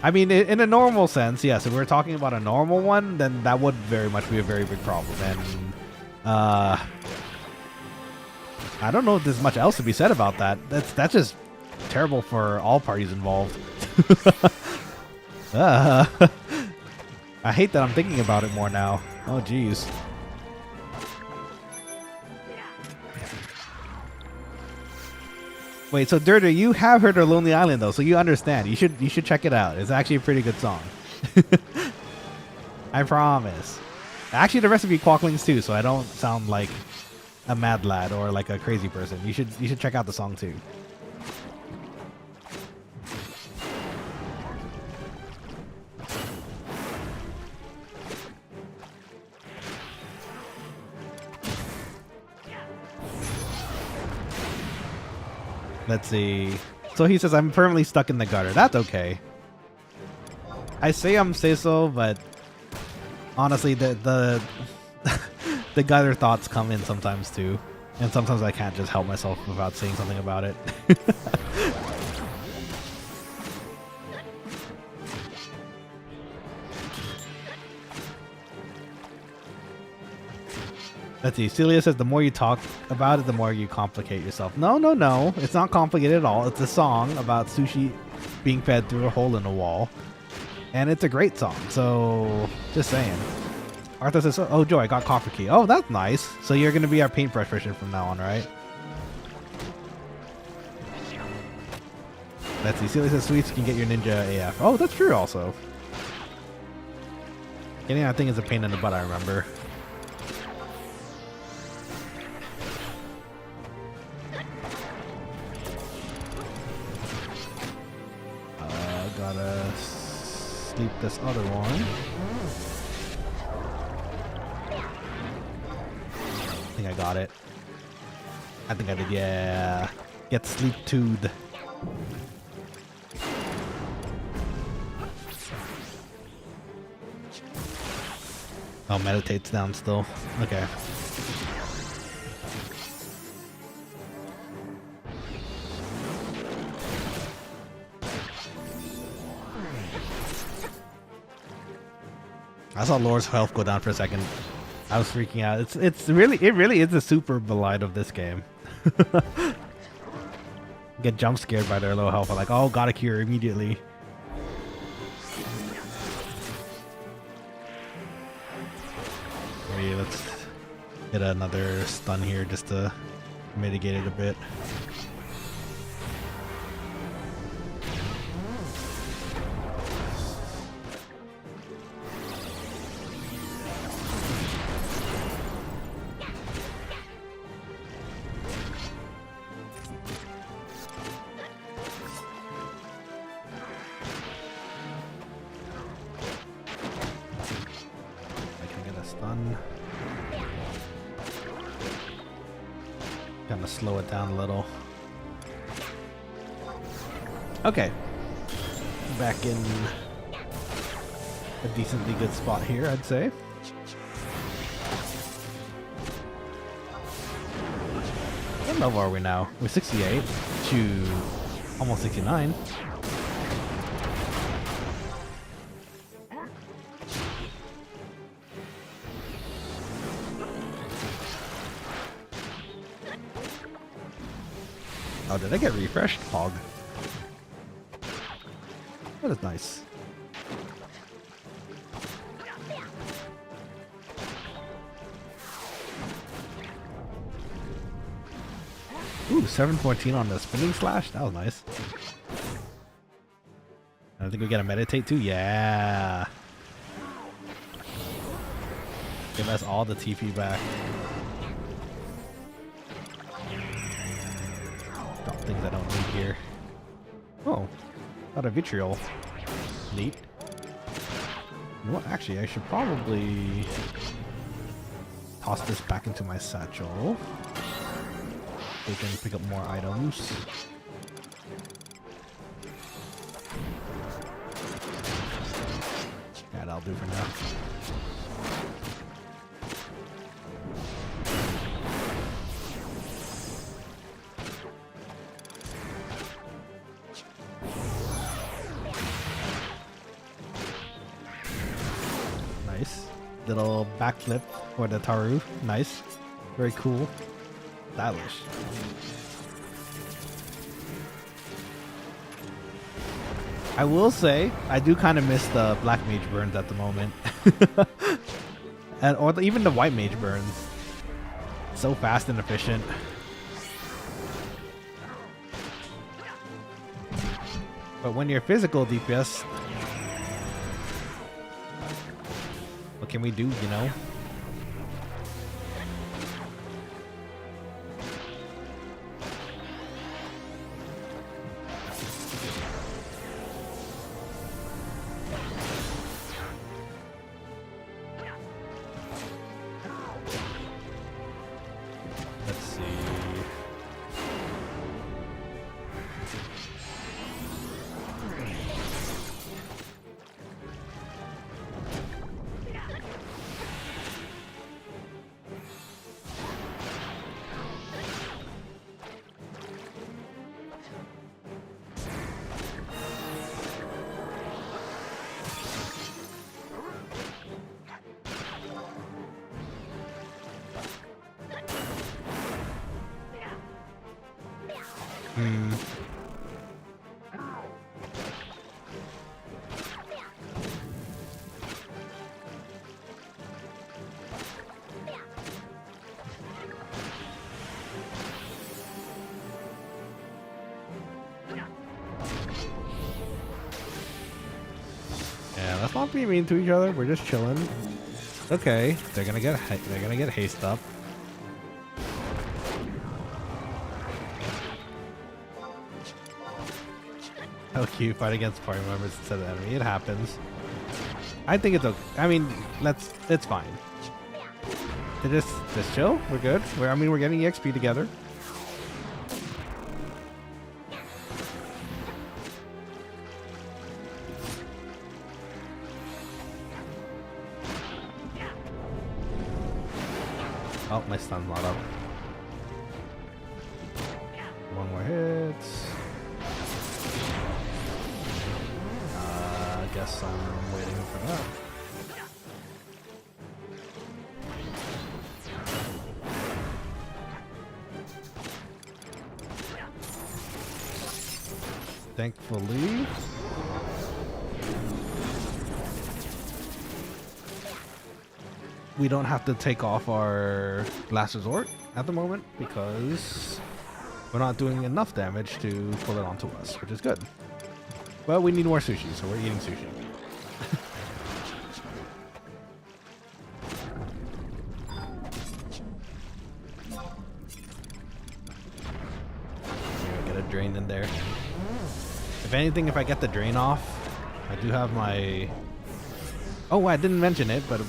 I mean, in a normal sense, yes. If we're talking about a normal one, then that would very much be a very big problem. And I don't know if there's much else to be said about that. That's just terrible for all parties involved. I hate that I'm thinking about it more now. Oh, jeez. Wait, so Dirter, you have heard of Lonely Island though, so you understand. You should check it out. It's actually a pretty good song. I promise. Actually, the rest of you quokkalings too, so I don't sound like a mad lad or like a crazy person. You should check out the song too. Let's see. So he says, I'm permanently stuck in the gutter. That's okay. I say I'm say-so, but honestly, the the gutter thoughts come in sometimes too. And sometimes I can't just help myself without saying something about it. Let's see. Celia says the more you talk about it, the more you complicate yourself. No. It's not complicated at all. It's a song about sushi being fed through a hole in a wall. And it's a great song. So, just saying. Arthur says, oh, Joy, I got copper key. Oh, that's nice. So you're going to be our paintbrush person from now on, right? Let's see. Silly says sweets can get your ninja AF. Oh, that's true also. Getting that thing is a pain in the butt, I remember. Gotta sleep this other one. I think I got it. I think I did, yeah. Get sleep tooed. Oh, meditate's down still. Okay. I saw Laura's health go down for a second. I was freaking out. It really is a super blight of this game. Get jump scared by their low health. I'm like, oh, gotta cure immediately. Maybe let's get another stun here just to mitigate it a bit. Kind of slow it down a little. Okay. Back in a decently good spot here, I'd say. What level are we now? We're 68 to almost 69. Oh, did I get refreshed? Hog. That is nice. Ooh, 714 on the spinning slash. That was nice. I think we gotta meditate too. Yeah. Give us all the TP back. Things I don't need here. Oh, got a vitriol. Neat. You know what? Actually, I should probably toss this back into my satchel. So we can pick up more items. Yeah, that'll do for now. Nice. Little backflip for the Taru. Nice. Very cool. Stylish. I will say, I do kind of miss the black mage burns at the moment. Or even the white mage burns. So fast and efficient. But when you're physical DPS, what can we do, you know? Let's see. not being mean to each other. We're just chilling. Okay, they're gonna get haste up. How cute, fight against party members instead of the enemy. It happens. I think it's okay. I mean, it's fine. Just chill. We're good. We're getting EXP together. Oh, my stun's not up. One more hit. I guess I'm waiting for that. Thankfully. We don't have to take off our last resort at the moment because we're not doing enough damage to pull it onto us, which is good. But we need more sushi, so we're eating sushi. Get a drain in there. If anything, if I get the drain off, I do have my... Oh, I didn't mention it, but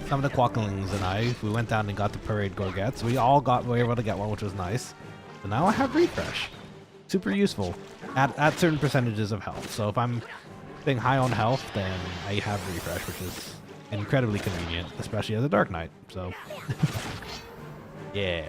some of the quokkalings and I, we went down and got the parade gorgets. We were able to get one, which was nice. So now I have refresh. Super useful at certain percentages of health. So if I'm being high on health, then I have refresh, which is incredibly convenient, especially as a Dark Knight. So, yeah.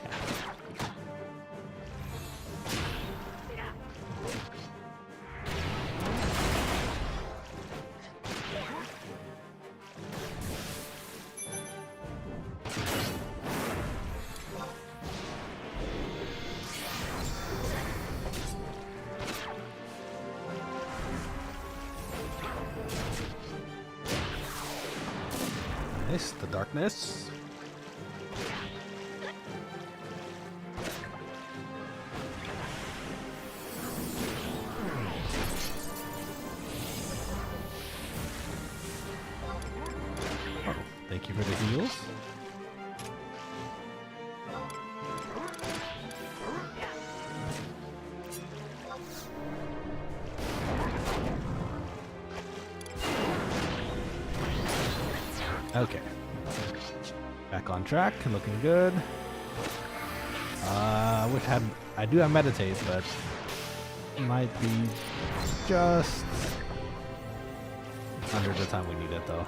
Nice, the darkness. Oh, thank you for the heals. Okay. Back on track, looking good. I do have meditate, but it might be just under the time we need it though.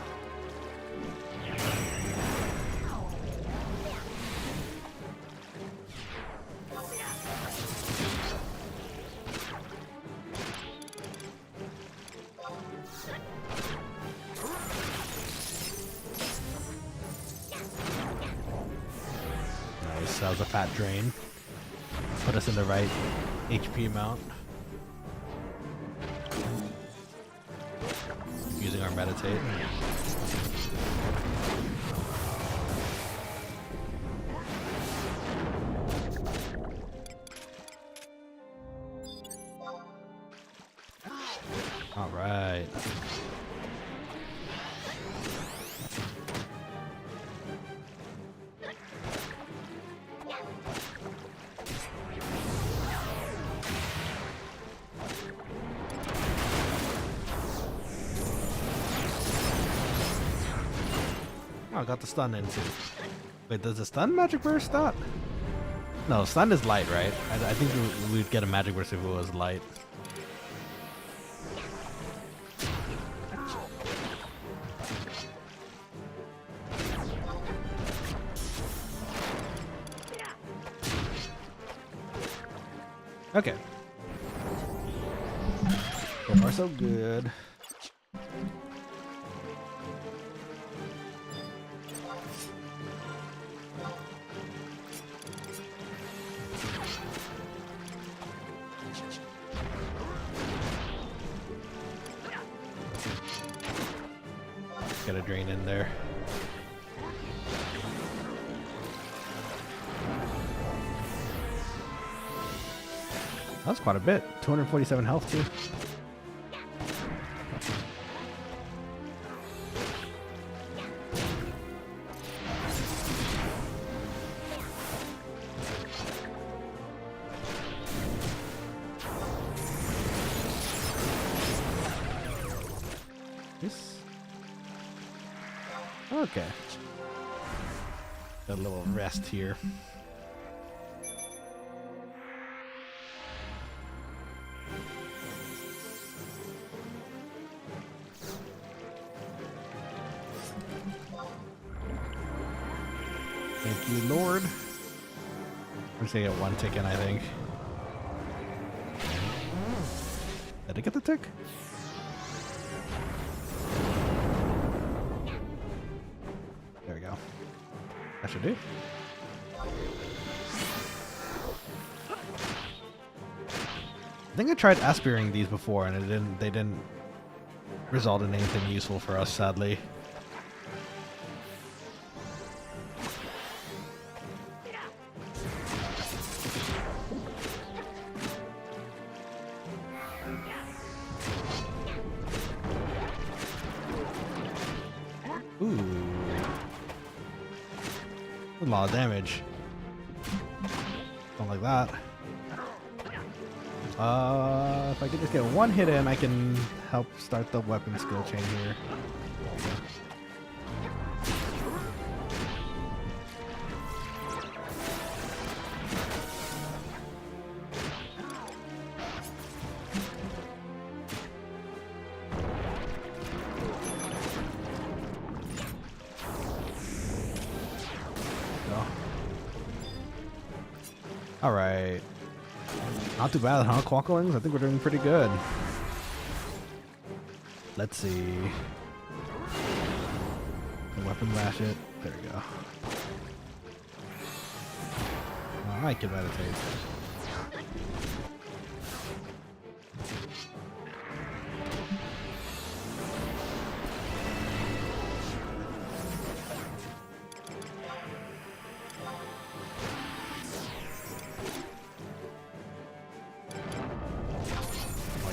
That was a fat drain. Put us in the right HP amount. Using our meditate. All right. I got the stun in too. Wait, does the stun magic burst stop? No, stun is light, right? I think we'd get a magic burst if it was light. Okay. So far so good. Get a drain in there. That's quite a bit. 247 health too. This. Okay. Got a little rest here. Thank you, Lord. We're just gonna get one tick in, I think. Did I get the tick? There we go. That should do. I think I tried aspirating these before and they didn't result in anything useful for us, sadly. Ooh. A lot of damage. Don't like that. If I could just get one hit in, I can help start the weapon skill chain here. All right. Not too bad, huh, Quokkalings? I think we're doing pretty good. Let's see. Weapon bash it. There we go. Oh, I can meditate.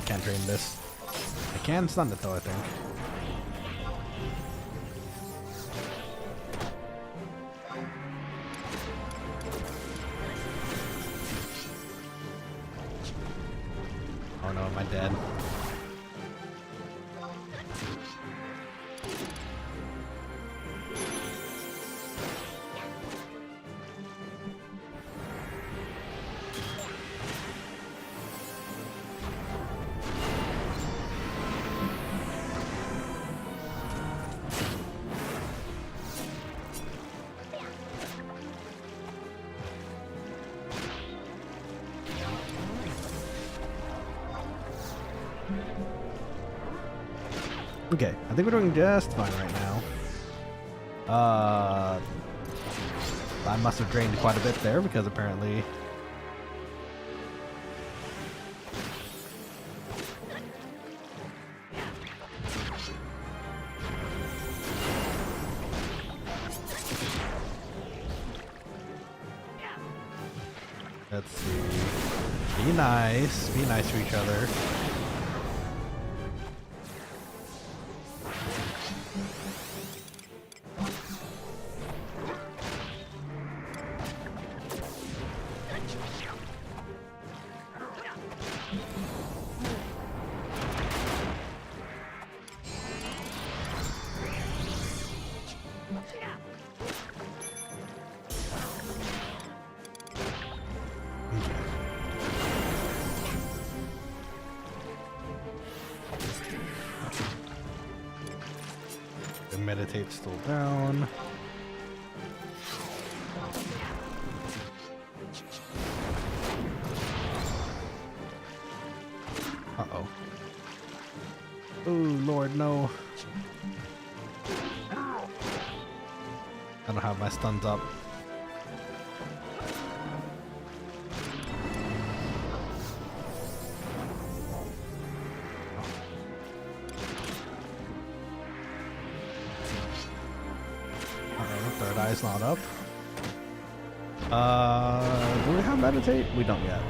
Can't train this. I can stun it though, I think. Oh no, am I dead? Okay, I think we're doing just fine right now. I must have drained quite a bit there because apparently... Let's see. Be nice. Be nice to each other. Meditate still down. Uh-oh. Oh, Lord, no. I don't have my stuns up. Third eye's not up. Do we have meditate? We don't yet.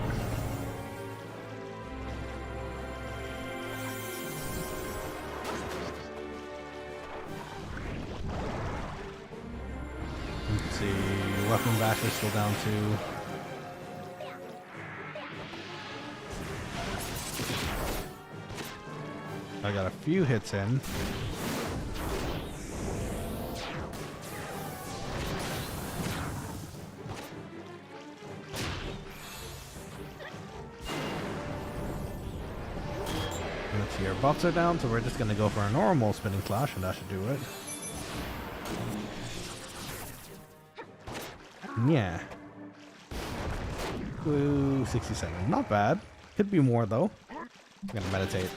Let's see. Weapon bash is still down to. I got a few hits in. Let's see, our buffs are down, so we're just gonna go for a normal spinning slash, and that should do it. Yeah. Ooh, 67. Not bad. Could be more though. I'm gonna meditate.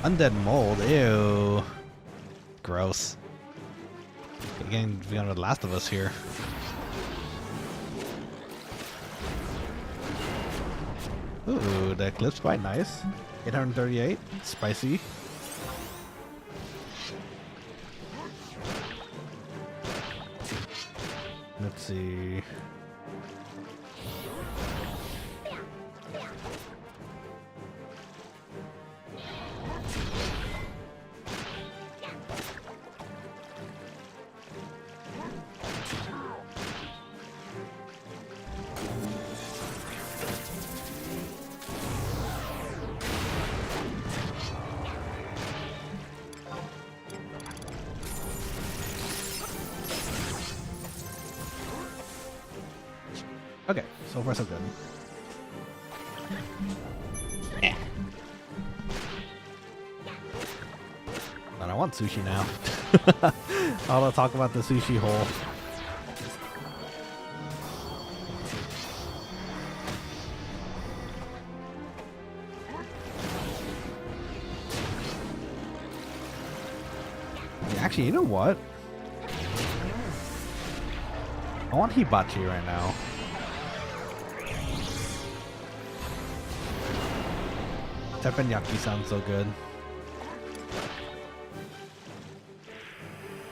Undead mold. Ew. Gross. Again, we got the Last of Us here. Ooh, the clip's quite nice. 838. Spicy. Let's see. Okay, so far so good. Yeah. And I want sushi now. I'll talk about the sushi hole. Actually, you know what? I want hibachi right now. Teppanyaki sounds so good.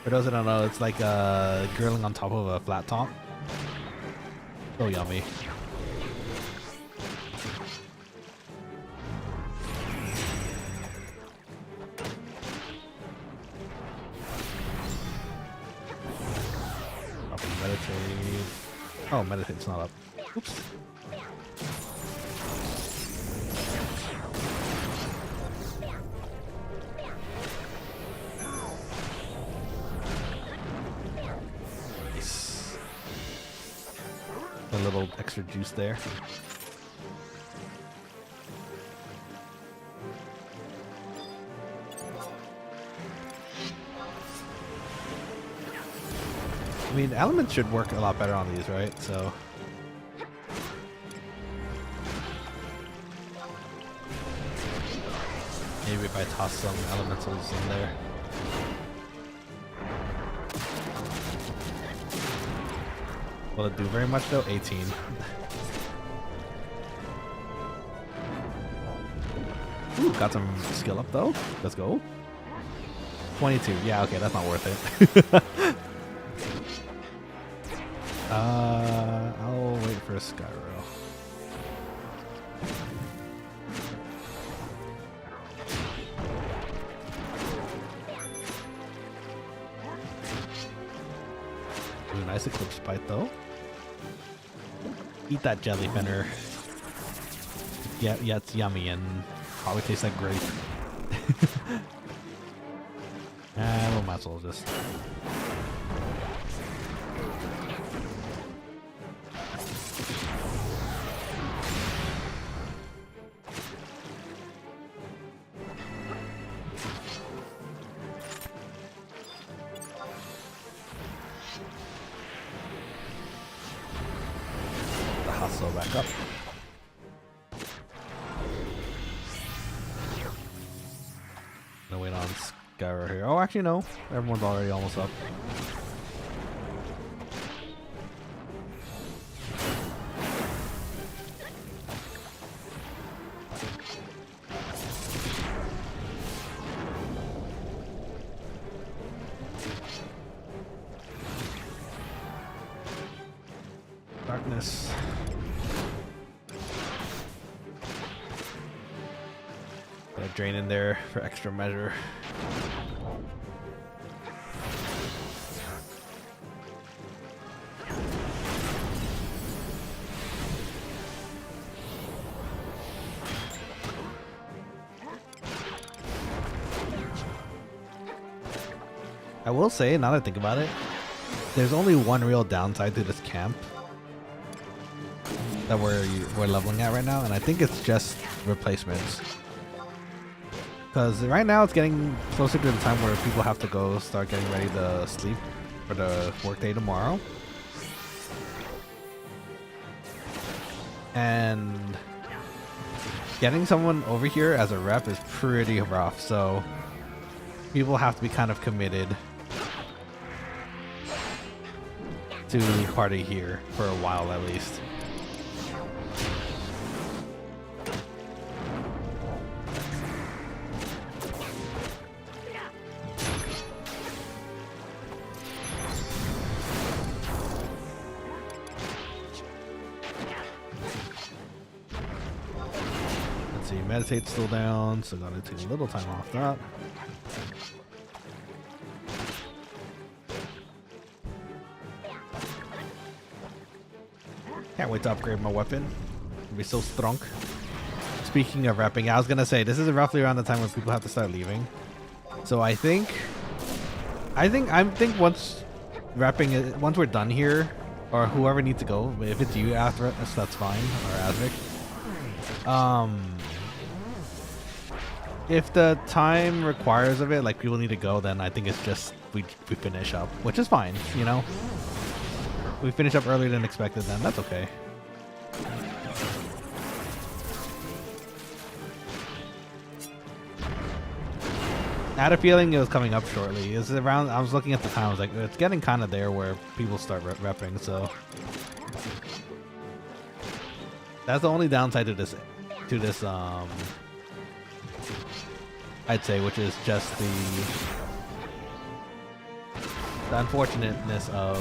For those that don't know, it's like grilling on top of a flat top. So yummy. Up and meditate. Oh, meditate's not up. Oops. A little extra juice there. I mean, elements should work a lot better on these, right? So maybe if I toss some elementals in there. Will it do very much though? 18. Ooh, got some skill up though. Let's go. 22. Yeah, okay, that's not worth it. I'll wait for a Skyro. Ooh, nice Eclipse Bite though. Eat that jelly finner. Yeah, it's yummy and probably tastes like grape. And we might as well just. Hustle back up. No wait on Skyro here. Oh, actually no. Everyone's already almost up. Darkness. Got a drain in there for extra measure. I will say, now that I think about it, there's only one real downside to this camp that we're leveling at right now, and I think it's just replacements. Because right now it's getting closer to the time where people have to go start getting ready to sleep for the workday tomorrow. And getting someone over here as a rep is pretty rough, so people have to be kind of committed to party here for a while at least. Let's see, meditate's still down, so gotta take a little time off that. Can't wait to upgrade my weapon. It'll be so strong. Speaking of repping, I was gonna say this is roughly around the time when people have to start leaving. So I think once repping, once we're done here, or whoever needs to go, if it's you, after that's fine, or Asvik. If the time requires of it, like people need to go, then I think it's just we finish up, which is fine, you know. We finish up earlier than expected, then that's okay. I had a feeling it was coming up shortly. It's around. I was looking at the time. I was like, it's getting kind of there where people start repping. So that's the only downside to this. I'd say, which is just the unfortunateness of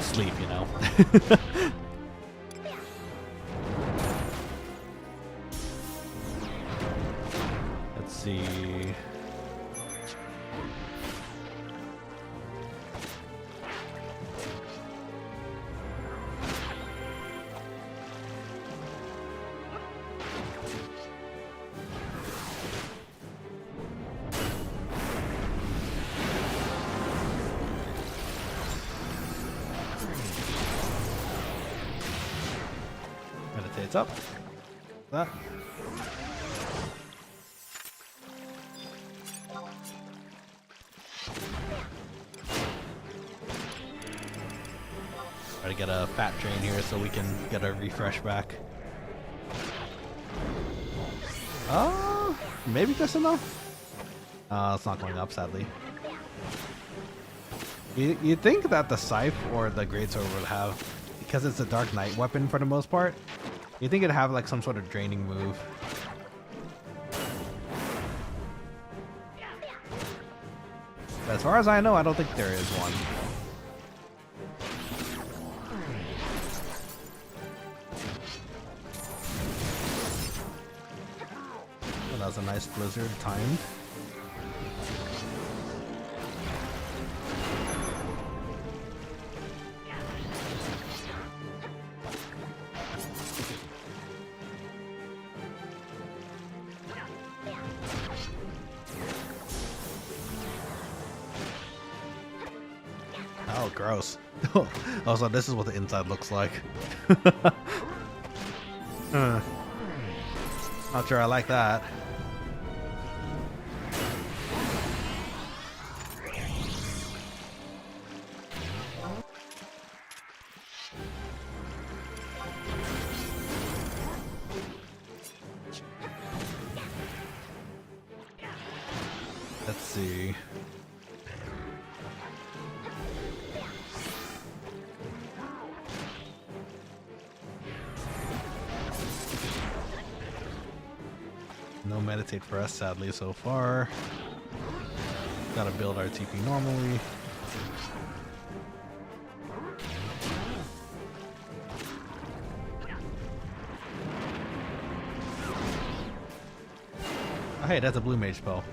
sleep, you know. Let's see. Meditate's up. That. Try to get a fat drain here so we can get a refresh back. Maybe just enough? It's not going up, sadly. You'd think that the scythe or the greatsword would have, because it's a Dark Knight weapon for the most part, you think it'd have like some sort of draining move. But as far as I know, I don't think there is one. Oh, that was a nice blizzard timed. Oh, gross. Also, this is what the inside looks like. Not sure I like that. Let's see. No meditate for us, sadly, so far. Gotta build our TP normally. Oh, hey, that's a blue mage spell.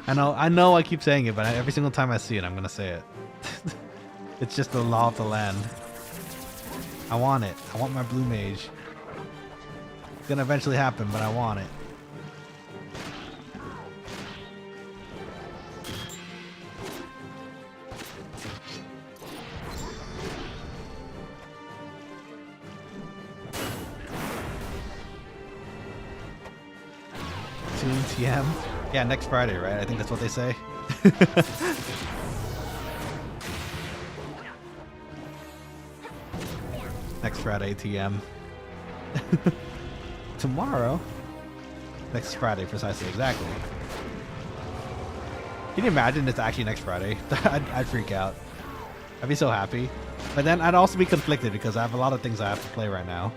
I know I keep saying it, but every single time I see it, I'm gonna say it. It's just the law of the land. I want it. I want my blue mage. It's gonna eventually happen, but I want it. soon, TM. Yeah, next Friday, right? I think that's what they say. Next Friday, TM. Tomorrow? Next Friday, precisely, exactly. Can you imagine it's actually next Friday? I'd freak out. I'd be so happy. But then I'd also be conflicted because I have a lot of things I have to play right now.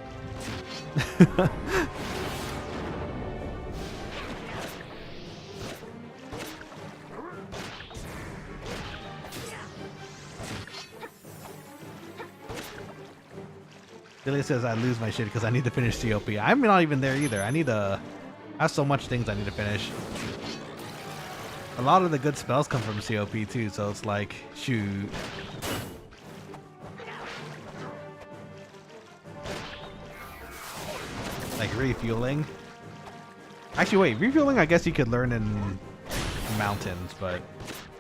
Billy says I lose my shit because I need to finish COP. I'm not even there either. I have so much things I need to finish. A lot of the good spells come from COP too, so it's like, shoot. Like refueling. Actually, wait, refueling I guess you could learn in mountains, but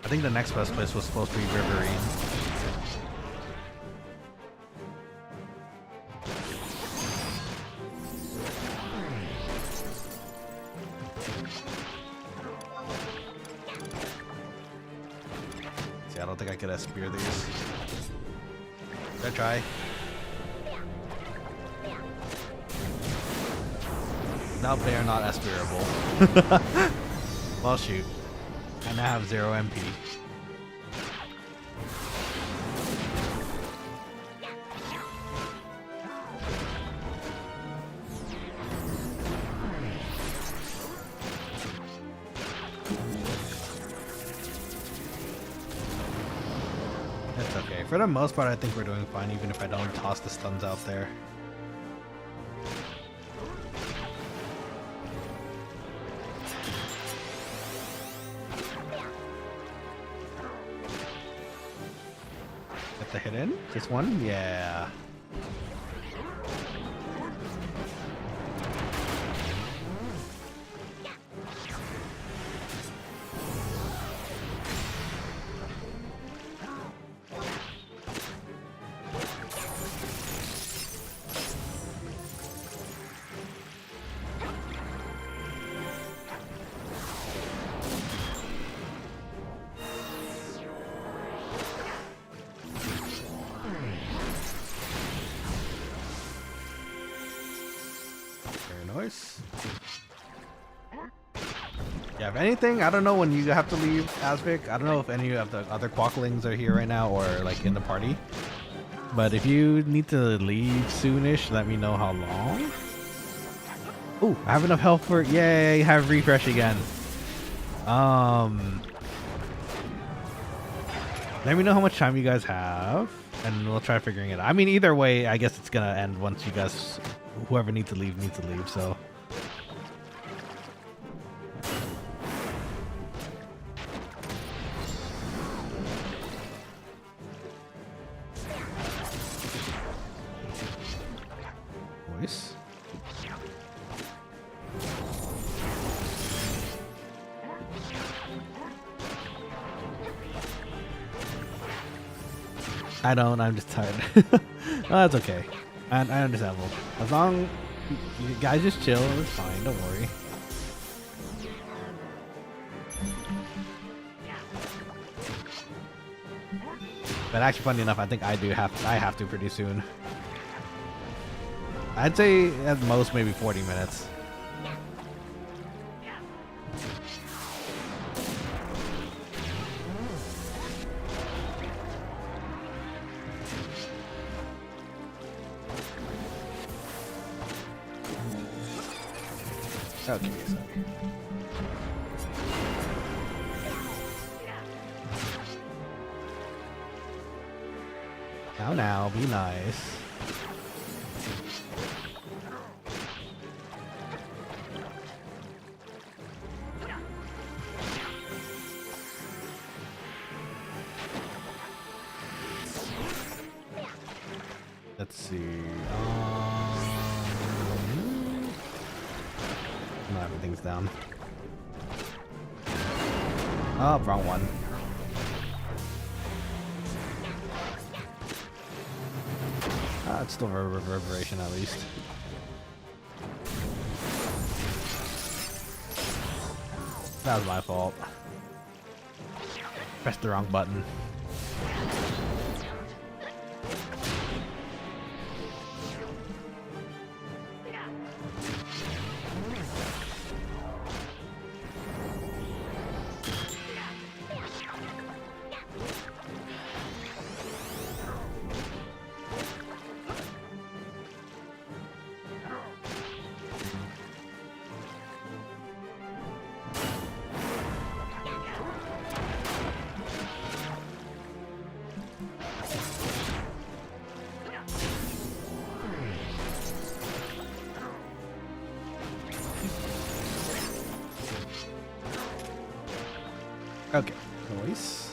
I think the next best place was supposed to be Riverine. See, I don't think I could spear these. Should I try? Nope, they are not aspirable. Well, shoot. I now have 0 MP. That's okay. For the most part, I think we're doing fine, even if I don't toss the stuns out there. The hit in? Just one? Yeah. Nice. Yeah, if anything, I don't know when you have to leave Asvik. I don't know if any of the other Quokkalings are here right now or like in the party. But if you need to leave soonish, let me know how long. Ooh, I have enough health for yay, have refresh again. Let me know how much time you guys have and we'll try figuring it out. I mean, either way, I guess it's gonna end once you guys, whoever needs to leave, so. Nice. I don't, I'm just tired. Oh, that's okay. I understand. As long you guys just chill, it's fine, don't worry. But actually, funny enough, I think I have to pretty soon. I'd say at most maybe 40 minutes. Okay, sorry. Now, be nice. Let's see. No, everything's down. Oh, wrong one. It's still a reverberation at least. That was my fault. Pressed the wrong button. Okay, noise.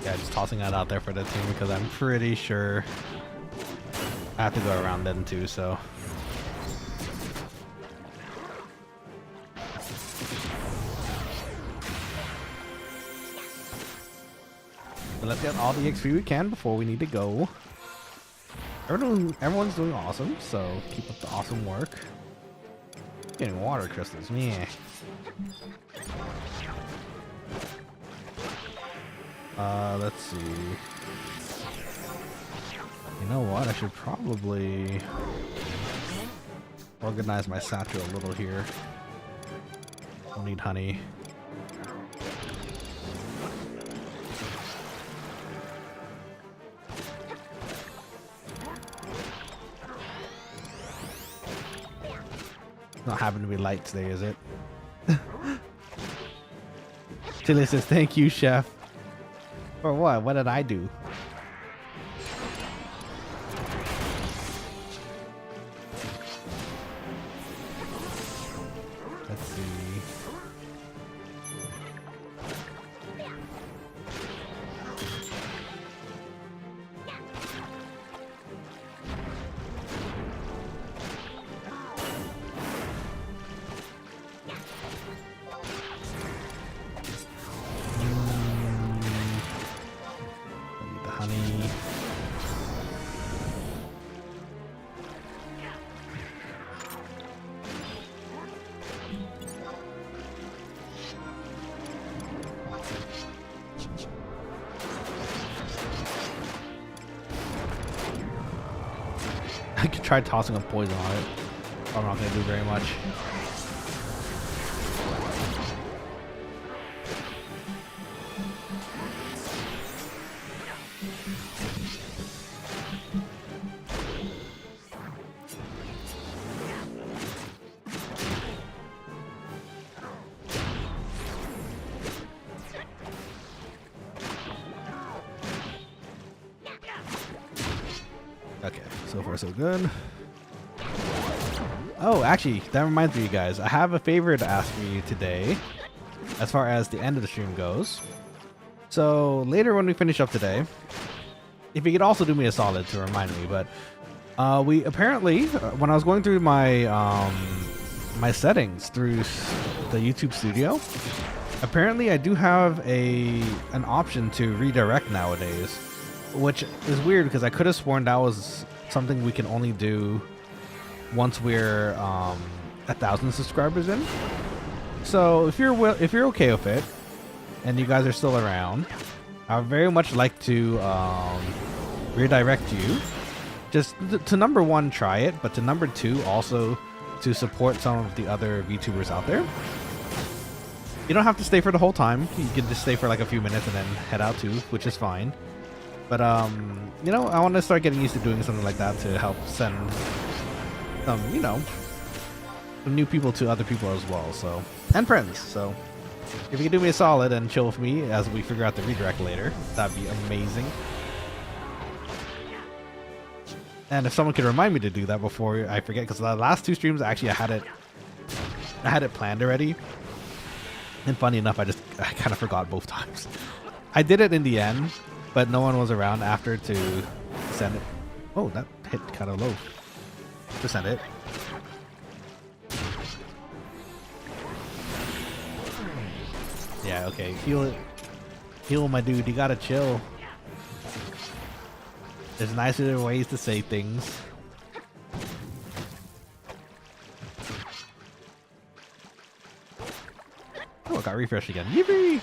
Yeah, just tossing that out there for the team because I'm pretty sure I have to go around then too, so. But let's get all the XP we can before we need to go. Everyone's doing awesome, so keep up the awesome work. Getting water crystals, yeah. Let's see. You know what? I should probably organize my satchel a little here. Don't need honey. Not having to be light today, is it? Chile says, thank you, chef. For what? What did I do? Let's see. I could try tossing a poison on it. I'm not going to do very much. Okay, so far so good. Oh, actually, that reminds me, you guys. I have a favor to ask for you today, as far as the end of the stream goes. So later when we finish up today, if you could also do me a solid to remind me, but we apparently, when I was going through my my settings through the YouTube Studio, apparently I do have an option to redirect nowadays. Which is weird because I could have sworn that was something we can only do once we're 1,000 subscribers in. So if you're okay with it, and you guys are still around, I would very much like to redirect you. Just to number one, try it, but to number two, also to support some of the other VTubers out there. You don't have to stay for the whole time. You can just stay for like a few minutes and then head out too, which is fine. But, you know, I want to start getting used to doing something like that to help send, you know, some new people to other people as well, so, and friends. So, if you can do me a solid and chill with me as we figure out the redirect later, that'd be amazing. And if someone could remind me to do that before I forget, because the last two streams, actually, I had it planned already. And funny enough, I kind of forgot both times. I did it in the end, but no one was around after to send it. Oh, that hit kind of low. To send it. Yeah, okay. Heal it. Heal, my dude. You gotta chill. There's nicer ways to say things. Oh, I got refreshed again. Yippee!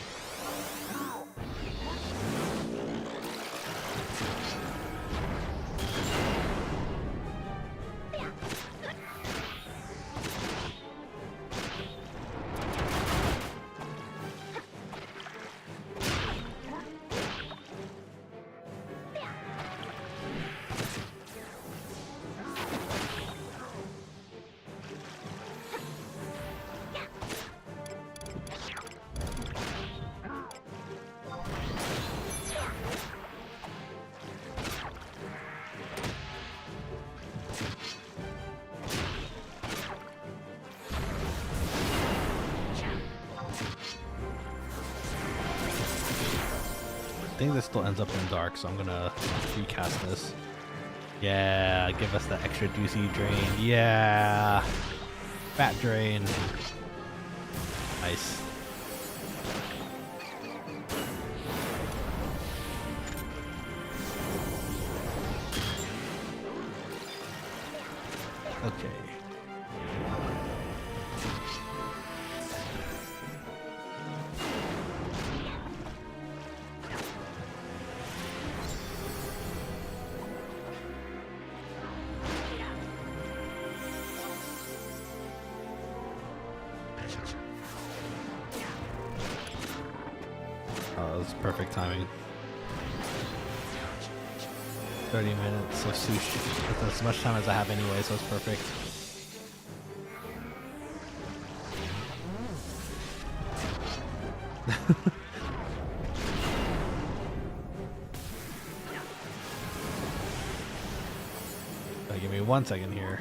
I think this still ends up in dark, so I'm gonna recast this. Yeah, give us the extra juicy drain. Yeah, fat drain. Nice. Okay. Oh, that's perfect timing. 30 minutes of sushi. That's as much time as I have anyway, so it's perfect. Give me 1 second here.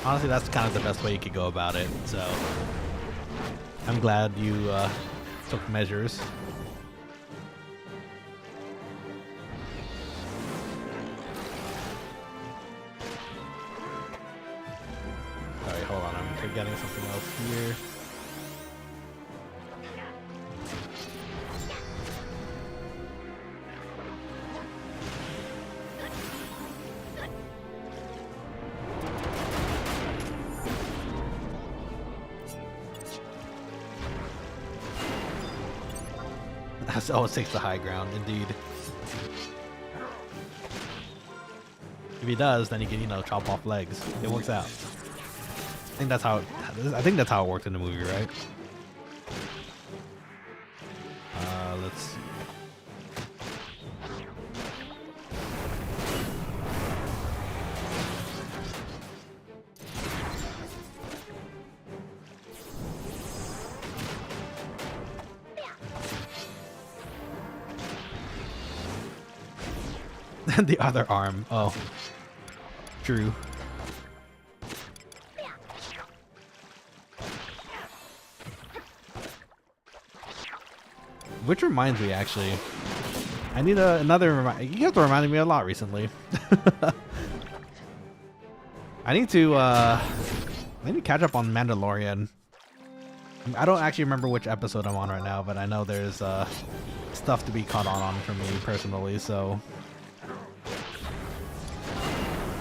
Honestly, that's kind of the best way you could go about it, so I'm glad you took measures. Alright, hold on, I'm forgetting something else here. That always takes the high ground, indeed. If he does, then he can, you know, chop off legs. It works out. I think that's how it worked in the movie, right? Let's see. The other arm. Oh, true. Which reminds me, actually, I need another reminder. You have to remind me a lot recently. I need to catch up on Mandalorian. I don't actually remember which episode I'm on right now, but I know there's stuff to be caught on for me personally, so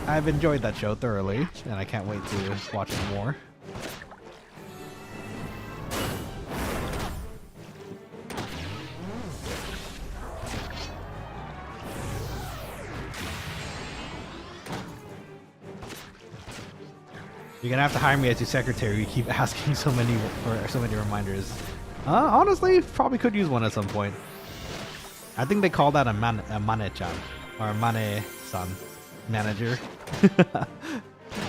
I've enjoyed that show thoroughly, and I can't wait to watch it more. You're gonna have to hire me as your secretary. You keep asking so many reminders. Honestly, probably could use one at some point. I think they call that a mane-chan or a mane-san manager.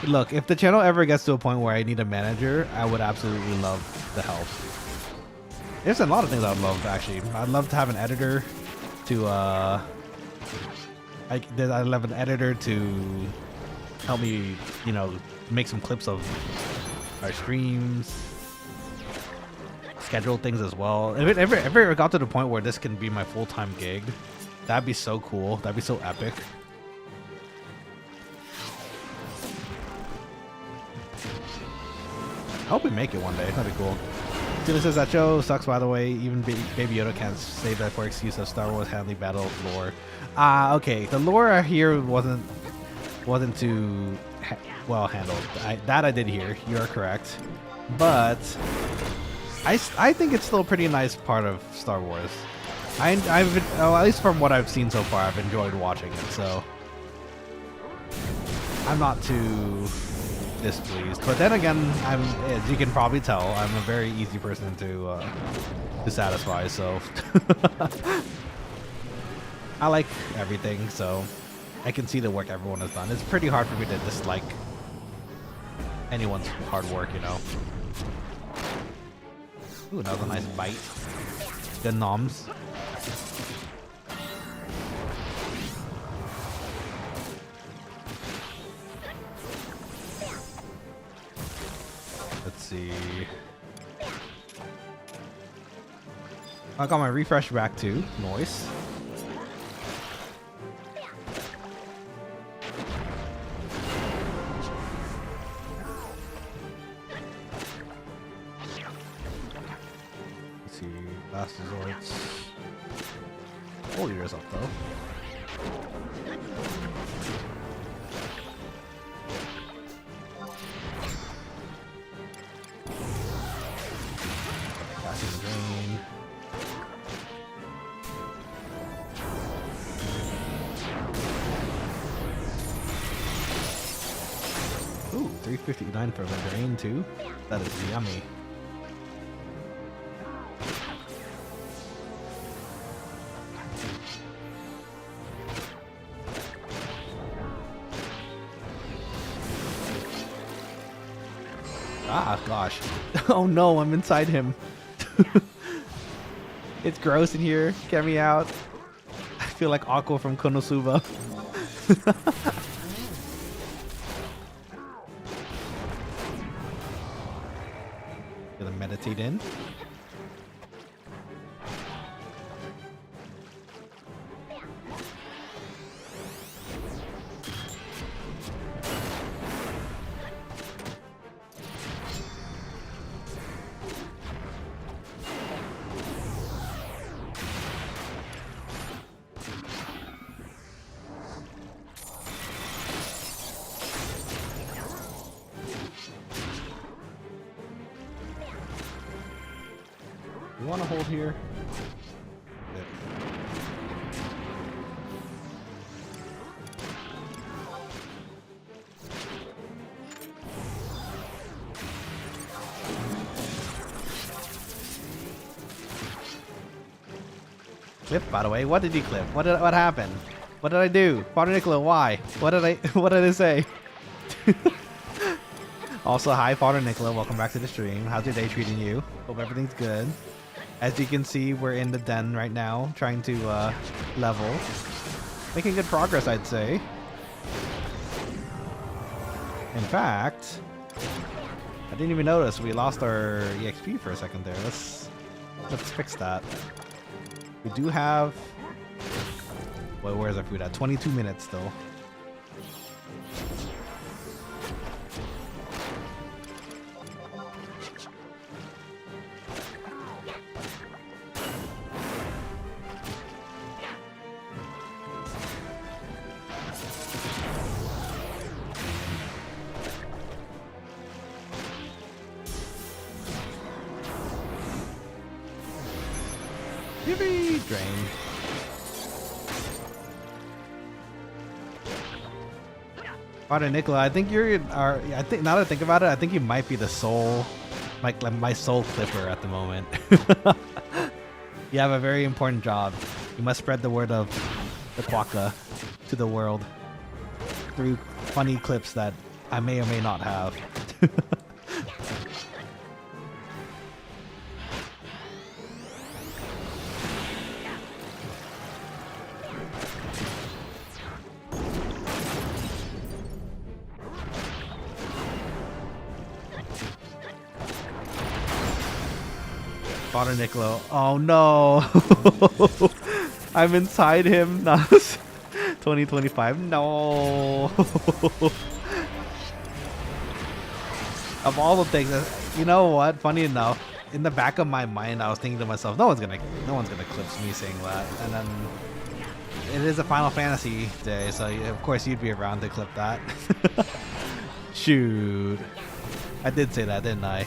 Look, if the channel ever gets to a point where I need a manager, I would absolutely love the help. There's a lot of things I'd love actually. I'd love to have an editor to I'd love an editor to help me, you know, make some clips of our streams, schedule things as well. If it ever got to the point where this can be my full-time gig, that'd be so cool. That'd be so epic. I hope we make it one day. That'd be cool. Tina says that show sucks, by the way. Even Baby Yoda can't save that for excuse of Star Wars handling battle lore. Okay. The lore here wasn't too well handled. I did hear. You are correct. But I think it's still a pretty nice part of Star Wars. Well, at least from what I've seen so far, I've enjoyed watching it. So I'm not too displeased, but then again, as you can probably tell, I'm a very easy person to satisfy, so I like everything, so I can see the work everyone has done. It's pretty hard for me to dislike anyone's hard work, you know. Ooh, that was a nice bite. Good noms. Let's see. I got my refresh back too. Nice. Let's see. Last resorts. Hold yours up though. Ooh, 359 for the drain too. That is yummy. Ah, gosh. Oh no, I'm inside him. It's gross in here. Get me out. I feel like Aqua from Konosuba. Gonna meditate in. You want to hold here? Yep. Clip, by the way. What did you clip? What happened? What did I do? Father Nicola, why? What did I say? Also, hi, Father Nicola. Welcome back to the stream. How's your day treating you? Hope everything's good. As you can see, we're in the den right now, trying to level. Making good progress, I'd say. In fact, I didn't even notice we lost our EXP for a second there. Let's fix that. We do have... Well, where's our food at? 22 minutes still. Yippee! Drain. Pardon, Nicola. I think I think now that I think about it, I think you might be the sole, like my sole clipper at the moment. You have a very important job. You must spread the word of the quokka to the world through funny clips that I may or may not have. Father Niccolo. Oh no! I'm inside him. 2025. No! Of all the things, you know what? Funny enough, in the back of my mind, I was thinking to myself, no one's gonna clip me saying that. And then it is a Final Fantasy day, so of course you'd be around to clip that. Shoot, I did say that, didn't I?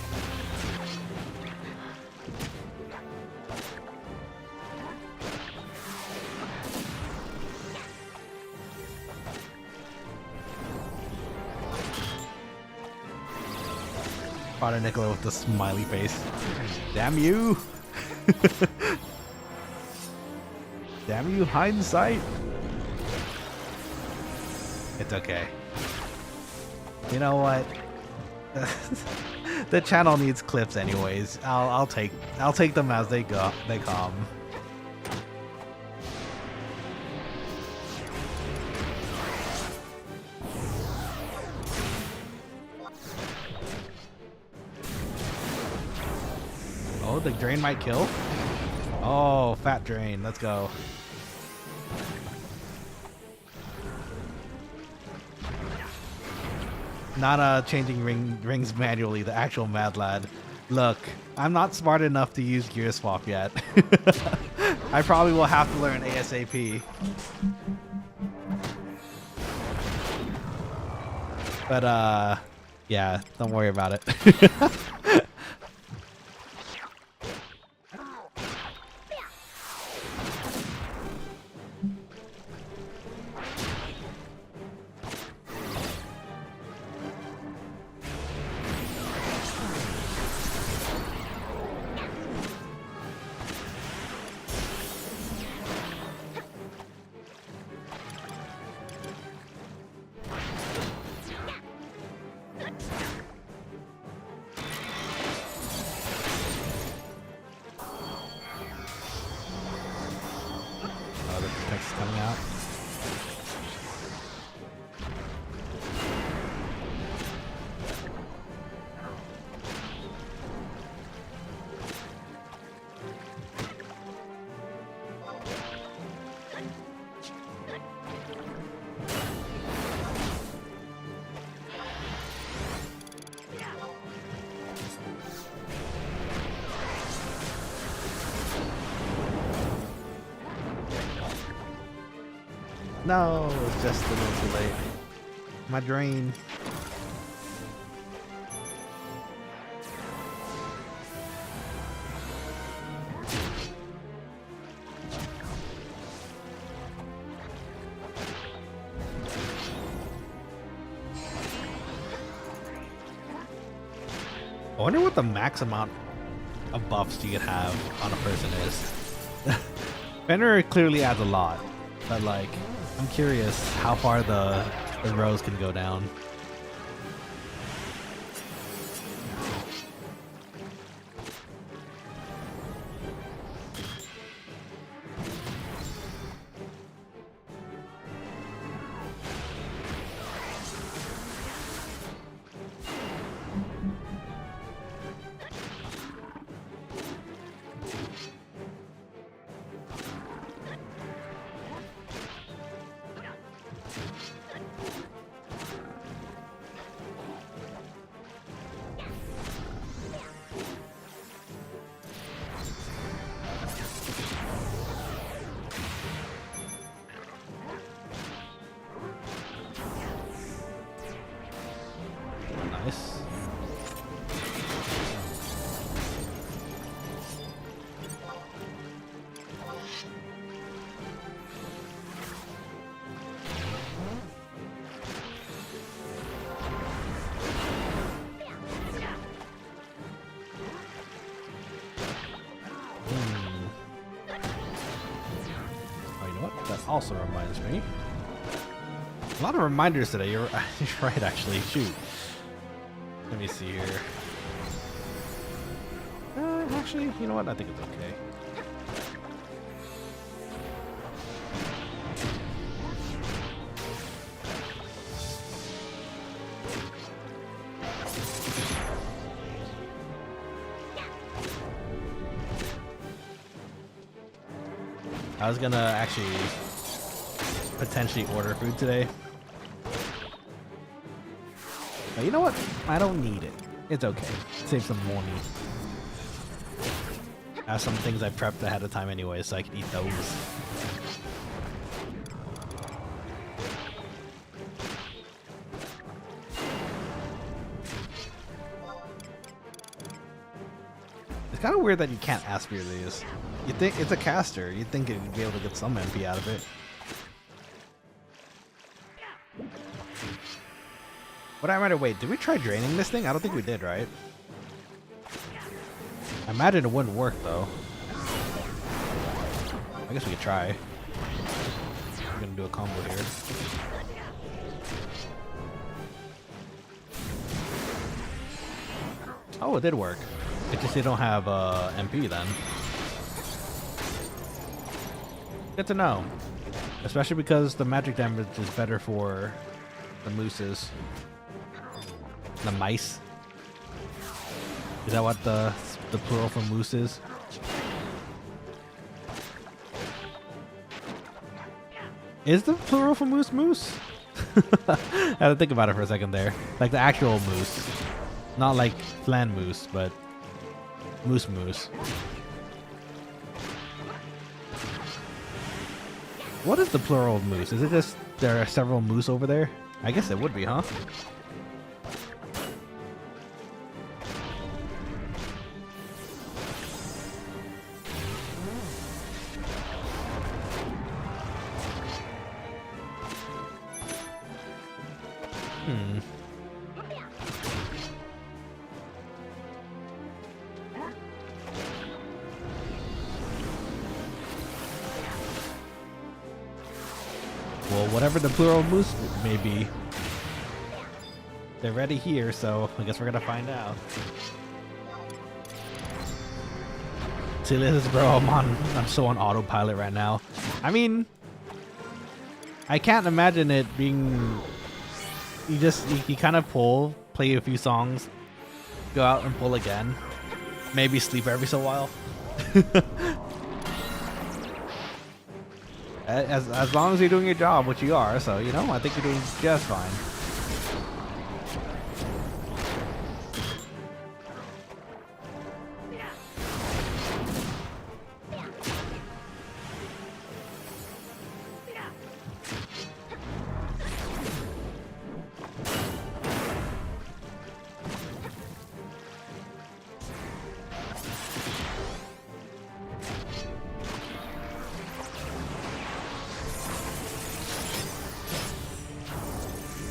Father Nicola with the smiley face. Damn you! Damn you, hindsight! It's okay. You know what? The channel needs clips anyways. I'll take them as they come. Oh, the drain might kill. Oh, fat drain. Let's go. Not changing rings manually, the actual Mad Lad. Look, I'm not smart enough to use gear swap yet. I probably will have to learn ASAP. But yeah, don't worry about it. Coming out. No, it's just a little too late. My drain. I wonder what the max amount of buffs you could have on a person is. Fenrir clearly adds a lot, but like, I'm curious how far the rows can go down. also reminds me. A lot of reminders today. You're right, actually. Shoot. Let me see here. Actually, you know what? I think it's okay. I was gonna actually potentially order food today. But you know what? I don't need it. It's okay. Save some money. I have some things I prepped ahead of time anyway, so I can eat those. It's kind of weird that you can't ask for these. You think it's a caster. You'd think you'd be able to get some MP out of it. But I might wait. Did we try draining this thing? I don't think we did, right? I imagine it wouldn't work though. I guess we could try. We're gonna do a combo here. Oh, it did work. It's just they don't have MP then. Good to know. Especially because the magic damage is better for the mooses. The mice. Is that what the plural for moose is? Is the plural for moose moose? I had to think about it for a second there. Like the actual moose. Not like flan moose, but moose moose. What is the plural of moose? Is it just there are several moose over there? I guess it would be, huh? Well, whatever the plural moose may be, they're ready here, so I guess we're gonna find out. See, this is, bro, I'm so on autopilot right now. I mean, I can't imagine it being. You kind of play a few songs, go out and pull again, maybe sleep every so while. As long as you're doing your job, which you are, so you know, I think you're doing just fine.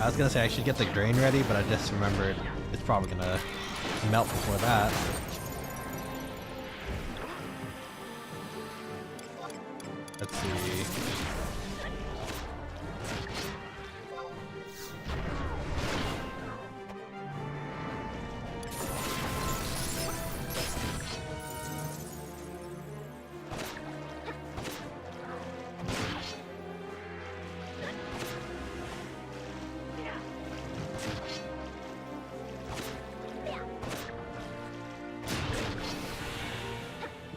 I was gonna say I should get the grain ready, but I just remembered it's probably gonna melt before that. Let's see.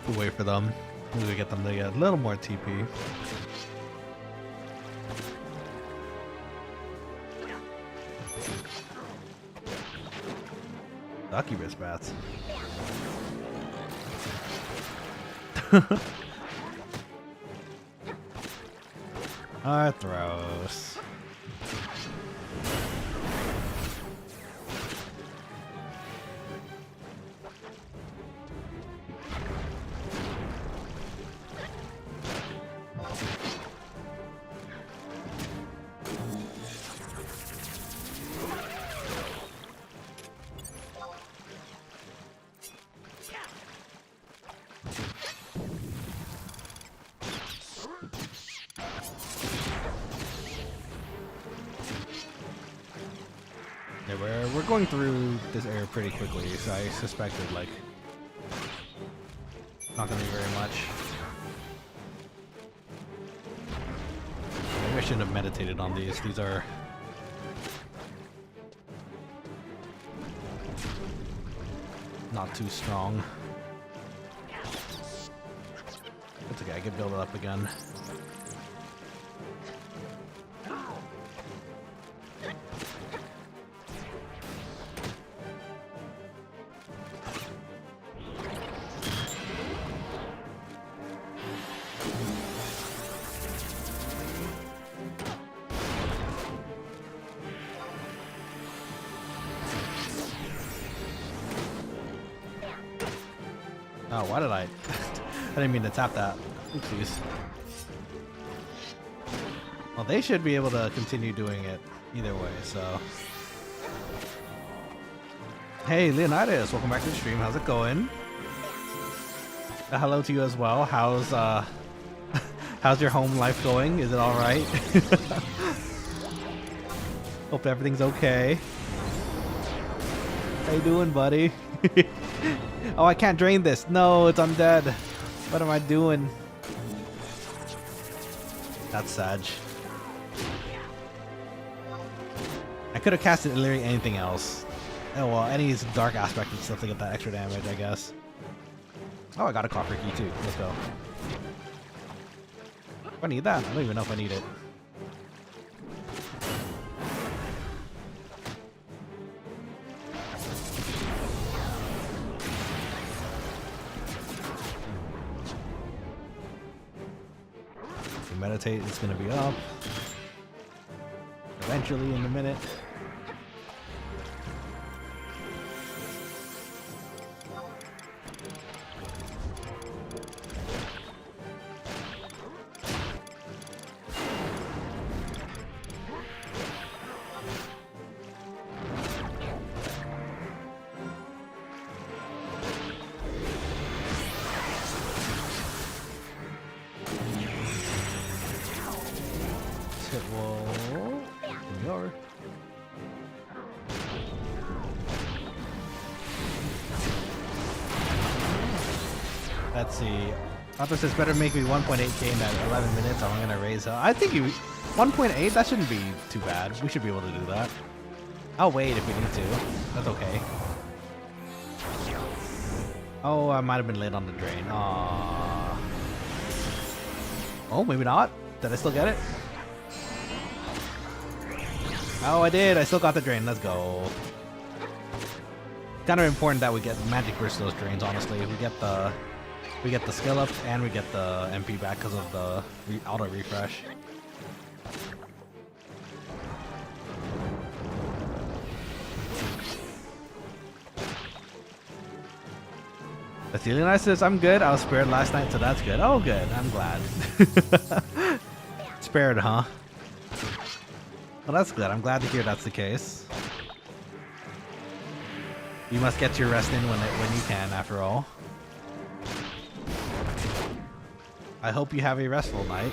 We'll wait for them. Maybe get them to get a little more TP. Succubus bats. Arthros. we're going through this area pretty quickly, so I suspected like not gonna be very much. Maybe I shouldn't have meditated on these. These are not too strong. It's okay, I can build it up again. Oh, why did I? I didn't mean to tap that. Oopsies. Well, they should be able to continue doing it either way, so. Hey, Leonidas, welcome back to the stream. How's it going? Hello to you as well. How's how's your home life going? Is it all right? Hope everything's okay. How you doing, buddy? Oh, I can't drain this. No, it's undead. What am I doing? That's sad. I could have casted literally anything else. Oh well, any dark aspect and stuff to get that extra damage, I guess. Oh, I got a copper key too. Let's go. Do I need that? I don't even know if I need it. Meditate, it's gonna be up eventually in a minute. Let's see. Arthur says better make me 1.8k in that 11 minutes. I'm gonna raise her. I think 1.8. That shouldn't be too bad. We should be able to do that. I'll wait if we need to. That's okay. Oh, I might have been late on the drain. Aww. Oh, maybe not. Did I still get it? Oh, I did. I still got the drain. Let's go. Kind of important that we get magic burst those drains. Honestly, we get the skill up and we get the MP back because of the auto refresh. The Celianite says, I'm good. I was spared last night, so that's good. Oh, good. I'm glad. Spared, huh? Well, that's good. I'm glad to hear that's the case. You must get your rest in when you can, after all. I hope you have a restful night.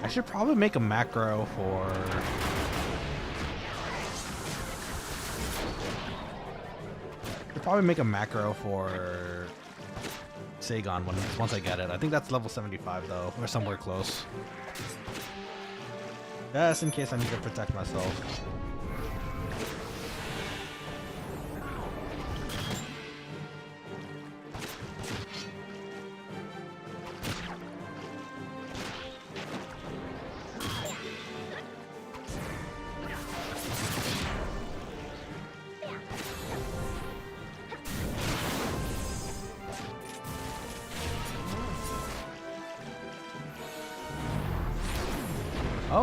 I should probably make a macro for... Sagon once I get it. I think that's level 75 though, or somewhere close. Just in case I need to protect myself.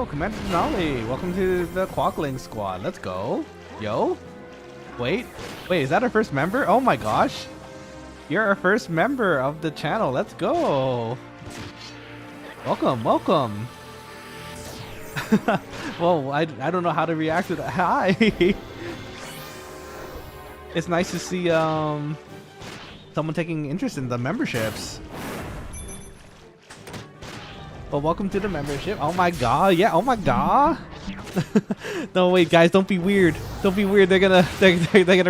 Oh, Commander Denali, welcome to the Quokkalings squad. Let's go. Yo. Wait, is that our first member? Oh my gosh. You're our first member of the channel. Let's go. Welcome. Well, I don't know how to react to that. Hi. It's nice to see someone taking interest in the memberships. Well, welcome to the membership. Oh my god, yeah, oh my god. No, wait, guys, don't be weird. Don't be weird. They're gonna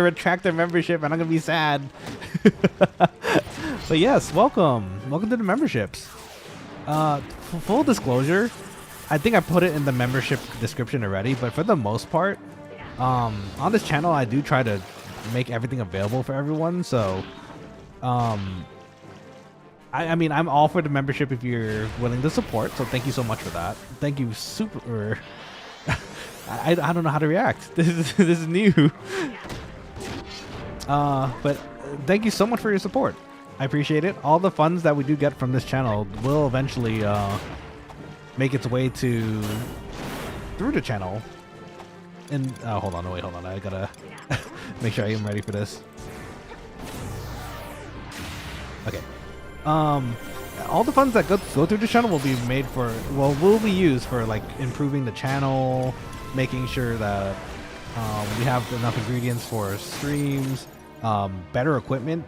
retract their membership, and I'm gonna be sad. But yes, welcome to the memberships. Full disclosure, I think I put it in the membership description already, but for the most part, on this channel, I do try to make everything available for everyone. So, I mean, I'm all for the membership if you're willing to support. So thank you so much for that. Thank you, super. I don't know how to react. This is new. But thank you so much for your support. I appreciate it. All the funds that we do get from this channel will eventually make its way through the channel. And hold on. I gotta make sure I am ready for this. Okay. All the funds that go through the channel will be will be used for like improving the channel, making sure that we have enough ingredients for streams, better equipment.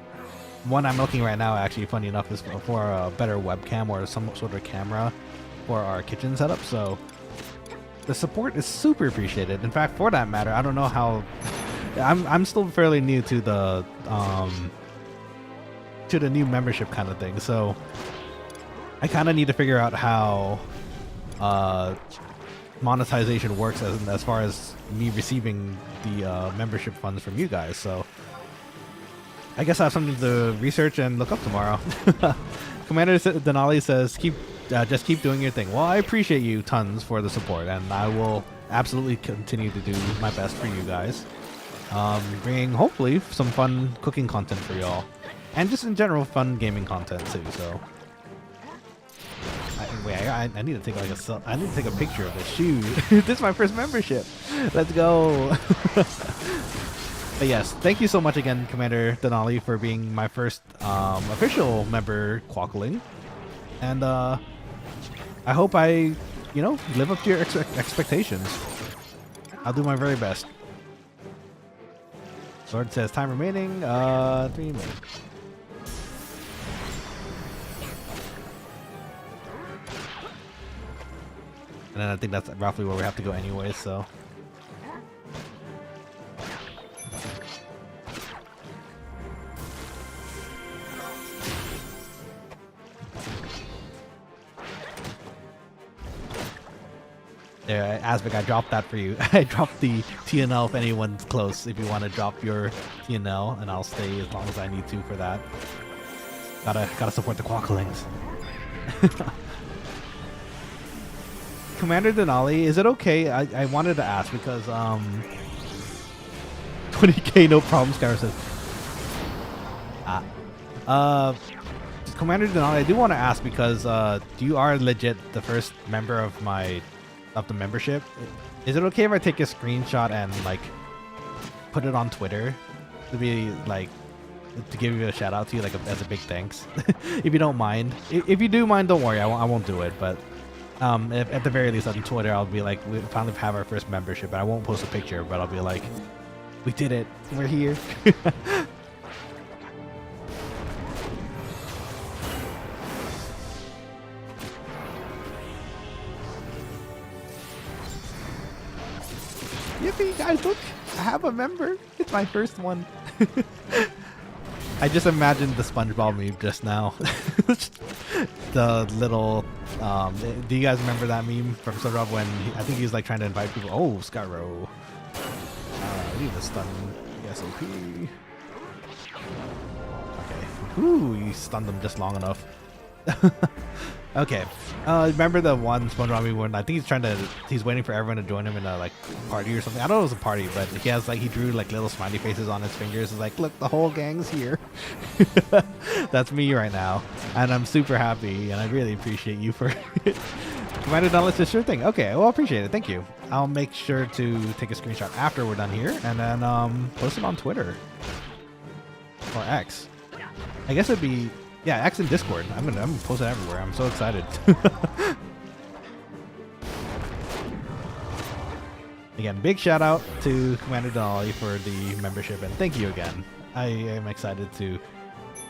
One I'm looking right now, actually, funny enough, is for a better webcam or some sort of camera for our kitchen setup. So the support is super appreciated. In fact, for that matter, I don't know how. I'm still fairly new to the new membership kind of thing, so I kind of need to figure out how monetization works as far as me receiving the membership funds from you guys. So I guess I have something to research and look up tomorrow. Commander Denali says, just keep doing your thing. Well, I appreciate you tons for the support, and I will absolutely continue to do my best for you guys, bringing hopefully some fun cooking content for y'all. And just in general, fun gaming content too. So, I need to take I need to take a picture of this shoe. This is my first membership. Let's go. But yes, thank you so much again, Commander Denali, for being my first official member Quokkaling. And I hope I, live up to your expectations. I'll do my very best. Sword says time remaining 3 minutes. And then I think that's roughly where we have to go anyway, so. There, Asvik, I dropped that for you. I dropped the TNL if anyone's close. If you want to drop your TNL, and I'll stay as long as I need to for that. Gotta support the Quokkalings. Commander Denali, is it okay? I wanted to ask because 20k no problem, Skyro says. Commander Denali, I do want to ask because you are legit the first member of the membership. Is it okay if I take a screenshot and like put it on Twitter to be like to give you a shout out to you like as a big thanks? If you don't mind. If you do mind, don't worry, I won't do it, but at the very least on Twitter, I'll be like, we finally have our first membership, and I won't post a picture, but I'll be like, we did it, we're here. Yippee, guys, look, I have a member. It's my first one. I just imagined the SpongeBob meme just now. The little, do you guys remember that meme from SpongeBob when I think he was like trying to invite people? Oh, Skyro. I need to stun the SOP. Okay. Ooh, you stunned them just long enough. Okay. Remember the one SpongeBob meme when I think he's waiting for everyone to join him in a like party or something. I don't know if it was a party, but he drew like little smiley faces on his fingers. It's like, look, the whole gang's here. That's me right now, and I'm super happy, and I really appreciate you for Commander Nanashi says sure thing. Okay, well, I appreciate it. Thank you. I'll make sure to take a screenshot after we're done here and then post it on Twitter or X. I guess it'd be X and Discord. I'm gonna post it everywhere. I'm so excited. Again, big shout out to Commander Denali for the membership and thank you again. I am excited to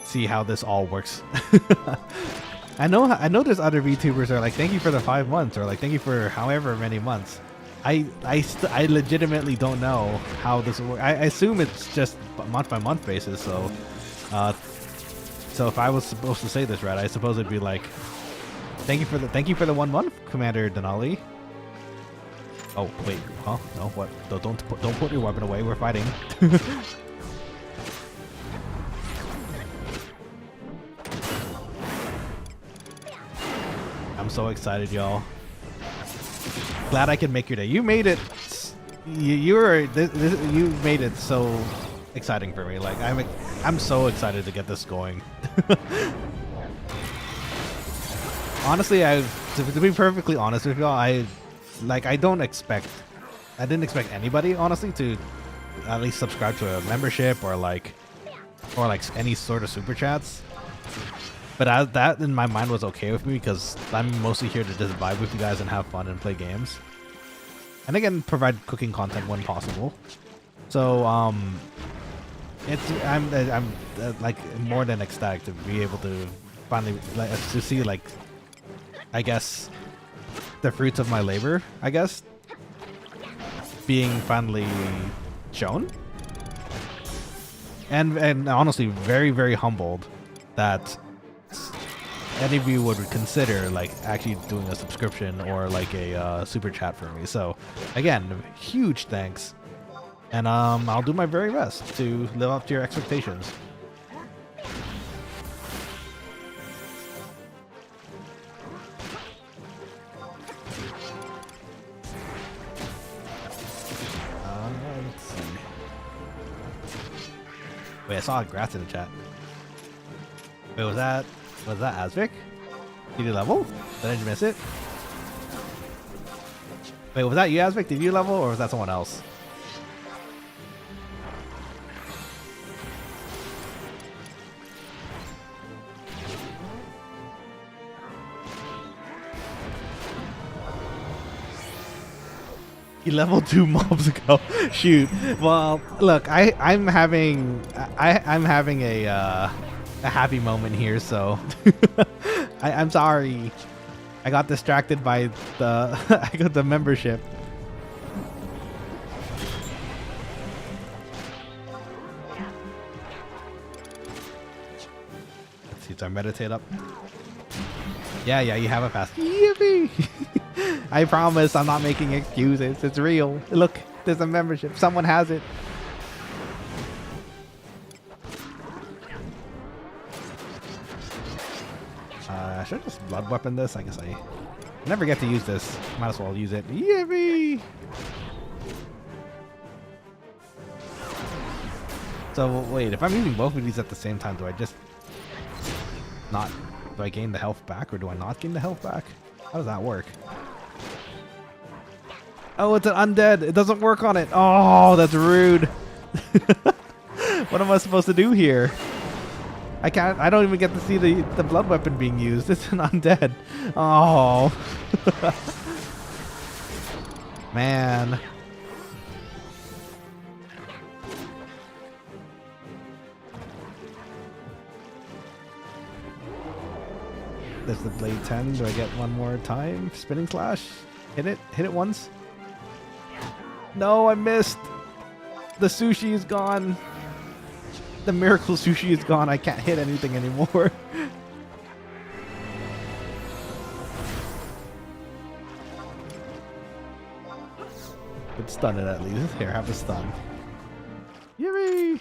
see how this all works. I know there's other VTubers that are like, thank you for the 5 months or like thank you for however many months. I legitimately don't know how this will work. I assume it's just month by month basis. So if I was supposed to say this right, I suppose it'd be like, thank you for the 1 month, Commander Denali. Oh wait, huh? No, what? Don't put your weapon away. We're fighting. I'm so excited, y'all. Glad I can make your day. You made it. You made it so exciting for me. Like I'm so excited to get this going. Honestly, to be perfectly honest with y'all, I didn't expect anybody honestly to at least subscribe to a membership or like any sort of super chats. But that in my mind was okay with me because I'm mostly here to just vibe with you guys and have fun and play games. And again, provide cooking content when possible. So I'm like more than ecstatic to be able to finally to see like, I guess, the fruits of my labor, I guess, being finally shown. And honestly, very, very humbled that any of you would consider like actually doing a subscription or like a super chat for me. So again, huge thanks, and I'll do my very best to live up to your expectations. Let's see. Wait, I saw a grass in the chat. Wait, was that Asvik? Did you level? Did I just miss it? Wait, was that you, Asvik? Did you level, or was that someone else? He leveled 2 mobs ago. Shoot. Well, look, I'm having a happy moment here, so I'm sorry. I got distracted by the membership. Let's see, so I meditate up. Yeah, you have a pass. Yippee! I promise I'm not making excuses. It's real. Look, there's a membership. Someone has it. I should just blood weapon this. I guess I never get to use this. Might as well use it. Yippee! So wait, if I'm using both of these at the same time, do I just not? Do I gain the health back, or do I not gain the health back? How does that work? Oh, it's an undead. It doesn't work on it. Oh, that's rude. What am I supposed to do here? I can't. I don't even get to see the blood weapon being used. It's an undead. Oh, man. There's the blade 10. Do I get one more time? Spinning slash. Hit it. Hit it once. No, I missed. The sushi is gone. The miracle sushi is gone. I can't hit anything anymore. Could stun it at least. Here, have a stun. Yippee!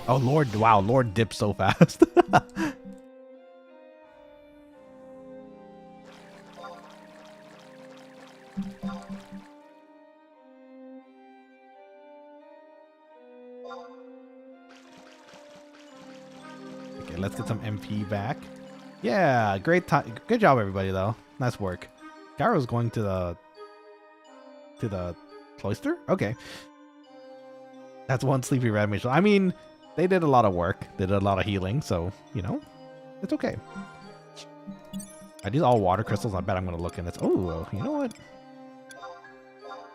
Oh, Lord. Wow, Lord dipped so fast. let's get some MP back. Yeah, great time. Good job, everybody, though. Nice work. Gyro's going to the cloister? Okay. That's one sleepy red mage. I mean, they did a lot of work. They did a lot of healing, so, you know, it's okay. Are these all water crystals? I bet I'm going to look in this. Oh, you know what?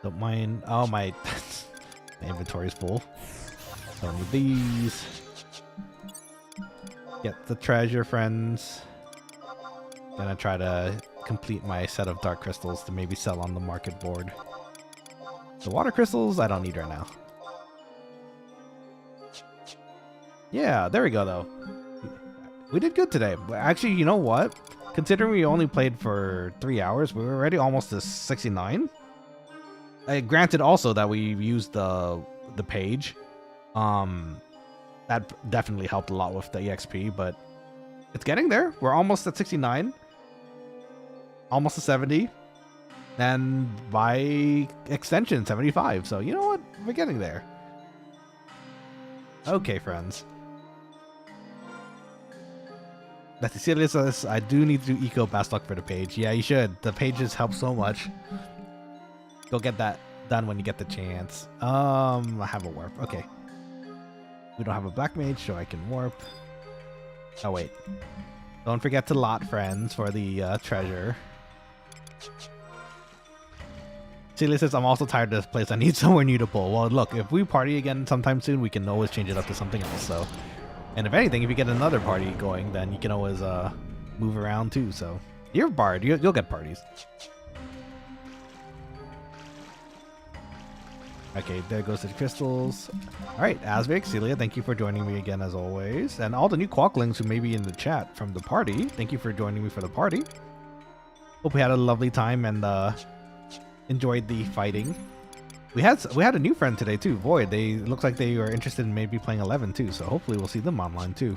Don't mind. Oh, my inventory is full. Don't need these. Get the treasure, friends. Gonna try to complete my set of dark crystals to maybe sell on the market board. The water crystals, I don't need right now. Yeah, there we go, though. We did good today. Actually, you know what? Considering we only played for 3 hours, we were already almost to 69. Granted, also that we used the page. That definitely helped a lot with the EXP, but it's getting there. We're almost at 69. Almost to 70. And by extension, 75. So, you know what? We're getting there. Okay, friends. Let's see. I do need to do eco best luck for the page. Yeah, you should. The pages help so much. Go get that done when you get the chance. I have a warp. Okay. We don't have a black mage, so I can warp. Oh, wait. Don't forget to lot, friends, for the treasure. Celia says, I'm also tired of this place. I need somewhere new to pull. Well, look, if we party again sometime soon, we can always change it up to something else. So, and if anything, if you get another party going, then you can always move around too. So, you're a bard. You'll get parties. Okay, there goes the crystals. All right, Asvik, Celia, thank you for joining me again as always. And all the new quokkalings who may be in the chat from the party, thank you for joining me for the party. Hope we had a lovely time and enjoyed the fighting. We had a new friend today too, Void. Looks like they were interested in maybe playing 11 too, so hopefully we'll see them online too.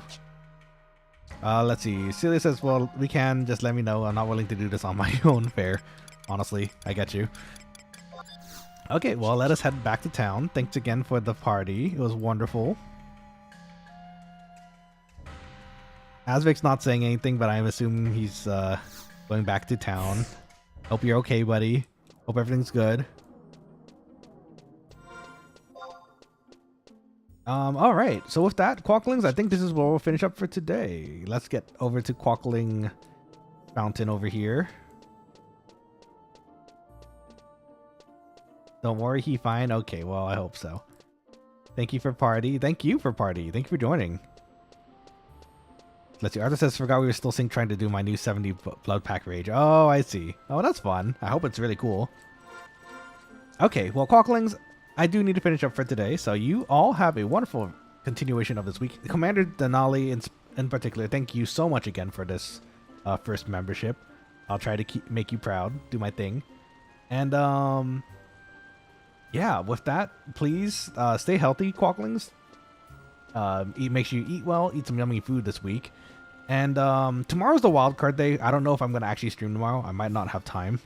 Let's see. Celia says, well, we can, just let me know. I'm not willing to do this on my own fare. Honestly, I get you. Okay, well, let us head back to town. Thanks again for the party. It was wonderful. Asvik's not saying anything, but I'm assuming he's going back to town. Hope you're okay, buddy. Hope everything's good. All right. So with that, quokkalings, I think this is where we'll finish up for today. Let's get over to Quokkaling Fountain over here. Don't worry, he fine. Okay, well, I hope so. Thank you for party. Thank you for party. Thank you for joining. Let's see. Arthur says, forgot we were still trying to do my new 70 blood pack rage. Oh, I see. Oh, that's fun. I hope it's really cool. Okay, well, quokkalings, I do need to finish up for today. So you all have a wonderful continuation of this week. Commander Denali in particular, thank you so much again for this first membership. I'll try to make you proud. Do my thing. And, yeah, with that, please stay healthy, quokkalings. Make sure you eat well, eat some yummy food this week. And tomorrow's the wildcard day. I don't know if I'm going to actually stream tomorrow. I might not have time.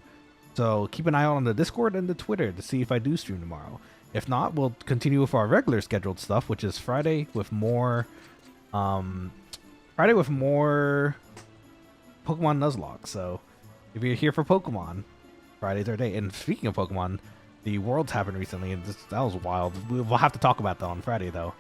So keep an eye out on the Discord and the Twitter to see if I do stream tomorrow. If not, we'll continue with our regular scheduled stuff, which is Friday with more Pokemon Nuzlocke. So if you're here for Pokemon, Friday's our day. And speaking of Pokemon, the Worlds happened recently, and that was wild. We'll have to talk about that on Friday, though.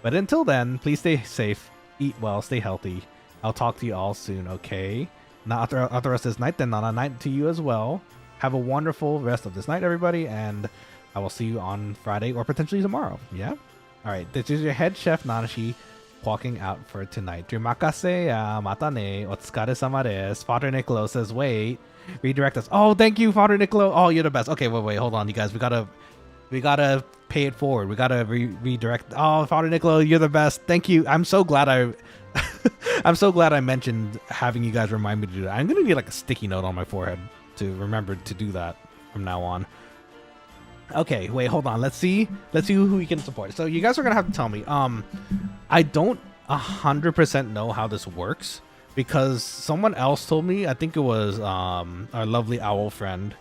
But until then, please stay safe, eat well, stay healthy. I'll talk to you all soon, okay? Now, after the rest of this night, then on a night to you as well. Have a wonderful rest of this night, everybody, and I will see you on Friday or potentially tomorrow, yeah? All right, this is your head chef, Nanashi, walking out for tonight. Terima kasih, mata ne, otsukare-sama desu. Father Niccolo says, wait. Redirect us. Oh, thank you, Father Niccolo. Oh, you're the best. Okay, wait, hold on, you guys. We gotta pay it forward. We gotta redirect. Oh, Father Niccolo, you're the best. Thank you. I'm so glad I'm so glad I mentioned having you guys remind me to do that. I'm gonna need like a sticky note on my forehead to remember to do that from now on. Okay, wait, hold on. Let's see who we can support. So you guys are gonna have to tell me. I don't 100% know how this works. Because someone else told me, I think it was our lovely owl friend,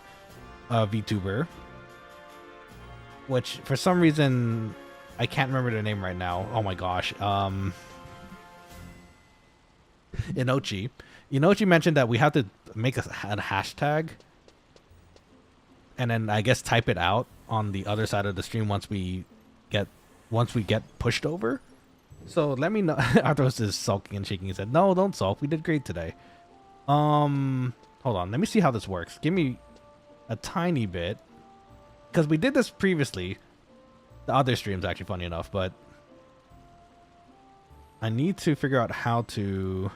VTuber, which for some reason I can't remember their name right now. Oh my gosh. Inochi. Inochi mentioned that we have to make a hashtag and then I guess type it out on the other side of the stream once we get pushed over. So let me know. Arthros is sulking and shaking his head. No, don't sulk. We did great today. Hold on. Let me see how this works. Give me a tiny bit. Because we did this previously. The other stream's actually funny enough, but I need to figure out how to...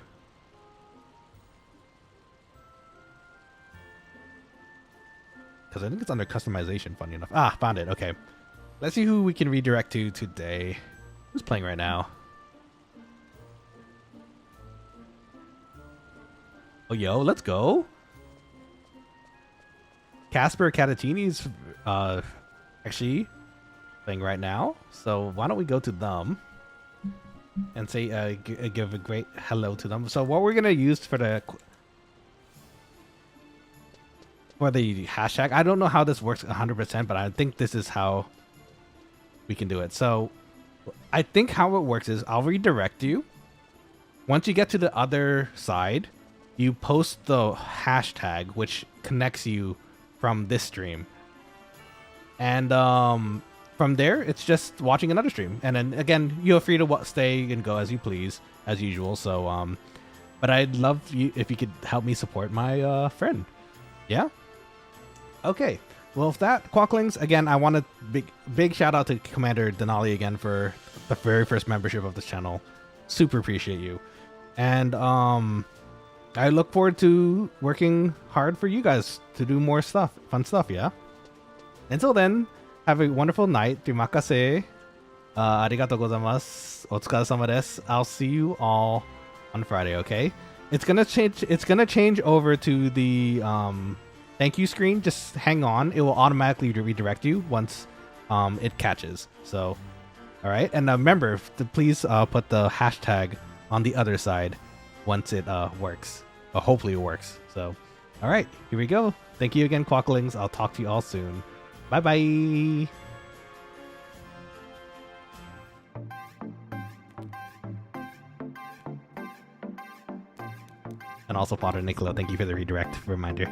Because I think it's under customization, funny enough. Ah, found it. Okay. Let's see who we can redirect to today. Who's playing right now? Oh, yo, let's go. Casper Catatini's actually playing right now. So why don't we go to them and say give a great hello to them. So what we're going to use for the hashtag, I don't know how this works 100%, but I think this is how we can do it. So I think how it works is I'll redirect you. Once you get to the other side, you post the hashtag, which connects you from this stream. And from there, it's just watching another stream. And then, again, you're free to stay and go as you please, as usual. So, but I'd love you if you could help me support my friend. Yeah? Okay. Well, with that, Quokkalings, again, I want to big shout out to Commander Denali again for the very first membership of this channel. Super appreciate you. And I look forward to working hard for you guys to do more stuff, fun stuff, yeah? Until then, have a wonderful night. Terima kasih. Arigatou gozaimasu. Otsukaresama desu. I'll see you all on Friday, okay? It's gonna change over to the thank you screen. Just hang on. It will automatically redirect you once it catches. So, all right. And remember to please put the hashtag on the other side once it works. Hopefully it works. So, all right. Here we go. Thank you again, Quokkalings. I'll talk to you all soon. Bye-bye. And also, Father Nicola, thank you for the redirect reminder.